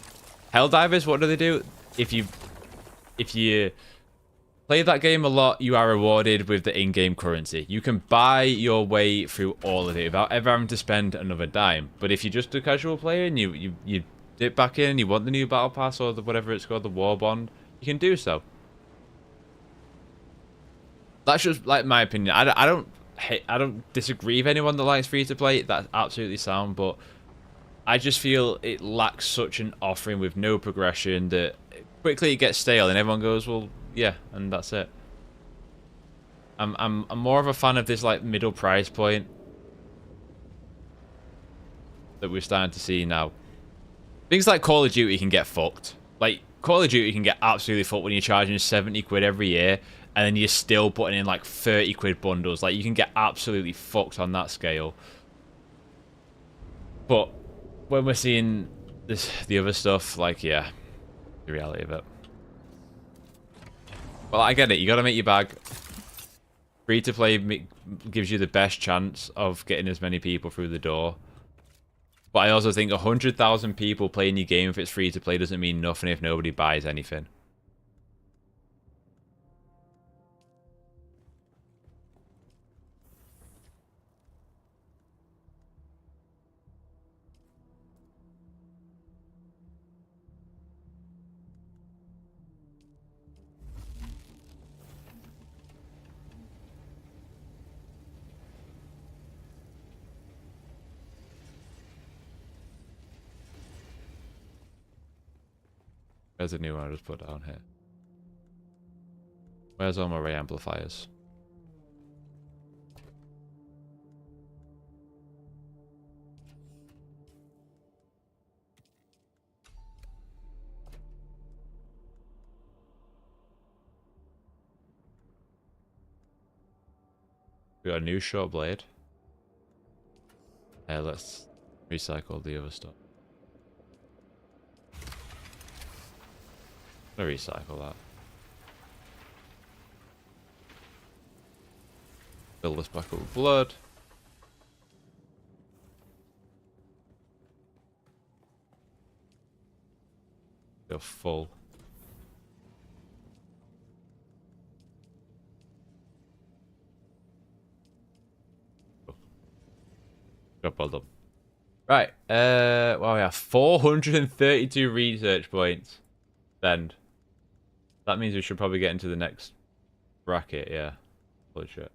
Helldivers, what do they do? If you play that game a lot, you are rewarded with the in-game currency. You can buy your way through all of it without ever having to spend another dime. But if you're just a casual player and you dip back in and you want the new battle pass or whatever it's called, the war bond, you can do so. That's just like my opinion. I don't disagree with anyone that likes free to play. That's absolutely sound, but I just feel it lacks such an offering with no progression that quickly it gets stale and everyone goes, well, yeah, and that's it. I'm more of a fan of this like middle price point that we're starting to see now. Things like Call of Duty can get fucked. Like, Call of Duty can get absolutely fucked when you're charging 70 quid every year and then you're still putting in like 30 quid bundles. Like, you can get absolutely fucked on that scale. But when we're seeing the other stuff, like, yeah, the reality of it. Well, I get it. You got to make your bag. Free to play gives you the best chance of getting as many people through the door. But I also think 100,000 people playing your game if it's free to play doesn't mean nothing if nobody buys anything. There's a new one I just put down here. Where's all my ray amplifiers? We got a new short blade. Let's recycle the other stuff. I'm gonna recycle that. Fill this back up with blood. Go full. Got build up. Right. Well, we have 432 research points. Send. That means we should probably get into the next bracket, yeah. Holy shit.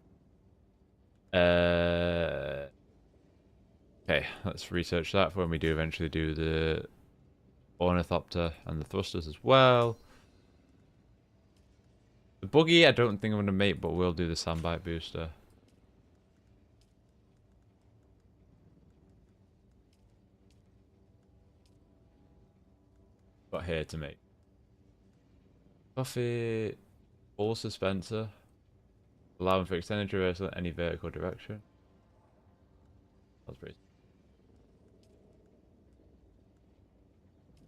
Okay, let's research that for when we do eventually do the ornithopter and the thrusters as well. The buggy I don't think I'm going to make, but we'll do the sandbite booster. Got here to make. Coffee, full suspensor, allowing for extended traversal in any vertical direction. That's pretty.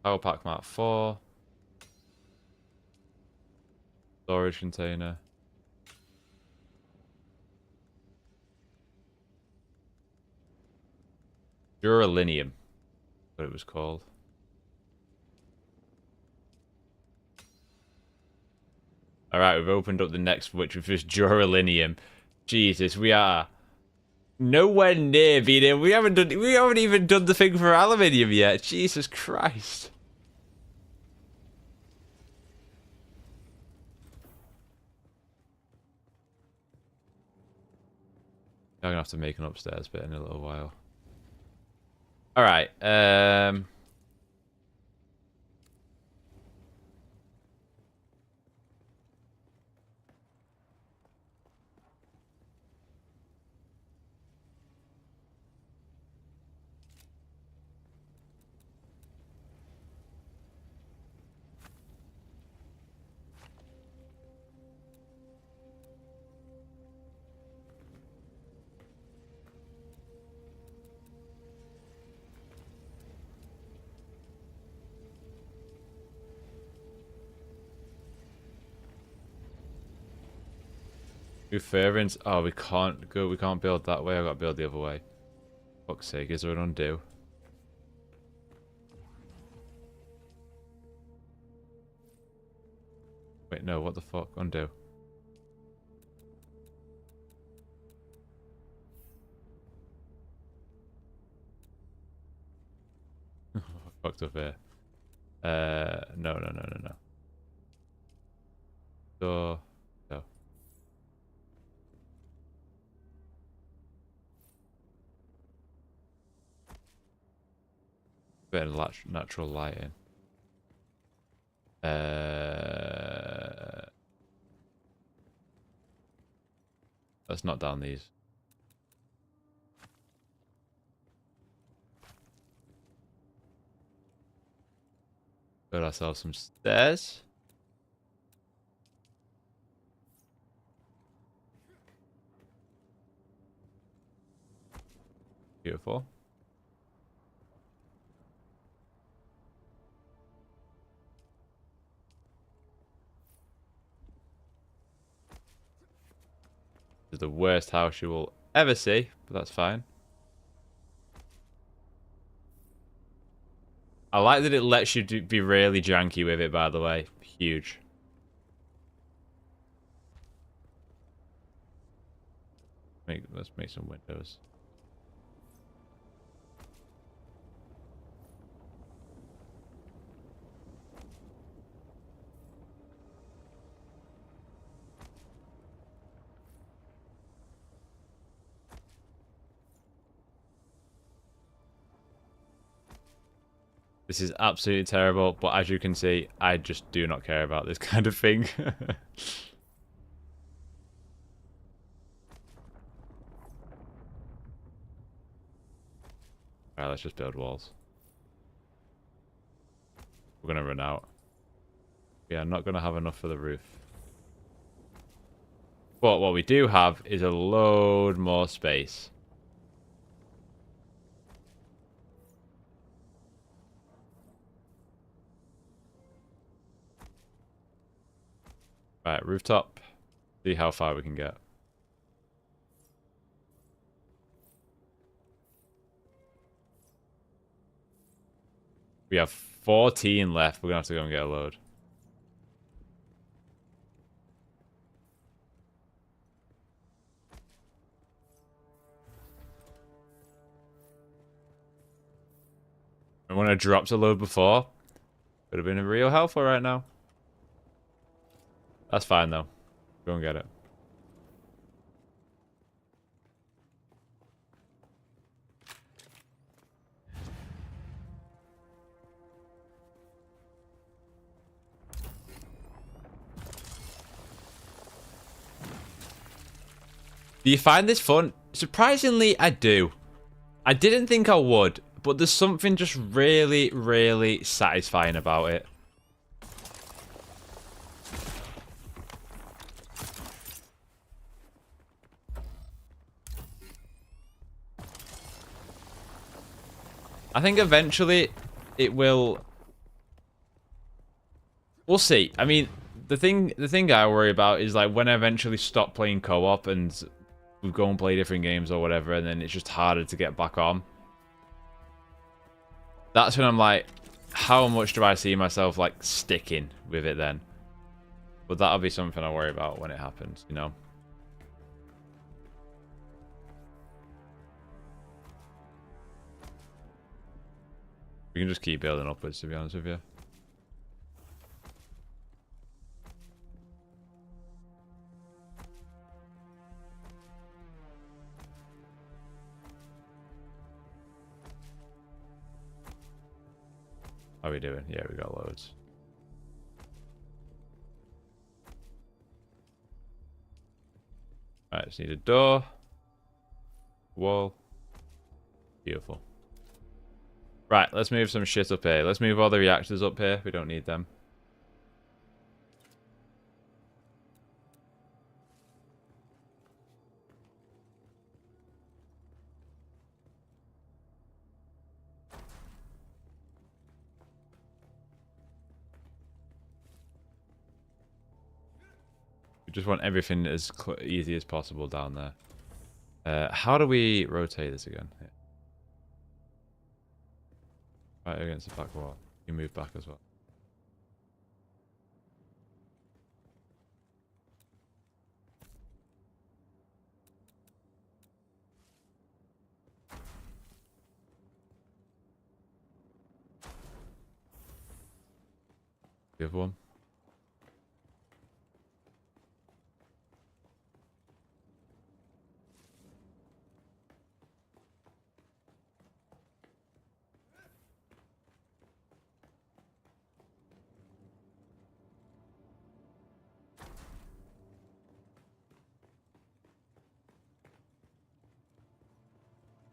Power pack Mark 4. Storage container. Duralinium. what it was called. Alright, we've opened up the next, which was just Duralinium. Jesus, we are nowhere near being able. We haven't even done the thing for aluminium yet. Jesus Christ. I'm gonna have to make an upstairs bit in a little while. Alright, new furnace. Oh, we can't go. We can't build that way. I got to build the other way. Fuck's sake, is there an undo? Wait, no. What the fuck? Undo. Fucked up here. No. So, no. Bit of natural lighting. Let's knock down these. Build ourselves some stairs. Beautiful. This is the worst house you will ever see, but that's fine. I like that it lets you be really janky with it, by the way. Huge. Let's make some windows. This is absolutely terrible, but as you can see, I just do not care about this kind of thing. Alright, let's just build walls. We're gonna run out. We are not gonna have enough for the roof. But what we do have is a load more space. Right, rooftop. See how far we can get. We have 14 left. We're gonna have to go and get a load. And when I dropped a load before, could have been a real helpful right now. That's fine though. Go and get it. Do you find this fun? Surprisingly, I do. I didn't think I would, but there's something just really, really satisfying about it. I think eventually it will. We'll see. I mean, the thing I worry about is like when I eventually stop playing co-op and we go and play different games or whatever, and then it's just harder to get back on. That's when I'm like, how much do I see myself like sticking with it then? But that'll be something I worry about when it happens, you know? We can just keep building upwards, to be honest with you. How are we doing? Yeah, we got loads. Alright, just need a door. Wall. Beautiful. Right, let's move some shit up here. Let's move all the reactors up here. We don't need them. We just want everything as easy as possible down there. How do we rotate this again? Yeah. Right against the back wall. You move back as well. The other one.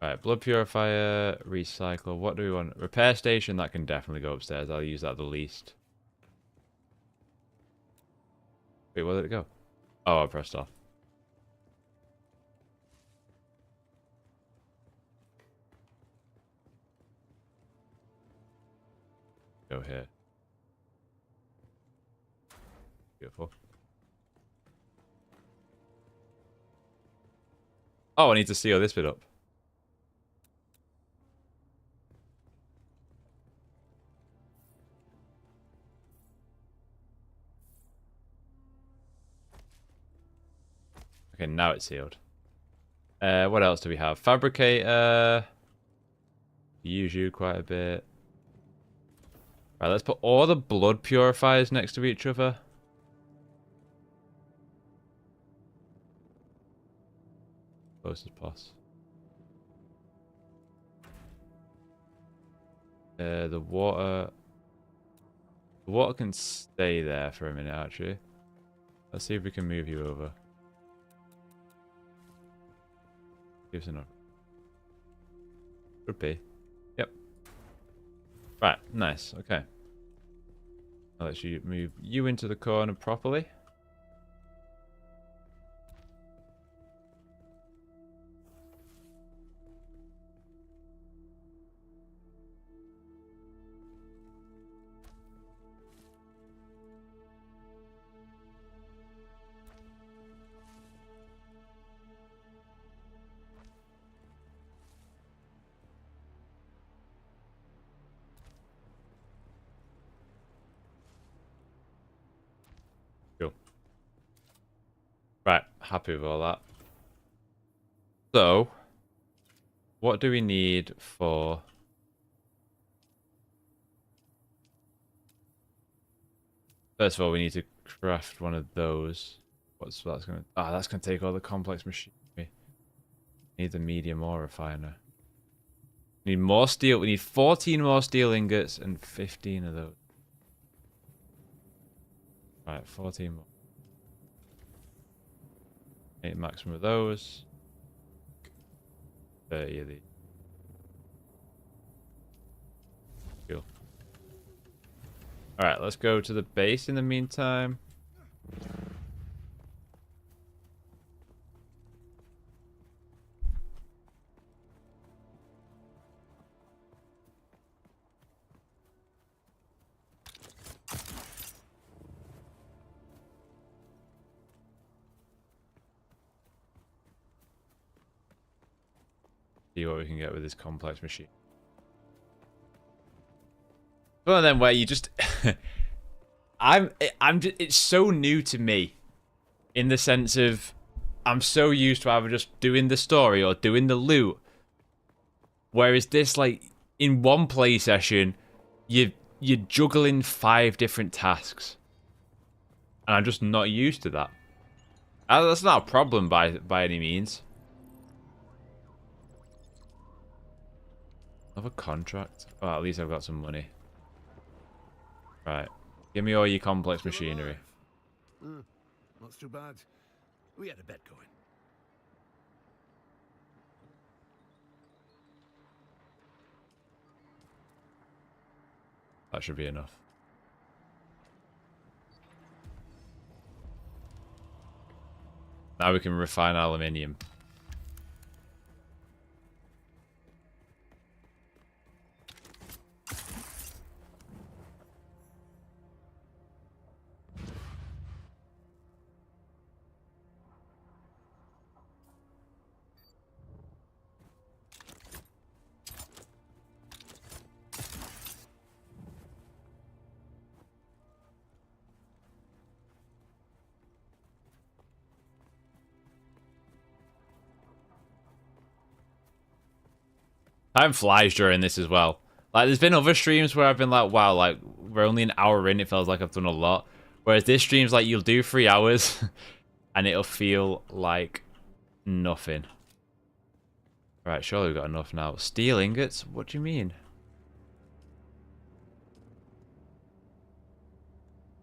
Right, blood purifier, recycle. What do we want? Repair station, that can definitely go upstairs. I'll use that the least. Wait, where did it go? Oh, I pressed off. Go here. Beautiful. Oh, I need to seal this bit up. Okay, now it's sealed. What else do we have? Fabricator. Use you quite a bit. Right, let's put all the blood purifiers next to each other. Close as possible. The water. The water can stay there for a minute, actually. Let's see if we can move you over. Give us enough. Could be. Yep. Right, nice. Okay. I'll let you move you into the corner properly. Cool. Right, happy with all that. So, what do we need for... First of all, we need to craft one of those. What's that's gonna... Ah, that's gonna take all the complex machinery. Need the medium ore refiner. We need more steel. We need 14 more steel ingots and 15 of those. Right, 14 more. 8 maximum of those. 30 of these. Cool. Alright, let's go to the base in the meantime. See what we can get with this complex machine. One of them where you just... it's so new to me. In the sense of... I'm so used to either just doing the story or doing the loot. Whereas this, like, in one play session, you're juggling 5 different tasks. And I'm just not used to that. That's not a problem by any means. Another contract? Oh, at least I've got some money. Right. Give me all your complex machinery. Not too bad. We had a bet going. That should be enough. Now we can refine aluminium. Time flies during this as well. Like, there's been other streams where I've been like, wow, like, we're only an hour in, it feels like I've done a lot. Whereas this stream's like, you'll do 3 hours, and it'll feel like nothing. Right, surely we've got enough now. Steel ingots? What do you mean?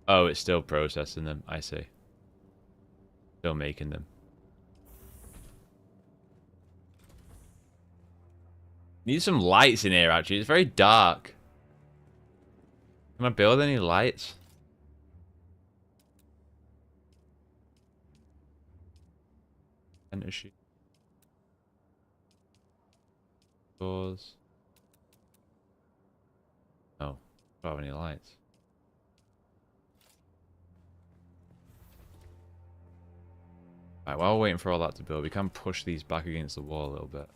Oh, it's still processing them. I see. Still making them. Need some lights in here, actually. It's very dark. Can I build any lights? Enter sheet. Doors. No. Don't have any lights. Alright, while we're waiting for all that to build, we can push these back against the wall a little bit.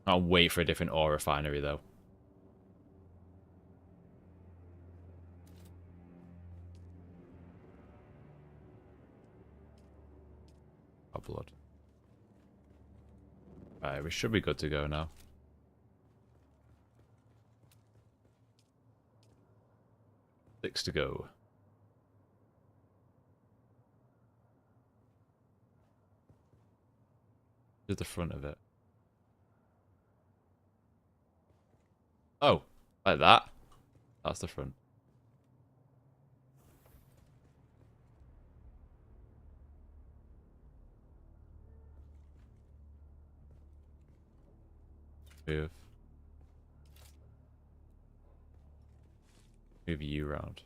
I'll wait for a different ore refinery though. Oh, blood. Alright, we should be good to go now. Six to go. To the front of it. Oh, like that? That's the front. Move. Move you around.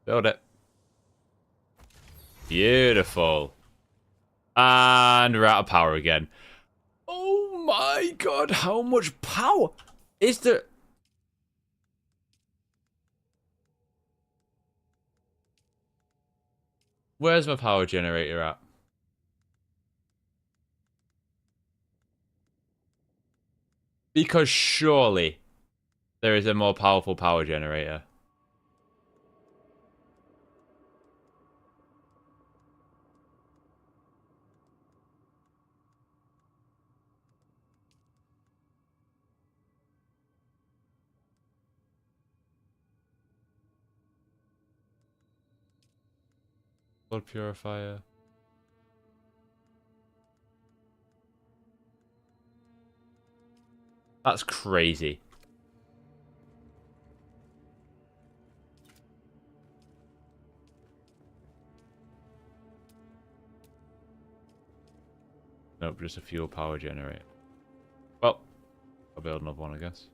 Build it. Beautiful. And we're out of power again. Oh my god, how much power is there? Where's my power generator at? Because surely there is a more powerful power generator. Blood purifier. That's crazy. Nope, just a fuel power generator. Well, I'll build another one, I guess.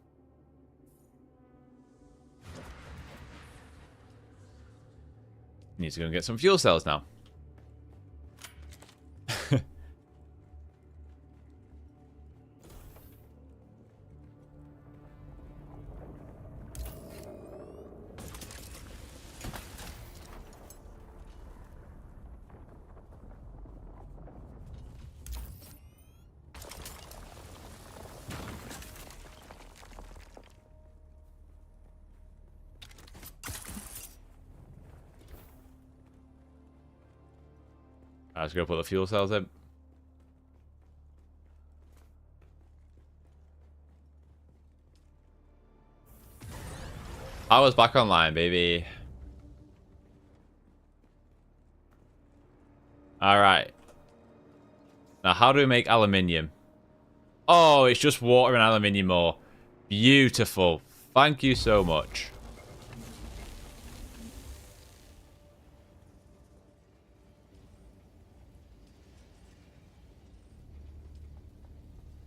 Need to go and get some fuel cells now. Let's go put the fuel cells in. I was back online, baby. Alright. Now, how do we make aluminium? Oh, it's just water and aluminium ore. Beautiful. Thank you so much.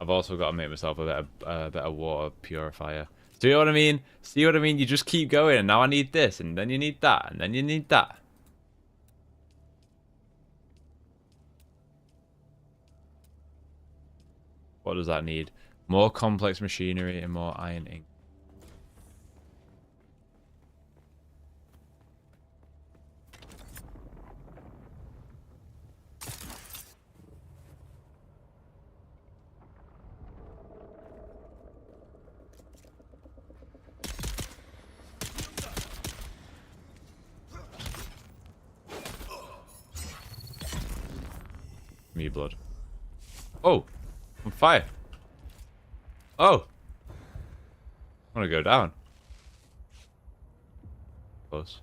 I've also got to make myself a better water purifier. See what I mean? See what I mean? You just keep going, and now I need this, and then you need that, and then you need that. What does that need? More complex machinery and more iron ink. Me blood. Oh, on fire. Oh, I want to go down. Close.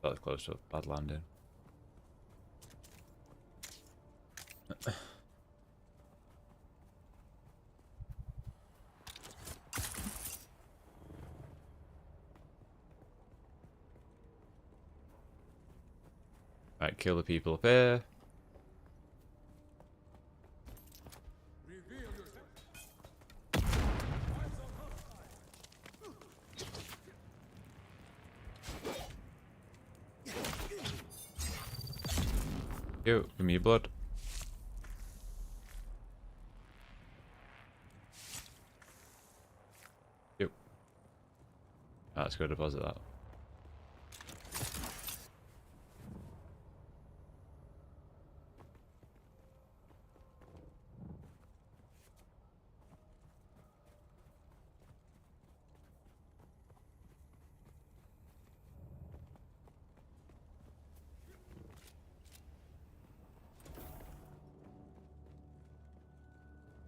That was close to a bad landing. Right, kill the people up here. Yo, give me your blood. Yo. Let's go deposit that.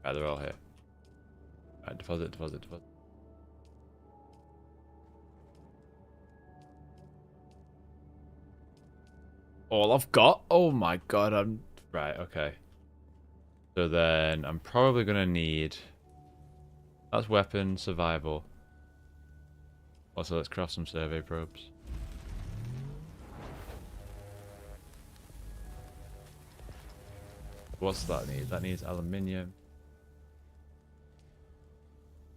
Right, they're all here. Right, deposit. All I've got? Oh my god, I'm... Right, okay. So then, I'm probably gonna need... That's weapon, survival. Also, let's craft some survey probes. What's that need? That needs aluminium.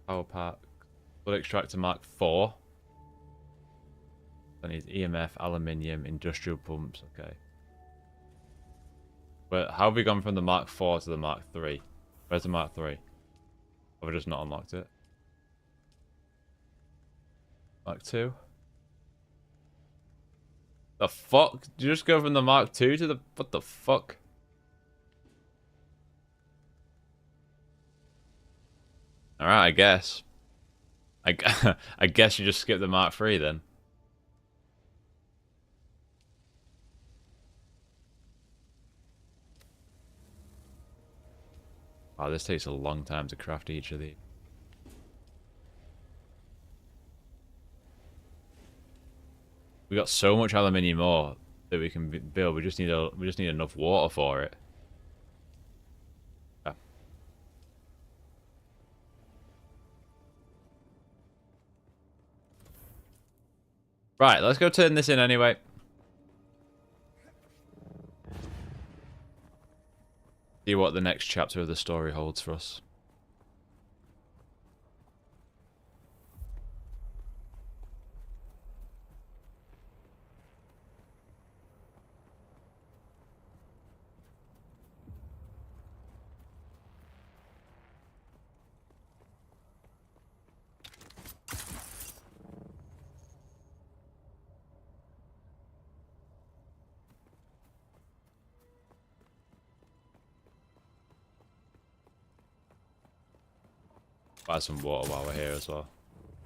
Power pack. Blood extractor Mark 4. That needs EMF, aluminium, industrial pumps. Okay. But how have we gone from the Mark 4 to the Mark 3? Where's the Mark 3? Have I just not unlocked it? Mark 2? The fuck? Did you just go from the Mark 2 to the... What the fuck? Alright, I guess. I guess you just skip the Mark 3 then. Wow, this takes a long time to craft each of these. We got so much aluminium ore that we can build. We just need enough water for it. Yeah. Right, let's go turn this in anyway. See what the next chapter of the story holds for us. Buy some water while we're here as well.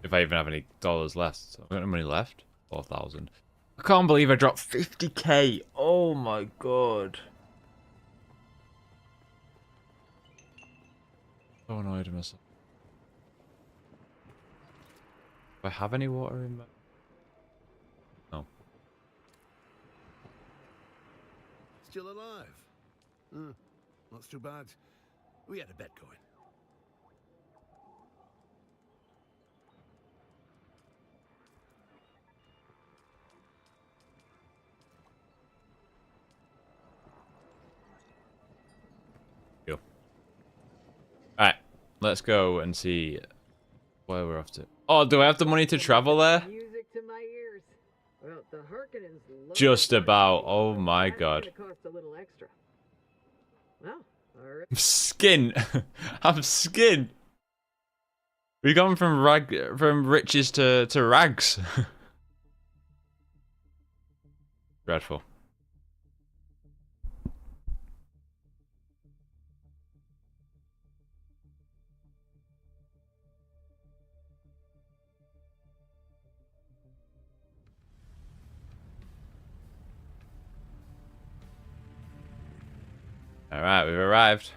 If I even have any dollars left. So I've got no money left. 4,000. I can't believe I dropped 50k. Oh my god. So annoyed with myself. Do I have any water in my... No. Still alive? Not too bad. We had a bet going. Alright, let's go and see where we're off to. Oh, do I have the money to travel there? Music to my ears. Well, the Harkonnens love Just about. Oh my god. It's gonna cost a little extra. Well, all right. I'm skin. I'm skin. We've gone from riches to rags. Dreadful. All right, we've arrived.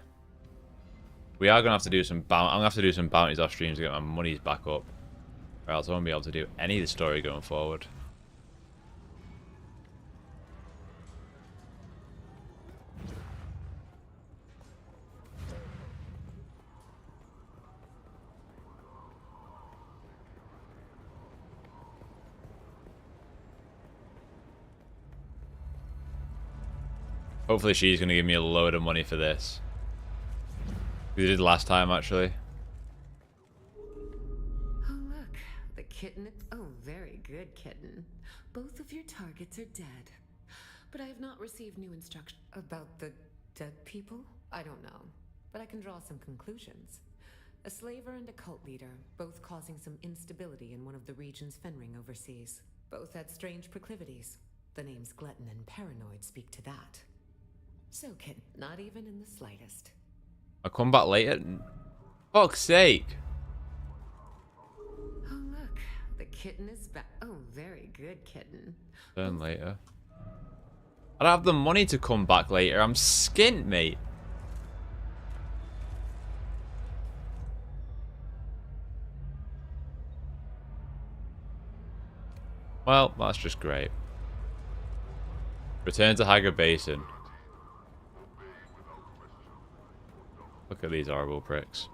We are gonna have to do some I'm gonna have to do some bounties off stream to get my monies back up, or else I won't be able to do any of the story going forward. Hopefully she's gonna give me a load of money for this. We did last time, actually. Oh, look. The kitten. Oh, very good, kitten. Both of your targets are dead. But I have not received new instructions about the dead people? I don't know. But I can draw some conclusions. A slaver and a cult leader, both causing some instability in one of the regions Fenring oversees. Both had strange proclivities. The names Glutton and Paranoid speak to that. So, kitten, not even in the slightest. I'll come back later. Fuck's sake. Oh, look. The kitten is back. Oh, very good, kitten. Turn later. I don't have the money to come back later. I'm skint, mate. Well, that's just great. Return to Hager Basin. Look at these horrible pricks.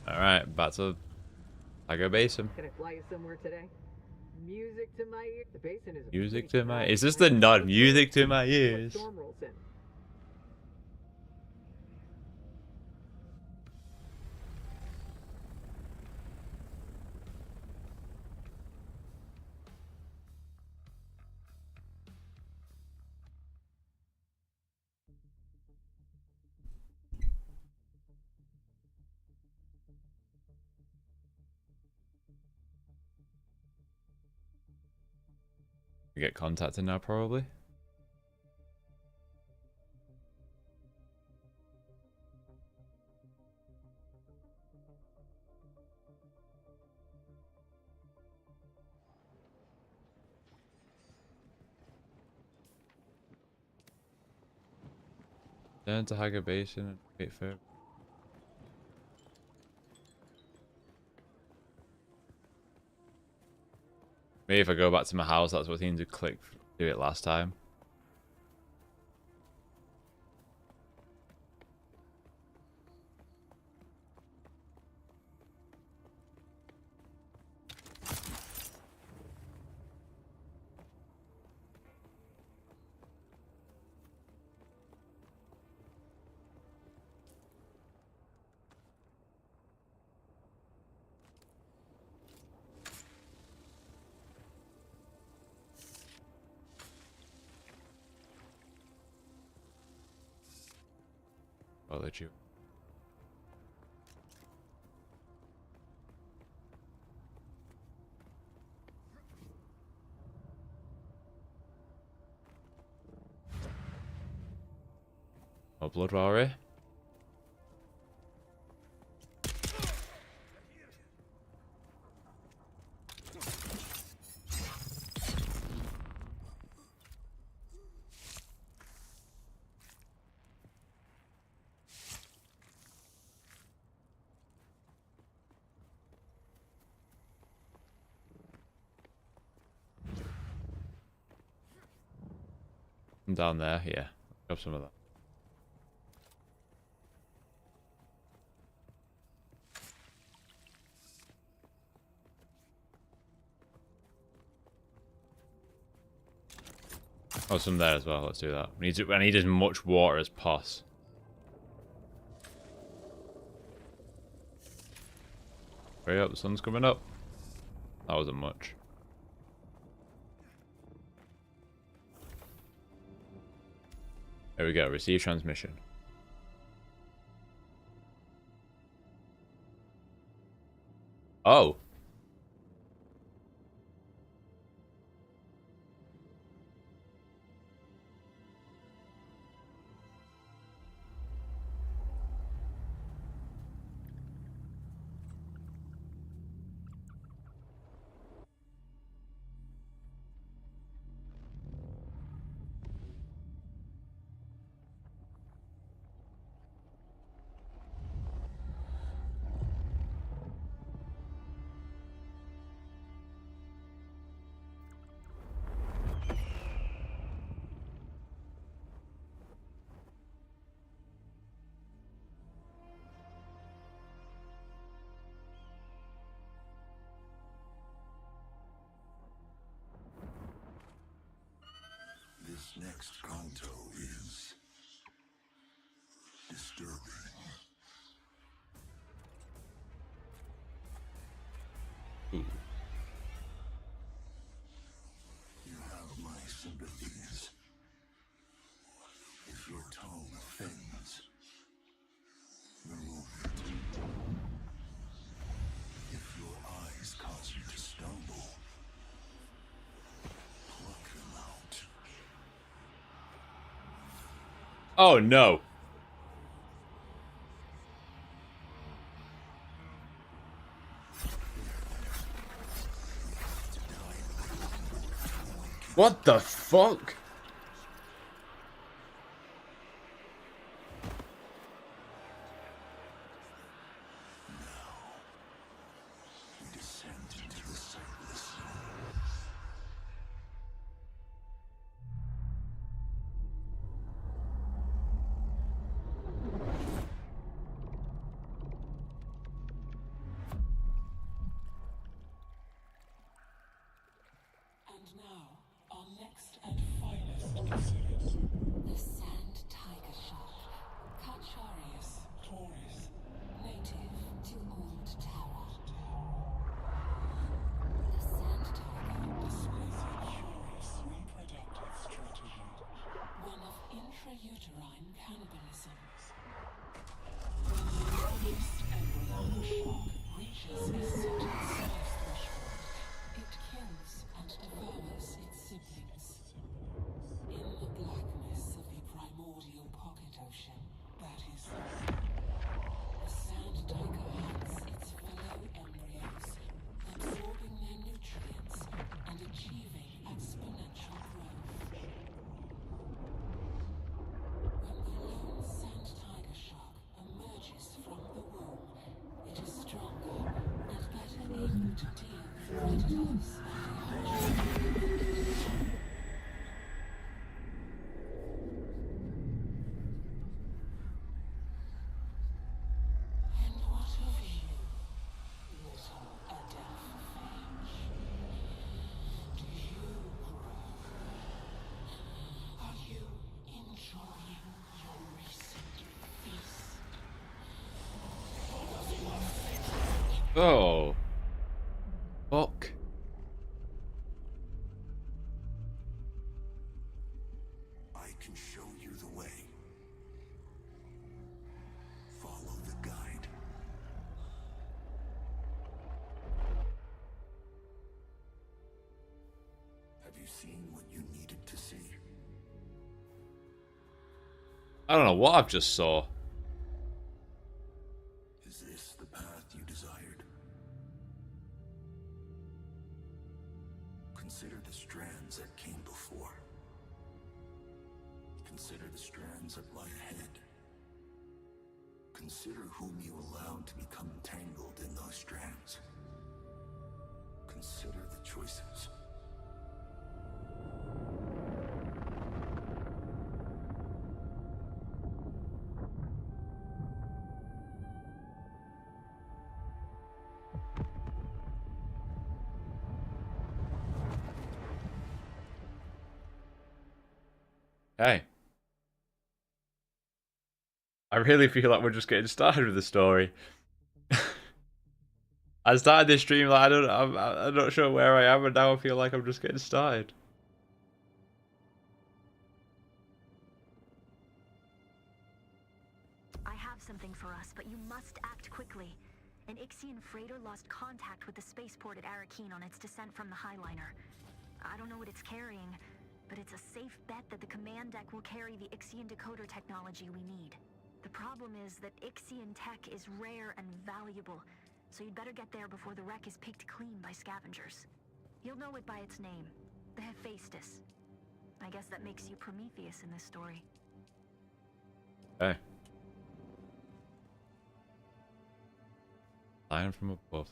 Alright, back to Hager Basin. Can I fly you somewhere today? Music to my ears. The basin is Music to my... Is this the nod? Music to my ears. Storm rolls in. We get contacted now, probably. Turn to Hager Basin and wait for... Maybe if I go back to my house, that's what seemed to click. Do it last time. I'll let you. Oh, blood while we're here. I'm down there, yeah. Grab some of that. Oh, some there as well. Let's do that. I need as much water as possible. Hurry up, the sun's coming up. That wasn't much. There we go. Receive transmission. Oh. This next canto is disturbing. Ooh. You have my sympathies. If your tongue offends, remove it. If your eyes cause you to stumble, pluck them out. Oh no. What the fuck? We descend into the sightless zone. And now, our next and finest exhibit. The sand tiger shark, Cacharius Taurus. native to Old Terra. The sand tiger, Displays a curious reproductive strategy. one of intrauterine cannibalism. When the youngest embryonic shark reaches a certain size threshold, it kills and devours its siblings. In the blackness of the primordial pocket ocean, That is the sand tiger hunts its fellow embryos, absorbing their nutrients and achieving exponential growth. When the lone sand tiger shark emerges from the womb, it is stronger and better able to deal with predators and the ocean. And what of you, little Adelphage? Do you grow? Are you enjoying your recent feast? Oh. Fuck. I can show you the way. Follow the guide. Have you seen what you needed to see? I don't know what I've just saw. Is this the path you desired? Consider the strands that came before. Consider the strands that lie ahead. Consider whom you allowed to become entangled in those strands. Consider the choices. Hey. I really feel like we're just getting started with the story. I started this stream like I'm not sure where I am, and now I feel like I'm just getting started. I have something for us, but you must act quickly. An Ixian freighter lost contact with the spaceport at Arakeen on its descent from the Highliner. I don't know what it's carrying, but it's a safe bet that the command deck will carry the Ixian decoder technology we need. The problem is that Ixian tech is rare and valuable, so you'd better get there before the wreck is picked clean by scavengers. You'll know it by its name, the Hephaestus. I guess that makes you Prometheus in this story. Hey. Lion from above.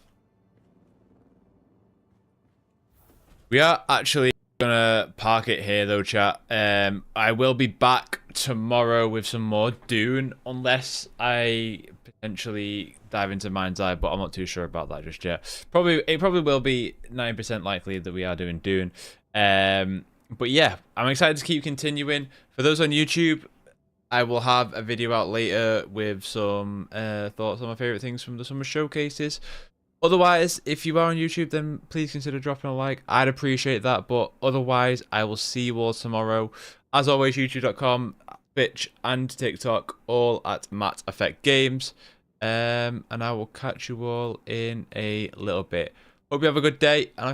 We are actually gonna park it here though, chat. I will be back tomorrow with some more Dune, unless I potentially dive into Mind's Eye, but I'm not too sure about that just yet. It probably will be 9% likely that we are doing Dune. But yeah, I'm excited to keep continuing. For those on YouTube, I will have a video out later with some thoughts on my favorite things from the summer showcases. Otherwise, if you are on YouTube, then please consider dropping a like. I'd appreciate that. But otherwise, I will see you all tomorrow. As always, youtube.com, Twitch, and TikTok, all at Matt Effect Games. And I will catch you all in a little bit. Hope you have a good day, and I'll